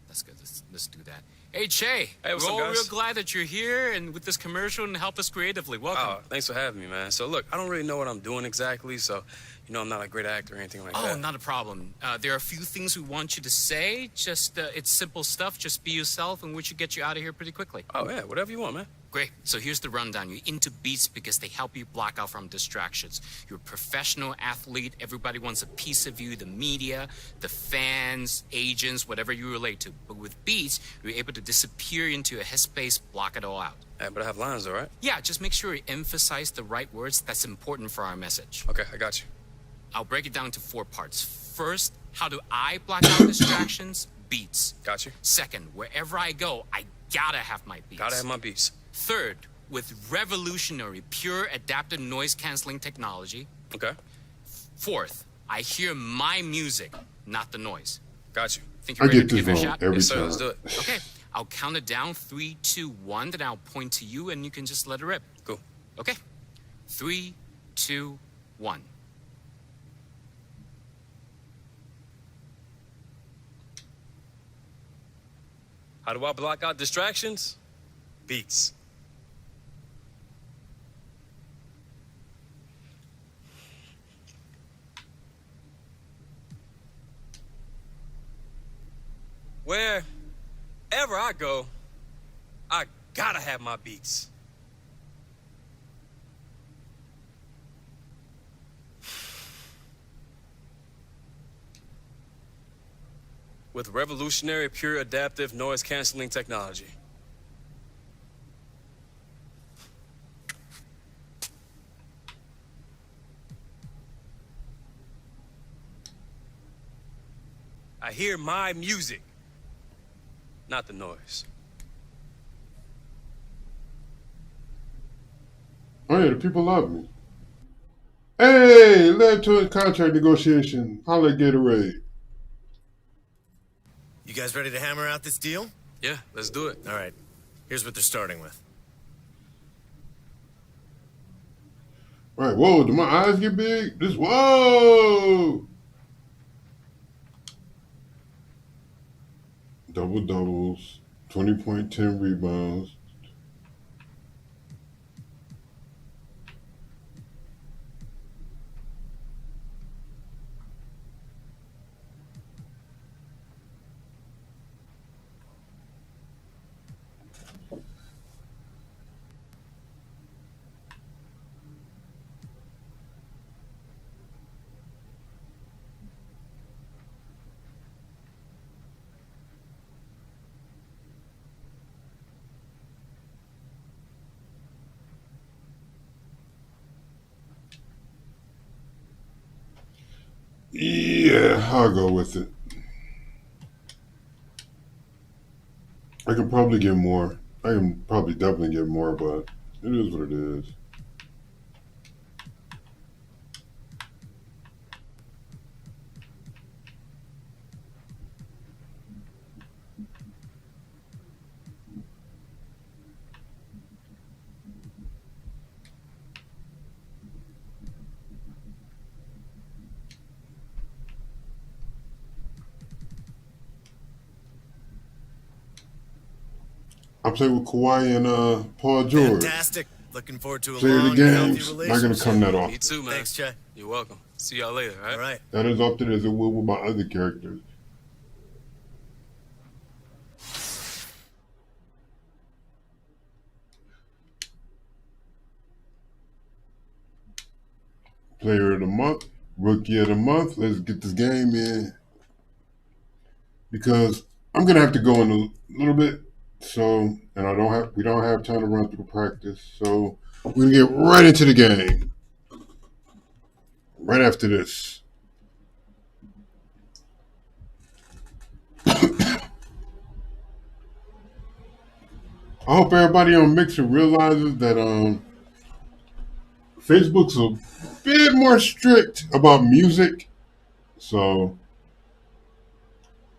S16: That's good. Let's do that. Hey, Che.
S10: Hey, what's
S16: we're
S10: up,
S16: all
S10: guys?
S16: real glad that you're here and with this commercial and help us creatively. Welcome.
S10: Oh, thanks for having me, man. So, look, I don't really know what I'm doing exactly, so, you know, I'm not a great actor or anything like that.
S16: Oh, not a problem. There are a few things we want you to say. Just, it's simple stuff. Just be yourself, and we should get you out of here pretty quickly.
S10: Oh, yeah, whatever you want, man.
S16: Great. So here's the rundown. You're into beats because they help you block out from distractions. You're a professional athlete. Everybody wants a piece of you, the media, the fans, agents, whatever you relate to. But with beats, you're able to disappear into a headspace, block it all out.
S10: Hey, but I have lines, all right?
S16: Yeah, just make sure you emphasize the right words. That's important for our message.
S10: Okay, I got you.
S16: I'll break it down to 4 parts. First, how do I block out distractions? Beats.
S10: Got you.
S16: Second, wherever I go, I gotta have my beats.
S10: Gotta have my beats.
S16: Third, with revolutionary, pure adaptive noise-canceling technology.
S10: Okay.
S16: Fourth, I hear my music, not the noise.
S10: Got you.
S16: Think you're
S1: I
S16: ready
S1: get
S16: to
S1: this
S16: give it a
S1: wrong
S16: shot?
S1: every
S10: Yes, sir,
S1: time.
S10: let's do it.
S16: Okay, I'll count it down, 3, 2, 1, then I'll point to you and you can just let it rip.
S10: Cool.
S16: Okay, 3, 2, 1.
S10: How do I block out distractions? Beats. Wherever I go, I gotta have my beats. With revolutionary, pure adaptive noise canceling technology. I hear my music, not the noise.
S1: Oh yeah, the people love me. Hey, led to a contract negotiation. Holla at Gatorade.
S17: You guys ready to hammer out this deal?
S10: Yeah, let's do it.
S17: All right. Here's what they're starting with.
S1: Right, whoa, did my eyes get big? Whoa! Double doubles, 20.10 rebounds. Yeah, I'll go with it. I can probably get more. I can probably definitely get more, but it is what it is. I play with Kawhi and Paul George.
S17: Fantastic. Looking forward to a
S1: Player of the
S17: long and healthy
S1: games.
S17: relationship.
S1: Not gonna come that off.
S10: Me too, man.
S17: Thanks, Jay.
S10: You're welcome. See y'all later, all right?
S17: All right.
S1: That is often as it will with my other characters. Player of the month, rookie of the month. Let's get this game in because I'm gonna have to go in a little bit. So, and we don't have time to run through practice. So we're gonna get right into the game. Right after this. I hope everybody on Mixer realizes that Facebook's a bit more strict about music, so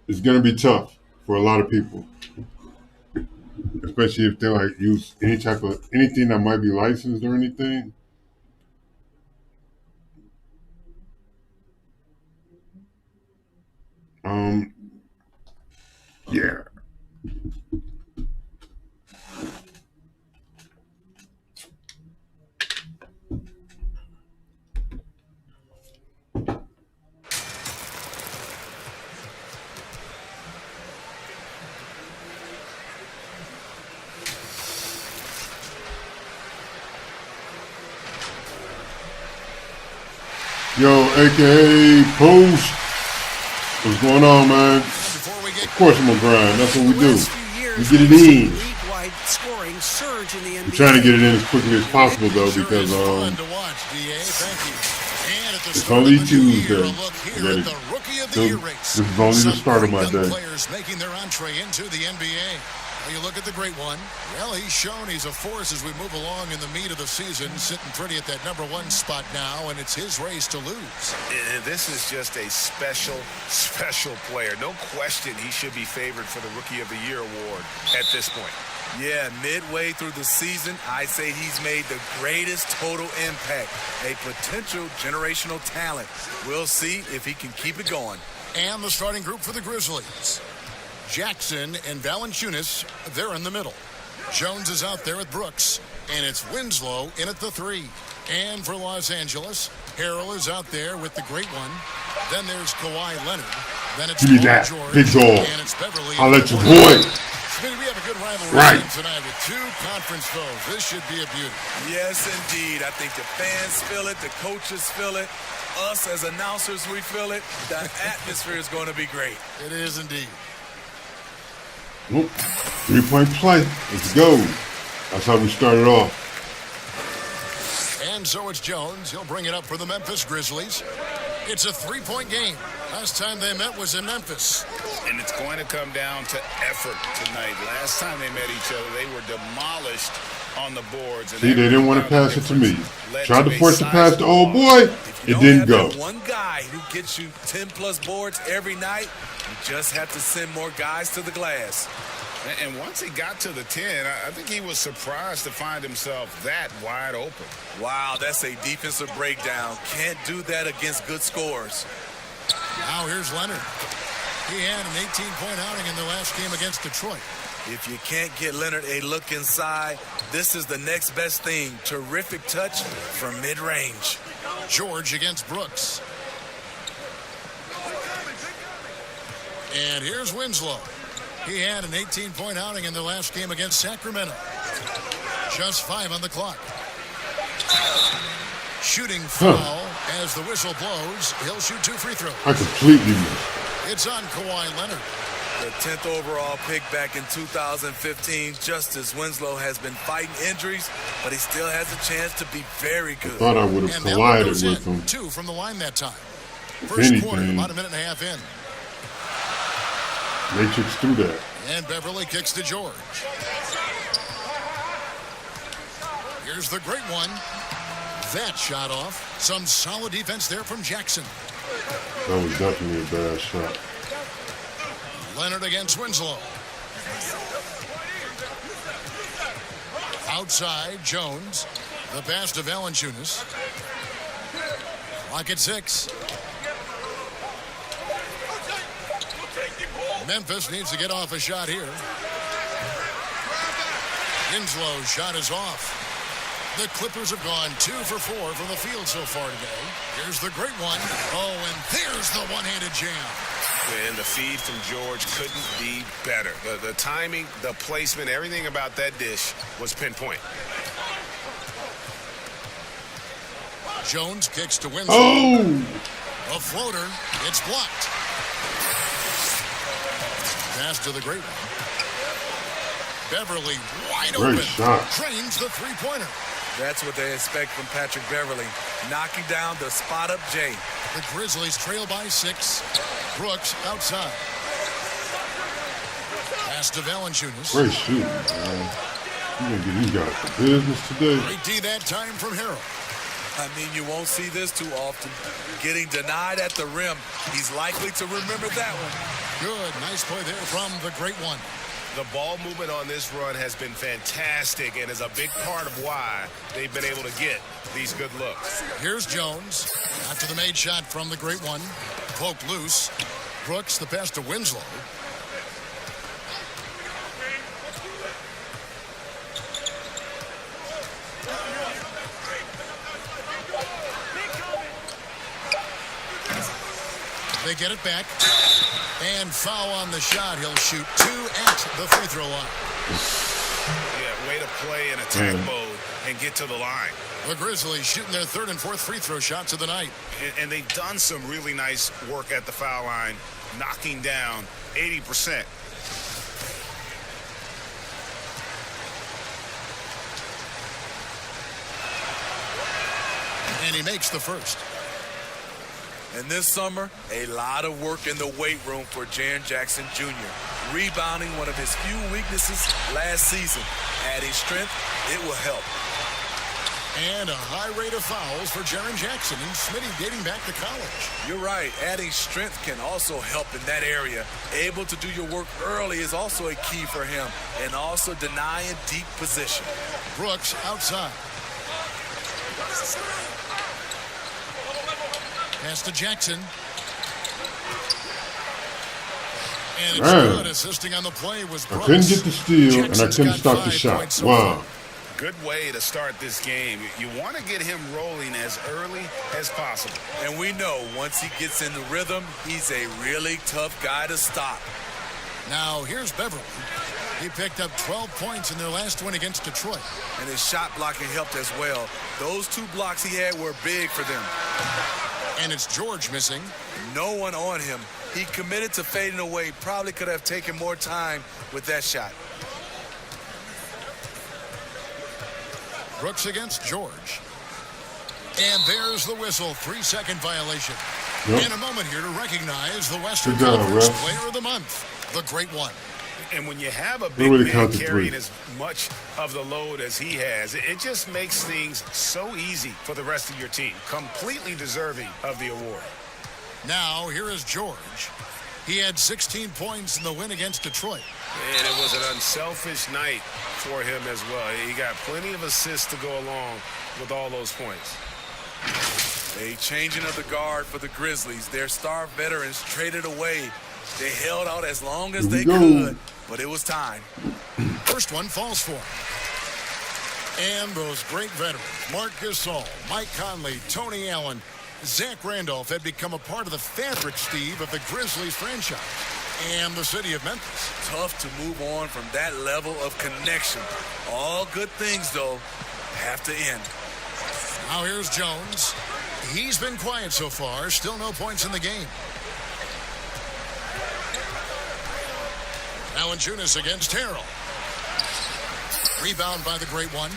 S1: it's gonna be tough for a lot of people, especially if they like use anything that might be licensed or anything. Yeah. Yo, AKA Post. What's going on, man? Of course I'm gonna grind. That's what we do. We get it in. We're trying to get it in as quickly as possible, though, because it's only Tuesday. This is only the start of my day.
S5: Players making their entree into the NBA. You look at the great one. Well, he's shown he's a force as we move along in the meat of the season, sitting pretty at that #1 spot now, and it's his race to lose.
S6: This is just a special, special player. No question he should be favored for the Rookie of the Year award at this point.
S3: Yeah, midway through the season, I say he's made the greatest total impact. A potential generational talent. We'll see if he can keep it going.
S5: And the starting group for the Grizzlies. Jackson and Valanciunas, they're in the middle. Jones is out there at Brooks, and it's Winslow in at the 3. And for Los Angeles, Harrell is out there with the great one. Then there's Kawhi Leonard. Then it's
S1: Give me that,
S5: George,
S1: big dog.
S5: and it's Beverly.
S1: I'll let you boy.
S5: Smitty, we have a good rivalry tonight with 2 conference foes. This should be a beauty.
S3: Yes, indeed. I think the fans feel it, the coaches feel it, us as announcers, we feel it. The atmosphere is going to be great.
S5: It is indeed.
S1: Nope. 3-point play. Let's go. That's how we started off.
S5: And so it's Jones. He'll bring it up for the Memphis Grizzlies. It's a 3-point game. Last time they met was in Memphis.
S9: And it's going to come down to effort tonight. Last time they met each other, they were demolished on the boards. And
S1: see, they didn't want to pass it to me. Tried to force the pass to old boy. It didn't go.
S18: One guy who gets you 10-plus boards every night, you just have to send more guys to the glass.
S9: And once he got to the 10, I think he was surprised to find himself that wide open.
S18: Wow, that's a defensive breakdown. Can't do that against good scores.
S5: Now here's Leonard. He had an 18-point outing in the last game against Detroit.
S18: If you can't get Leonard a look inside, this is the next best thing. Terrific touch from mid-range.
S5: George against Brooks. And here's Winslow. He had an 18-point outing in the last game against Sacramento. Just 5 on the clock. Shooting foul as the whistle blows. He'll shoot 2 free throws.
S1: I completely missed.
S5: It's on Kawhi Leonard.
S18: The 10th overall pick back in 2015. Justice Winslow has been fighting injuries, but he still has a chance to be very good.
S1: I thought I would have collided with him.
S5: 2 from the line that time.
S1: First
S5: quarter, about a minute and a half in.
S1: Matrix threw that.
S5: And Beverly kicks to George. Here's the great one. That shot off. Some solid defense there from Jackson.
S1: That was definitely a bad shot.
S5: Leonard against Winslow. Outside, Jones. The pass to Valanciunas. Clock at 6. Memphis needs to get off a shot here. Winslow's shot is off. The Clippers have gone 2 for 4 from the field so far today. Here's the great one. Oh, and there's the one-handed jam.
S9: And the feed from George couldn't be better. The timing, the placement, everything about that dish was pinpoint.
S5: Jones kicks to Winslow.
S1: Oh!
S5: A floater. It's blocked. Pass to the great one. Beverly wide open.
S1: Shot.
S5: Trains the three-pointer.
S18: That's what they expect from Patrick Beverly. Knocking down the spot-up J.
S5: The Grizzlies trail by 6. Brooks outside. Pass to Valanciunas.
S1: Great shooting, man. You gonna get these guys for business today.
S5: Great D that time from Harrell.
S18: I mean, you won't see this too often. Getting denied at the rim. He's likely to remember that one.
S5: Good. Nice play there from the great one.
S9: The ball movement on this run has been fantastic and is a big part of why they've been able to get these good looks.
S5: Here's Jones. After the made shot from the great one. Poked loose. Brooks, the pass to Winslow. They get it back. And foul on the shot. He'll shoot 2 at the free throw line.
S9: Yeah, way to play in attack mode and get to the line.
S5: The Grizzlies shooting their 3rd and 4th free throw shots of the night.
S9: And they've done some really nice work at the foul line, knocking down 80%.
S5: And he makes the first.
S18: And this summer, a lot of work in the weight room for Jaren Jackson Jr. Rebounding, one of his few weaknesses last season. Adding strength, it will help.
S5: And a high rate of fouls for Jaren Jackson and Smitty dating back to college.
S18: You're right. Adding strength can also help in that area. Able to do your work early is also a key for him. And also denying deep position.
S5: Brooks outside. Pass to Jackson. And it's good. Assisting on the play was Brooks.
S1: I couldn't get the steal, and I couldn't stop the shot. Wow.
S9: Good way to start this game. You want to get him rolling as early as possible.
S18: And we know once he gets in the rhythm, he's a really tough guy to stop.
S5: Now, here's Beverly. He picked up 12 points in their last win against Detroit.
S18: And his shot blocking helped as well. Those 2 blocks he had were big for them.
S5: And it's George missing.
S18: No one on him. He committed to fading away. Probably could have taken more time with that shot.
S5: Brooks against George. And there's the whistle. 3-second violation.
S1: Yep.
S5: And a moment here to recognize the Western
S1: Good job,
S5: Conference
S1: ref.
S5: Player of the Month, the Great One.
S6: And when you have a big
S1: Nobody
S6: man
S1: counted
S6: carrying
S1: three.
S6: as much of the load as he has, it just makes things so easy for the rest of your team. Completely deserving of the award.
S5: Now, here is George. He had 16 points in the win against Detroit.
S6: And it was an unselfish night for him as well. He got plenty of assists to go along with all those points.
S18: A changing of the guard for the Grizzlies. Their star veterans traded away. They held out as long as they could, but it was time.
S5: First one falls for him. And those great veterans, Mark Gasol, Mike Conley, Tony Allen, Zach Randolph had become a part of the fabric, Steve, of the Grizzlies franchise and the city of Memphis.
S18: Tough to move on from that level of connection. All good things, though, have to end.
S5: Now here's Jones. He's been quiet so far. Still no points in the game. Valanciunas against Harrell. Rebound by the great one.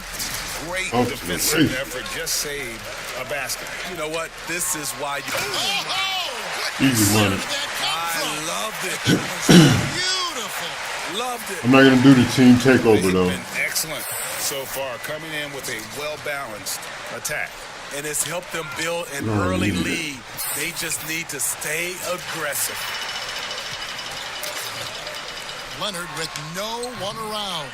S6: Great defensive effort. Just saved a basket.
S18: You know what? This is why you...
S1: Easy money.
S18: I loved it.
S5: Beautiful.
S18: Loved it.
S1: I'm not gonna do the team takeover though.
S6: Been excellent so far, coming in with a well-balanced attack.
S18: And it's helped them build an early lead. They just need to stay aggressive.
S5: Leonard with no one around.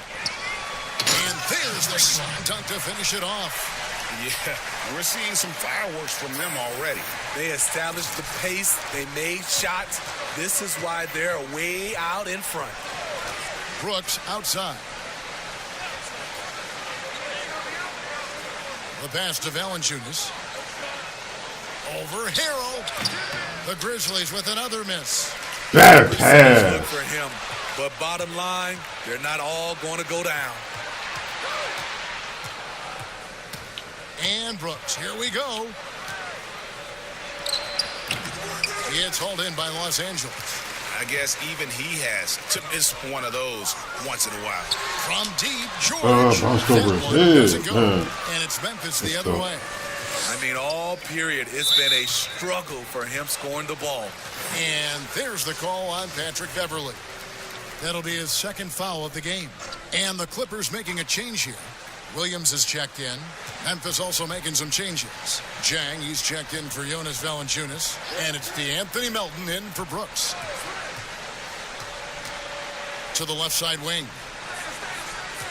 S5: And there's the slam dunk to finish it off.
S6: Yeah, we're seeing some fireworks from them already.
S18: They established the pace. They made shots. This is why they're way out in front.
S5: Brooks outside. The pass to Valanciunas. Over Harrell. The Grizzlies with another miss.
S1: Bad
S18: Good
S1: pass.
S18: for him. But bottom line, they're not all going to go down.
S5: And Brooks, here we go. It's hauled in by Los Angeles.
S6: I guess even he has to miss one of those once in a while.
S5: From deep, George.
S1: Bounced over his
S5: That one doesn't
S1: head,
S5: go.
S1: man.
S5: And it's Memphis the other way.
S18: I mean, all period, it's been a struggle for him scoring the ball.
S5: And there's the call on Patrick Beverly. That'll be his second foul of the game. And the Clippers making a change here. Williams is checked in. Memphis also making some changes. Jang, he's checked in for Jonas Valanciunas. And it's DeAnthony Melton in for Brooks. To the left side wing.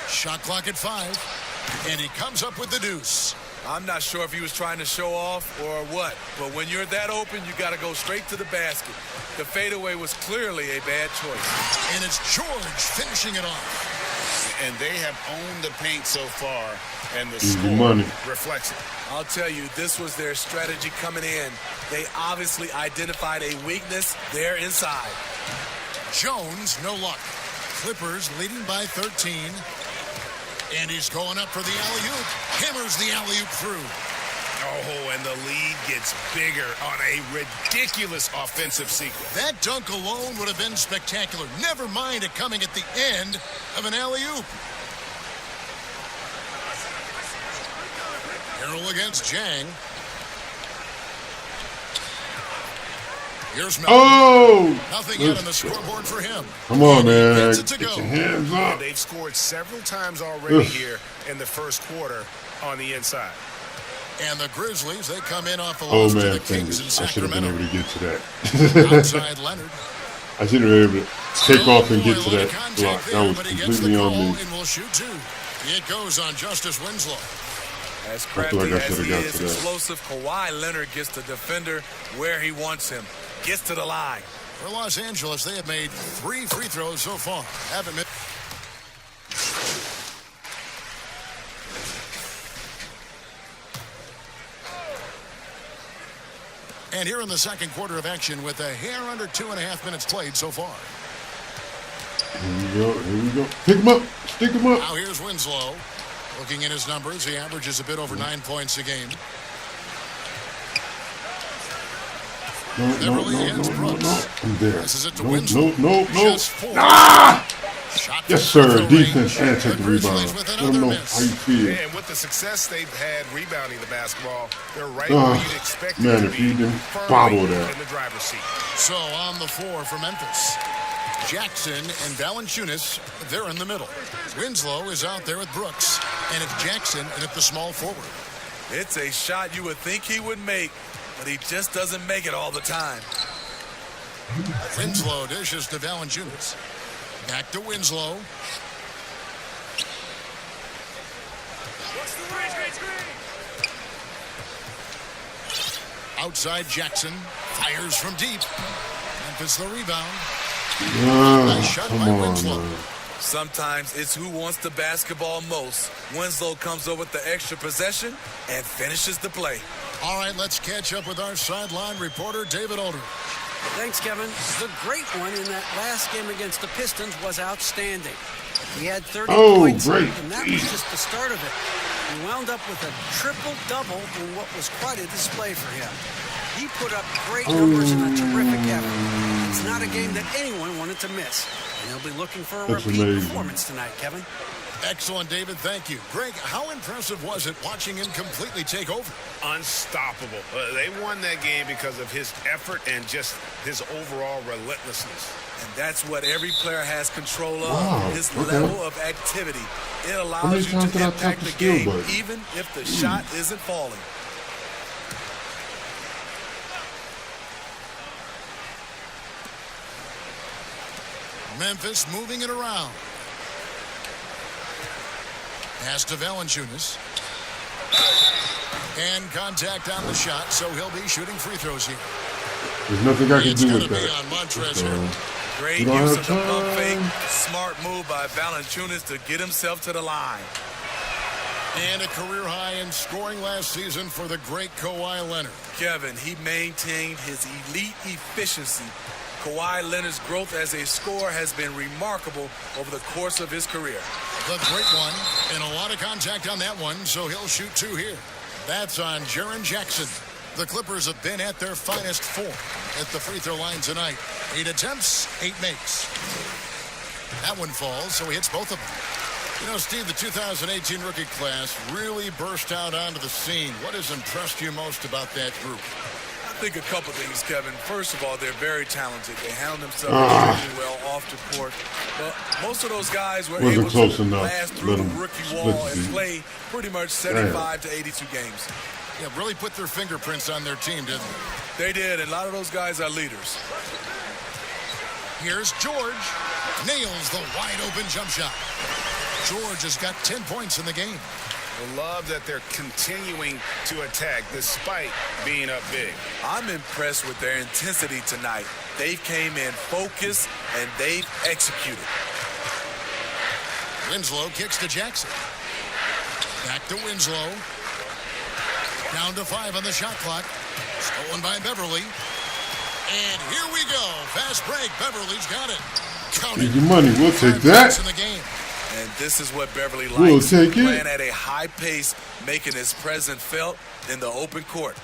S5: Shot clock at 5. And he comes up with the deuce.
S18: I'm not sure if he was trying to show off or what, but when you're that open, you got to go straight to the basket. The fadeaway was clearly a bad choice.
S5: And it's George finishing it off.
S6: And they have owned the paint so far, and the
S1: Easy
S6: score
S1: money.
S6: reflects it.
S18: I'll tell you, this was their strategy coming in. They obviously identified a weakness there inside.
S5: Jones, no luck. Clippers leading by 13. And he's going up for the alley-oop. Hammers the alley-oop through.
S6: Oh, and the lead gets bigger on a ridiculous offensive sequence.
S5: That dunk alone would have been spectacular. Never mind it coming at the end of an alley-oop. Harrell against Jang. Here's Melton.
S1: Oh!
S5: Nothing yet on the scoreboard for him.
S1: Come on, man.
S5: Gets it to
S1: Get
S5: go.
S1: your hands
S6: And
S1: up.
S6: they've scored several times already
S1: Ugh.
S6: here in the first quarter on the inside.
S5: And the Grizzlies, they come in off a
S1: Oh
S5: loss to
S1: man,
S5: the Kings in
S1: I should have been
S5: Sacramento.
S1: able to get to that.
S5: Outside Leonard.
S1: I should have been able to take off and get to
S5: Boy,
S1: that
S5: contact
S1: block.
S5: there,
S1: That was
S5: but he gets the
S1: completely on
S5: call
S1: me.
S5: and will shoot two. It goes on Justice Winslow.
S18: As
S1: feel
S18: crafty
S1: like I
S18: as
S1: should've
S18: he
S1: got
S18: is
S1: to that.
S18: explosive, Kawhi Leonard gets the defender where he wants him. Gets to the line.
S5: For Los Angeles, they have made 3 free throws so far. Haven't missed. And here in the second quarter of action with a hair under 2.5 minutes played so far.
S1: Here we go. Here we go. Pick him up. Stick him up.
S5: Now here's Winslow. Looking at his numbers, he averages a bit over 9 points a game.
S1: No.
S5: I'm there.
S1: Passes
S5: it to
S1: no,
S5: Winslow.
S1: no.
S5: Just 4.
S1: Yes, sir. Defense and take the rebound. Let them know how you feel.
S6: And with the success they've had rebounding the basketball, they're right where you'd expect
S1: man,
S6: them
S1: if
S6: to
S1: you
S6: be
S1: didn't
S6: firmly
S1: follow that.
S6: in the driver's seat.
S5: So on the floor for Memphis, Jackson and Valanciunas, they're in the middle. Winslow is out there with Brooks, and it's Jackson and at the small forward.
S18: It's a shot you would think he would make, but he just doesn't make it all the time.
S5: Winslow dishes to Valanciunas. Back to Winslow. Outside Jackson. Fires from deep. Memphis the rebound. Nice shot by Winslow.
S18: Sometimes it's who wants the basketball most. Winslow comes over with the extra possession and finishes the play.
S5: All right, let's catch up with our sideline reporter, David Aldridge.
S7: Thanks, Kevin. The great one in that last game against the Pistons was outstanding. He had 30 points, and that was just the start of it. He wound up with a triple-double in what was quite a display for him. He put up great numbers in a terrific effort. It's not a game that anyone wanted to miss, and he'll be looking for a repeat performance tonight, Kevin.
S5: Excellent, David. Thank you. Greg, how impressive was it watching him completely take over?
S6: Unstoppable. They won that game because of his effort and just his overall relentlessness.
S18: And that's what every player has control of, his level of activity. It allows you to impact the game even if the shot isn't falling.
S5: Memphis moving it around. Pass to Valanciunas. And contact on the shot, so he'll be shooting free throws here.
S1: There's nothing I can do with
S5: Be
S1: that.
S5: on Montrez here.
S18: Great use of the pump fake. Smart move by Valanciunas to get himself to the line.
S5: And a career high in scoring last season for the great Kawhi Leonard.
S18: Kevin, he maintained his elite efficiency. Kawhi Leonard's growth as a scorer has been remarkable over the course of his career.
S5: The great one, and a lot of contact on that one, so he'll shoot two here. That's on Jaren Jackson. The Clippers have been at their finest 4 at the free throw line tonight. 8 attempts, 8 makes. That one falls, so he hits both of them. You know, Steve, the 2018 rookie class really burst out onto the scene. What has impressed you most about that group?
S18: I think a couple things, Kevin. First of all, they're very talented. They handle themselves extremely well off the court. But most of those guys were able to last through the rookie wall and play pretty much 75 to 82 games.
S5: Yeah, really put their fingerprints on their team, didn't they?
S18: They did, and a lot of those guys are leaders.
S5: Here's George. Nails the wide-open jump shot. George has got 10 points in the game.
S6: I love that they're continuing to attack despite being up big.
S18: I'm impressed with their intensity tonight. They came in focused, and they've executed.
S5: Winslow kicks to Jackson. Back to Winslow. Down to 5 on the shot clock. Stolen by Beverly. And here we go. Fast break. Beverly's got it.
S1: Easy money. We'll take that.
S5: In the game.
S18: And this is what Beverly likes.
S1: We'll take it.
S18: Playing at a high pace, making his presence felt in the open court.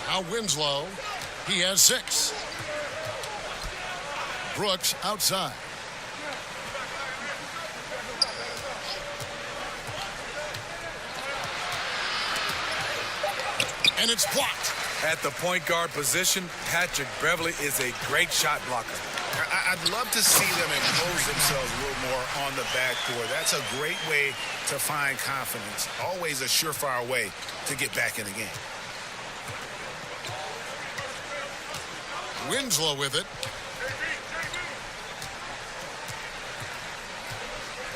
S5: Now Winslow. He has 6. Brooks outside. And it's blocked.
S18: At the point guard position, Patrick Beverly is a great shot blocker.
S6: I'd love to see them impose themselves a little more on the backboard. That's a great way to find confidence. Always a surefire way to get back in the game.
S5: Winslow with it.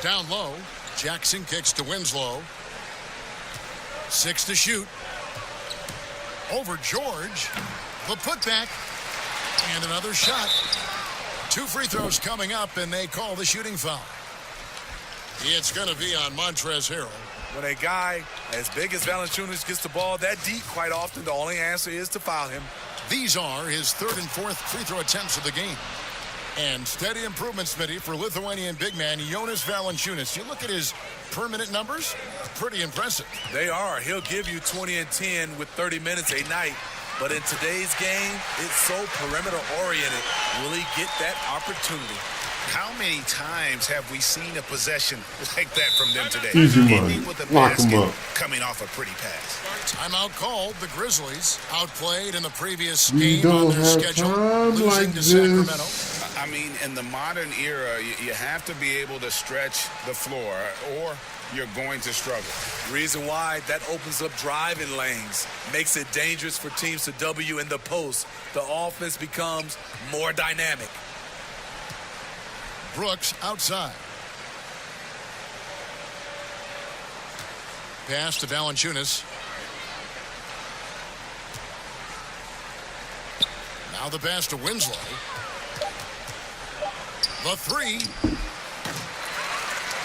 S5: Down low. Jackson kicks to Winslow. 6 to shoot. Over George. The putback. And another shot. 2 free throws coming up, and they call the shooting foul. It's going to be on Montrezl Harrell.
S18: When a guy as big as Valanciunas gets the ball that deep, quite often the only answer is to foul him.
S5: These are his 3rd and 4th free throw attempts of the game. And steady improvement, Smitty, for Lithuanian big man Jonas Valanciunas. You look at his per-minute numbers, pretty impressive.
S18: They are. He'll give you 20 and 10 with 30 minutes a night. But in today's game, it's so perimeter-oriented. Will he get that opportunity?
S6: How many times have we seen a possession like that from them today?
S1: Easy money.
S6: With a
S1: Lock him
S6: basket
S1: up.
S6: coming off a pretty pass.
S5: Timeout called. The Grizzlies outplayed in the previous
S1: We
S5: game on
S1: don't
S5: their
S1: have
S5: schedule,
S1: time
S5: losing
S1: like
S5: to Sacramento.
S1: this.
S6: I mean, in the modern era, you have to be able to stretch the floor or you're going to struggle.
S18: Reason why, that opens up driving lanes, makes it dangerous for teams to W in the post. The offense becomes more dynamic.
S5: Brooks outside. Pass to Valanciunas. Now the pass to Winslow. The three.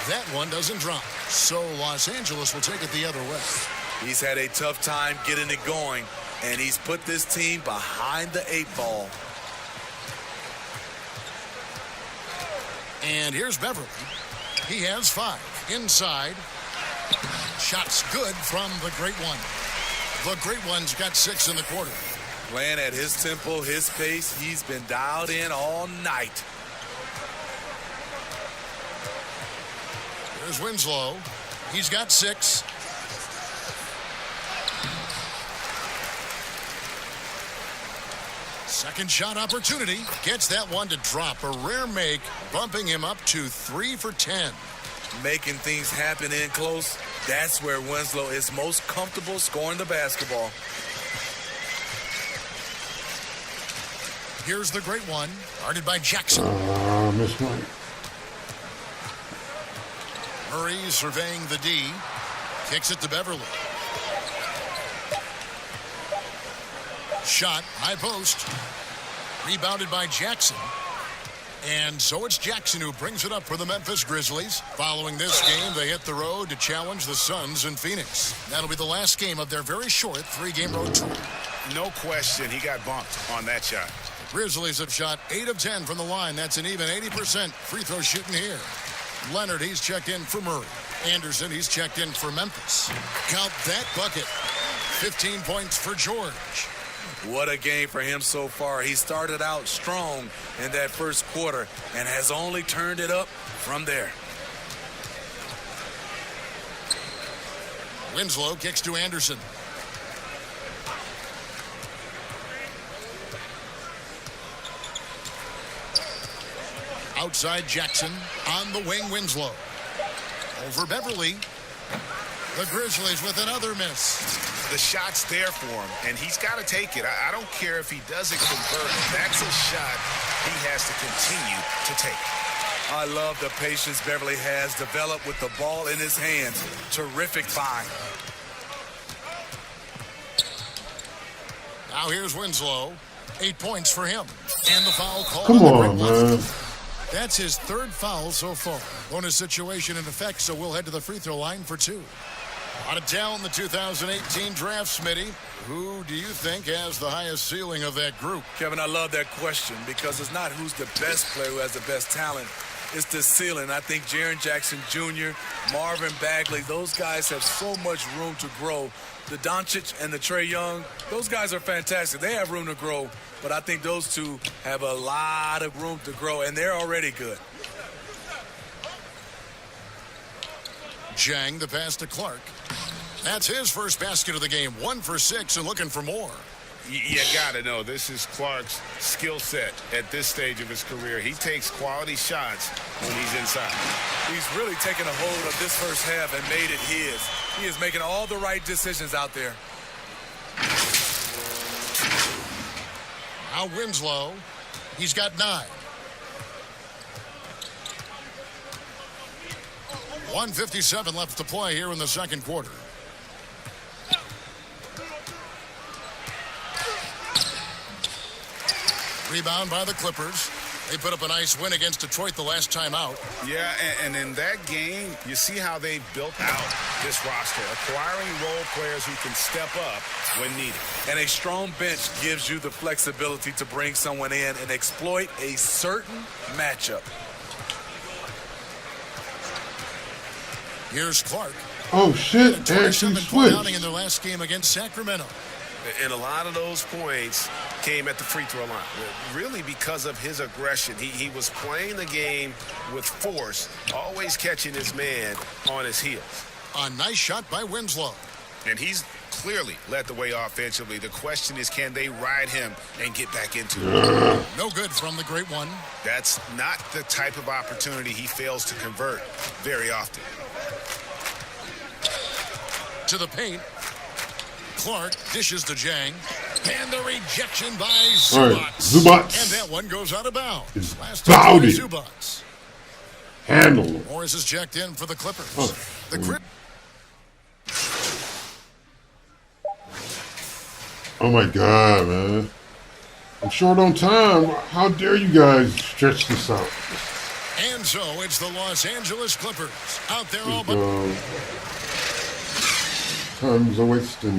S5: That one doesn't drop. So Los Angeles will take it the other way.
S18: He's had a tough time getting it going, and he's put this team behind the 8 ball.
S5: And here's Beverly. He has 5. Inside. Shots good from the Great One. The Great One's got 6 in the quarter.
S18: Playing at his tempo, his pace, he's been dialed in all night.
S5: There's Winslow. He's got 6. Second shot opportunity. Gets that one to drop. A rare make, bumping him up to 3 for 10.
S18: Making things happen in close, that's where Winslow is most comfortable scoring the basketball.
S5: Here's the Great One, guarded by Jackson.
S1: Missed one.
S5: Murray surveying the D. Kicks it to Beverly. Shot, high post. Rebounded by Jackson. And so it's Jackson who brings it up for the Memphis Grizzlies. Following this game, they hit the road to challenge the Suns in Phoenix. That'll be the last game of their very short 3-game road tour.
S6: No question, he got bumped on that shot.
S5: The Grizzlies have shot 8 of 10 from the line. That's an even 80% free throw shooting here. Leonard, he's checked in for Murray. Anderson, he's checked in for Memphis. Count that bucket. 15 points for George.
S18: What a game for him so far. He started out strong in that first quarter and has only turned it up from there.
S5: Winslow kicks to Anderson. Outside Jackson. On the wing, Winslow. Over Beverly. The Grizzlies with another miss.
S6: The shot's there for him, and he's got to take it. I don't care if he doesn't convert. That's a shot he has to continue to take.
S18: I love the patience Beverly has developed with the ball in his hands. Terrific find.
S5: Now here's Winslow. 8 points for him. And the foul call.
S1: Come on, man.
S5: That's his 3rd foul so far. Bonus situation in effect, so we'll head to the free throw line for 2. On it down the 2018 draft, Smitty. Who do you think has the highest ceiling of that group?
S18: Kevin, I love that question because it's not who's the best player who has the best talent. It's the ceiling. I think Jaren Jackson Jr., Marvin Bagley, those guys have so much room to grow. The Doncic and the Trae Young, those guys are fantastic. They have room to grow, but I think those two have a lot of room to grow, and they're already good.
S5: Jang, the pass to Clark. That's his first basket of the game. 1 for 6 and looking for more.
S6: You got to know, this is Clark's skill set at this stage of his career. He takes quality shots when he's inside.
S18: He's really taken a hold of this first half and made it his. He is making all the right decisions out there.
S5: Now Winslow. He's got 9. 1:57 left to play here in the second quarter. Rebound by the Clippers. They put up a nice win against Detroit the last time out.
S6: Yeah, and in that game, you see how they built out this roster, acquiring role players who can step up when needed.
S18: And a strong bench gives you the flexibility to bring someone in and exploit a certain matchup.
S5: Here's Clark.
S1: Oh, shit. And she switched.
S5: In their last game against Sacramento.
S6: And a lot of those points came at the free throw line, really because of his aggression. He was playing the game with force, always catching his man on his heels.
S5: A nice shot by Winslow.
S6: And he's clearly led the way offensively. The question is, can they ride him and get back into it?
S5: No good from the great one.
S6: That's not the type of opportunity he fails to convert very often.
S5: To the paint. Clark dishes to Jang. And the rejection by Zubats.
S1: All right, Zubats.
S5: And that one goes out of bounds. Last
S1: Bowdy.
S5: touch by Zubats.
S1: Handle him.
S5: Morris is checked in for the Clippers.
S1: Oh. Oh my God, man. I'm short on time. How dare you guys stretch this out?
S5: And so it's the Los Angeles Clippers out there all but.
S1: Time's a wasting.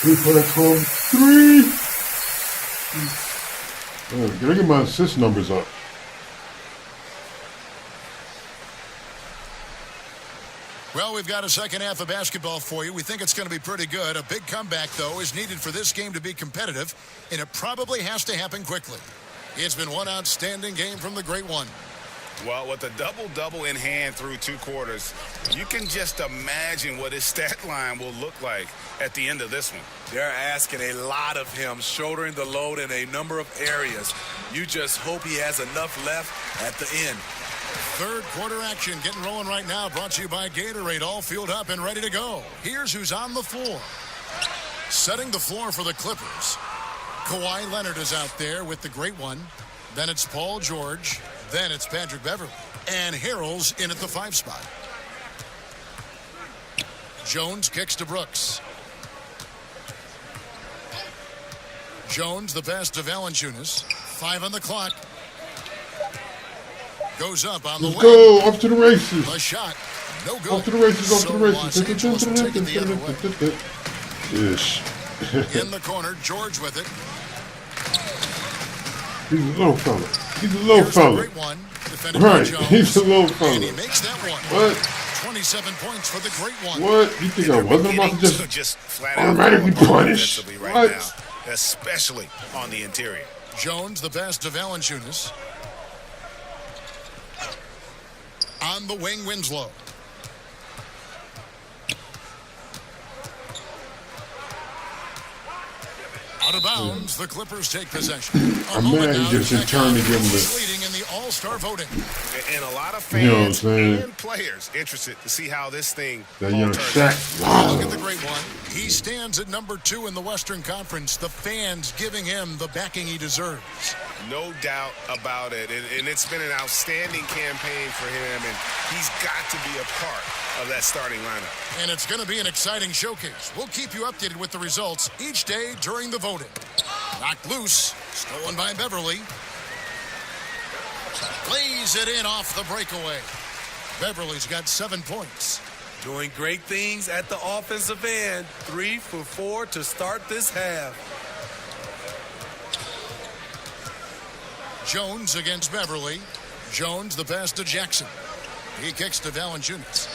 S1: From three. Can I get my assist numbers up?
S5: Well, we've got a second half of basketball for you. We think it's going to be pretty good. A big comeback, though, is needed for this game to be competitive, and it probably has to happen quickly. It's been one outstanding game from the great one.
S6: Well, with a double-double in hand through 2 quarters, you can just imagine what his stat line will look like at the end of this one.
S18: They're asking a lot of him, shouldering the load in a number of areas. You just hope he has enough left at the end.
S5: Third quarter action getting rolling right now, brought to you by Gatorade, all fueled up and ready to go. Here's who's on the floor. Setting the floor for the Clippers. Kawhi Leonard is out there with the great one. Then it's Paul George. Then it's Patrick Beverley. And Harrell's in at the 5 spot. Jones kicks to Brooks. Jones, the pass to Valanciunas. 5 on the clock. Goes up on the way.
S1: Go off to the races.
S5: The shot, no good.
S1: Off to the races. Off to the races.
S5: Los Angeles will take it the other way.
S1: Yes.
S5: In the corner, George with it.
S1: He's a little fella. He's a little fella.
S5: Great one, defended by
S1: Right.
S5: Jones,
S1: He's a little fella.
S5: and he makes that one.
S1: What?
S5: 27 points for the great one.
S1: What? You think I wasn't about to
S6: Just flat out
S1: automatically punish?
S6: right
S1: What?
S6: now, especially on the interior.
S5: Jones, the pass to Valanciunas. On the wing, Winslow. Out of bounds, the Clippers take possession.
S1: I'm mad he just in turn to give him the.
S5: Leading in the All-Star voting.
S6: And a lot of
S1: You know what I'm
S6: fans
S1: saying?
S6: and players interested to see how this thing
S1: That
S6: all
S1: young
S6: turns out.
S1: Shaq. Wow.
S5: Look at the great one. He stands at number 2 in the Western Conference. The fans giving him the backing he deserves.
S6: No doubt about it. And it's been an outstanding campaign for him, and he's got to be a part of that starting lineup.
S5: And it's going to be an exciting showcase. We'll keep you updated with the results each day during the voting. Knocked loose. Stolen by Beverly. Lays it in off the breakaway. Beverly's got 7 points.
S18: Doing great things at the offensive end. 3 for 4 to start this half.
S5: Jones against Beverly. Jones the pass to Jackson. He kicks to Valanciunas.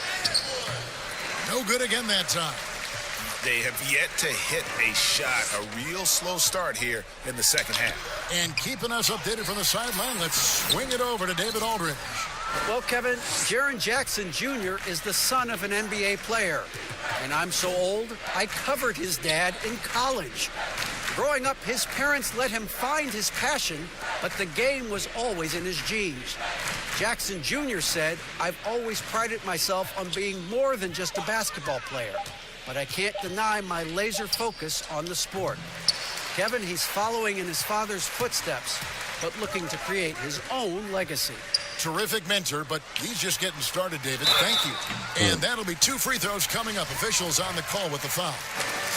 S5: No good again that time.
S6: They have yet to hit a shot, a real slow start here in the second half.
S5: And keeping us updated from the sideline, let's swing it over to David Aldridge.
S7: Well, Kevin, Jaren Jackson Jr. is the son of an NBA player. And I'm so old, I covered his dad in college. Growing up, his parents let him find his passion, but the game was always in his genes. Jackson Jr. said, "I've always prided myself on being more than just a basketball player, but I can't deny my laser focus on the sport." Kevin, he's following in his father's footsteps, but looking to create his own legacy.
S5: Terrific mentor, but he's just getting started, David. Thank you. And that'll be 2 free throws coming up. Officials on the call with the foul.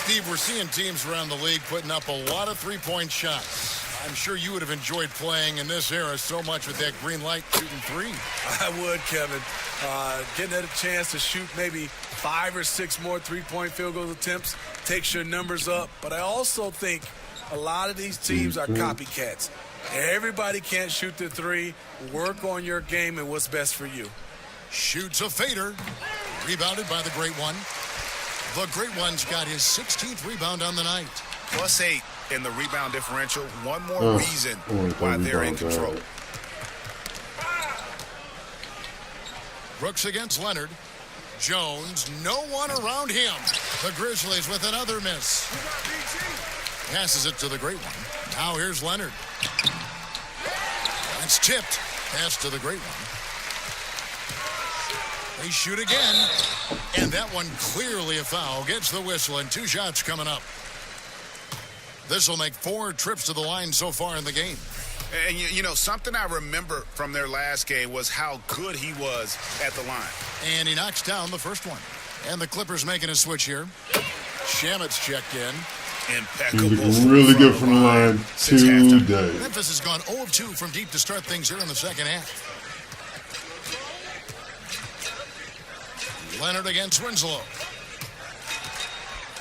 S5: Steve, we're seeing teams around the league putting up a lot of three-point shots. I'm sure you would have enjoyed playing in this era so much with that green light shooting 3.
S18: I would, Kevin. Getting a chance to shoot maybe 5 or 6 more three-point field goal attempts takes your numbers up. But I also think a lot of these teams are copycats. Everybody can't shoot the 3. Work on your game and what's best for you.
S5: Shoots a fader. Rebounded by the Great One. The Great One's got his 16th rebound on the night.
S9: +8 in the rebound differential. One more reason why they're in control.
S5: Brooks against Leonard. Jones, no one around him. The Grizzlies with another miss. Passes it to the Great One. Now here's Leonard. It's tipped. Pass to the Great One. They shoot again. And that one clearly a foul. Gets the whistle and 2 shots coming up. This will make 4 trips to the line so far in the game.
S9: And, you know, something I remember from their last game was how good he was at the line.
S5: And he knocks down the first one. And the Clippers making a switch here. Shamet's checked in.
S9: Impeccable.
S1: He's really good from the line today.
S5: Memphis has gone 0 of 2 from deep to start things here in the second half. Leonard against Winslow.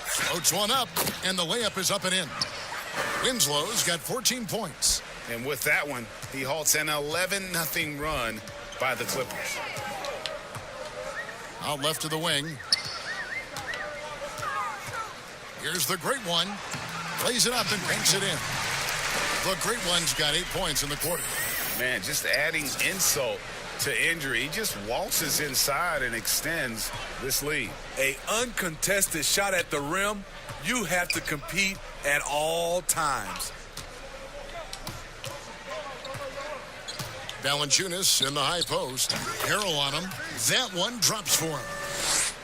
S5: Floats one up, and the layup is up and in. Winslow's got 14 points.
S9: And with that one, he halts an 11-0 run by the Clippers.
S5: Out left to the wing. Here's the Great One. Plays it up and banks it in. The Great One's got 8 points in the quarter.
S9: Man, just adding insult to injury. He just waltzes inside and extends this lead.
S18: A uncontested shot at the rim, you have to compete at all times.
S5: Valanciunas in the high post. Harrell on him. That one drops for him.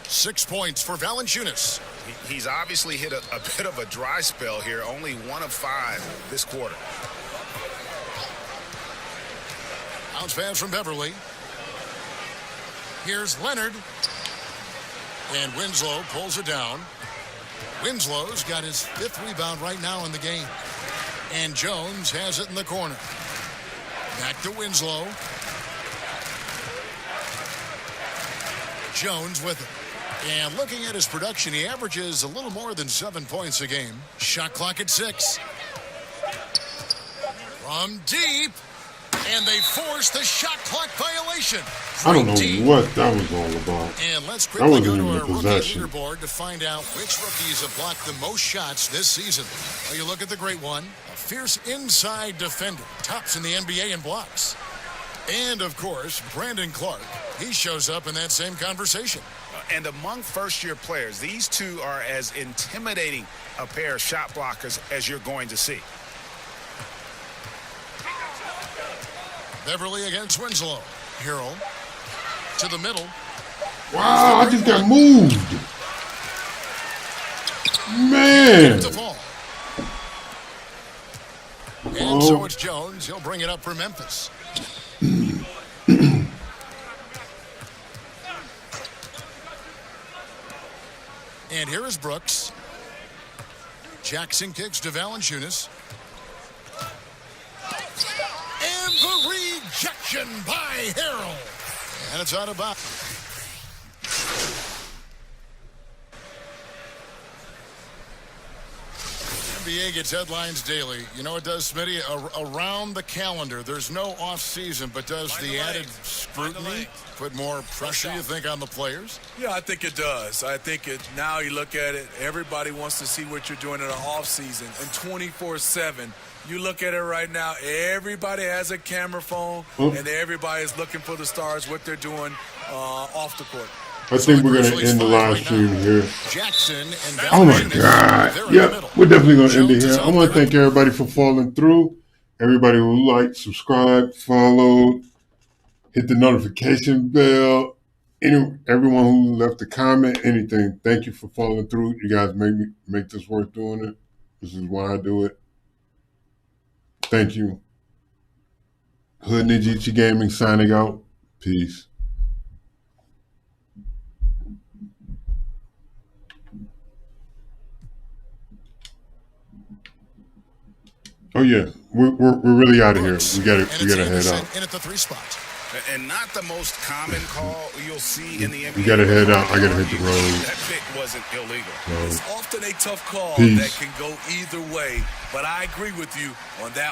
S5: 6 points for Valanciunas.
S9: He's obviously hit a bit of a dry spell here. Only 1 of 5 this quarter.
S5: Bounce pass from Beverly. Here's Leonard. And Winslow pulls it down. Winslow's got his 5th rebound right now in the game. And Jones has it in the corner. Back to Winslow. Jones with it. And looking at his production, he averages a little more than 7 points a game. Shot clock at 6. From deep. And they force the shot clock violation.
S1: I don't know what that was all about.
S5: And let's
S1: That
S5: quickly
S1: wasn't
S5: go
S1: even
S5: to
S1: a
S5: our rookie
S1: possession.
S5: leaderboard to find out which rookies have blocked the most shots this season. Well, you look at the Great One, a fierce inside defender, tops in the NBA in blocks. And, of course, Brandon Clark. He shows up in that same conversation.
S9: And among first-year players, these two are as intimidating a pair of shot blockers as you're going to see.
S5: Beverly against Winslow. Harrell to the middle.
S1: Wow, I just got moved. Man.
S5: And so it's Jones. He'll bring it up for Memphis. And here is Brooks. Jackson kicks to Valanciunas. And the rejection by Harrell. And it's out of bounds. NBA gets headlines daily. You know it does, Smitty? Around the calendar. There's no off season, but does the added scrutiny put more pressure, you think, on the players?
S18: Yeah, I think it does. I think it. Now you look at it, everybody wants to see what you're doing in the off season. And 24/7, you look at it right now, everybody has a camera phone, and everybody is looking for the stars, what they're doing off the court.
S1: I think we're going to end the live stream here.
S5: Jackson and
S1: Oh my God. Yeah, we're definitely going to end it here. I want to thank everybody for following through. Everybody who liked, subscribed, followed, hit the notification bell. Everyone who left a comment, anything. Thank you for following through. You guys make this worth doing it. This is why I do it. Thank you. Hood Ninja Gaming signing out. Peace. Oh yeah, we're really out of here. We gotta head out.
S5: In at the 3 spot.
S9: And not the most common call you'll see in the NBA.
S1: We gotta head out. I gotta hit the road.
S9: That pick wasn't illegal.
S18: It's often a tough call
S1: Peace.
S18: that can go either way, but I agree with you on that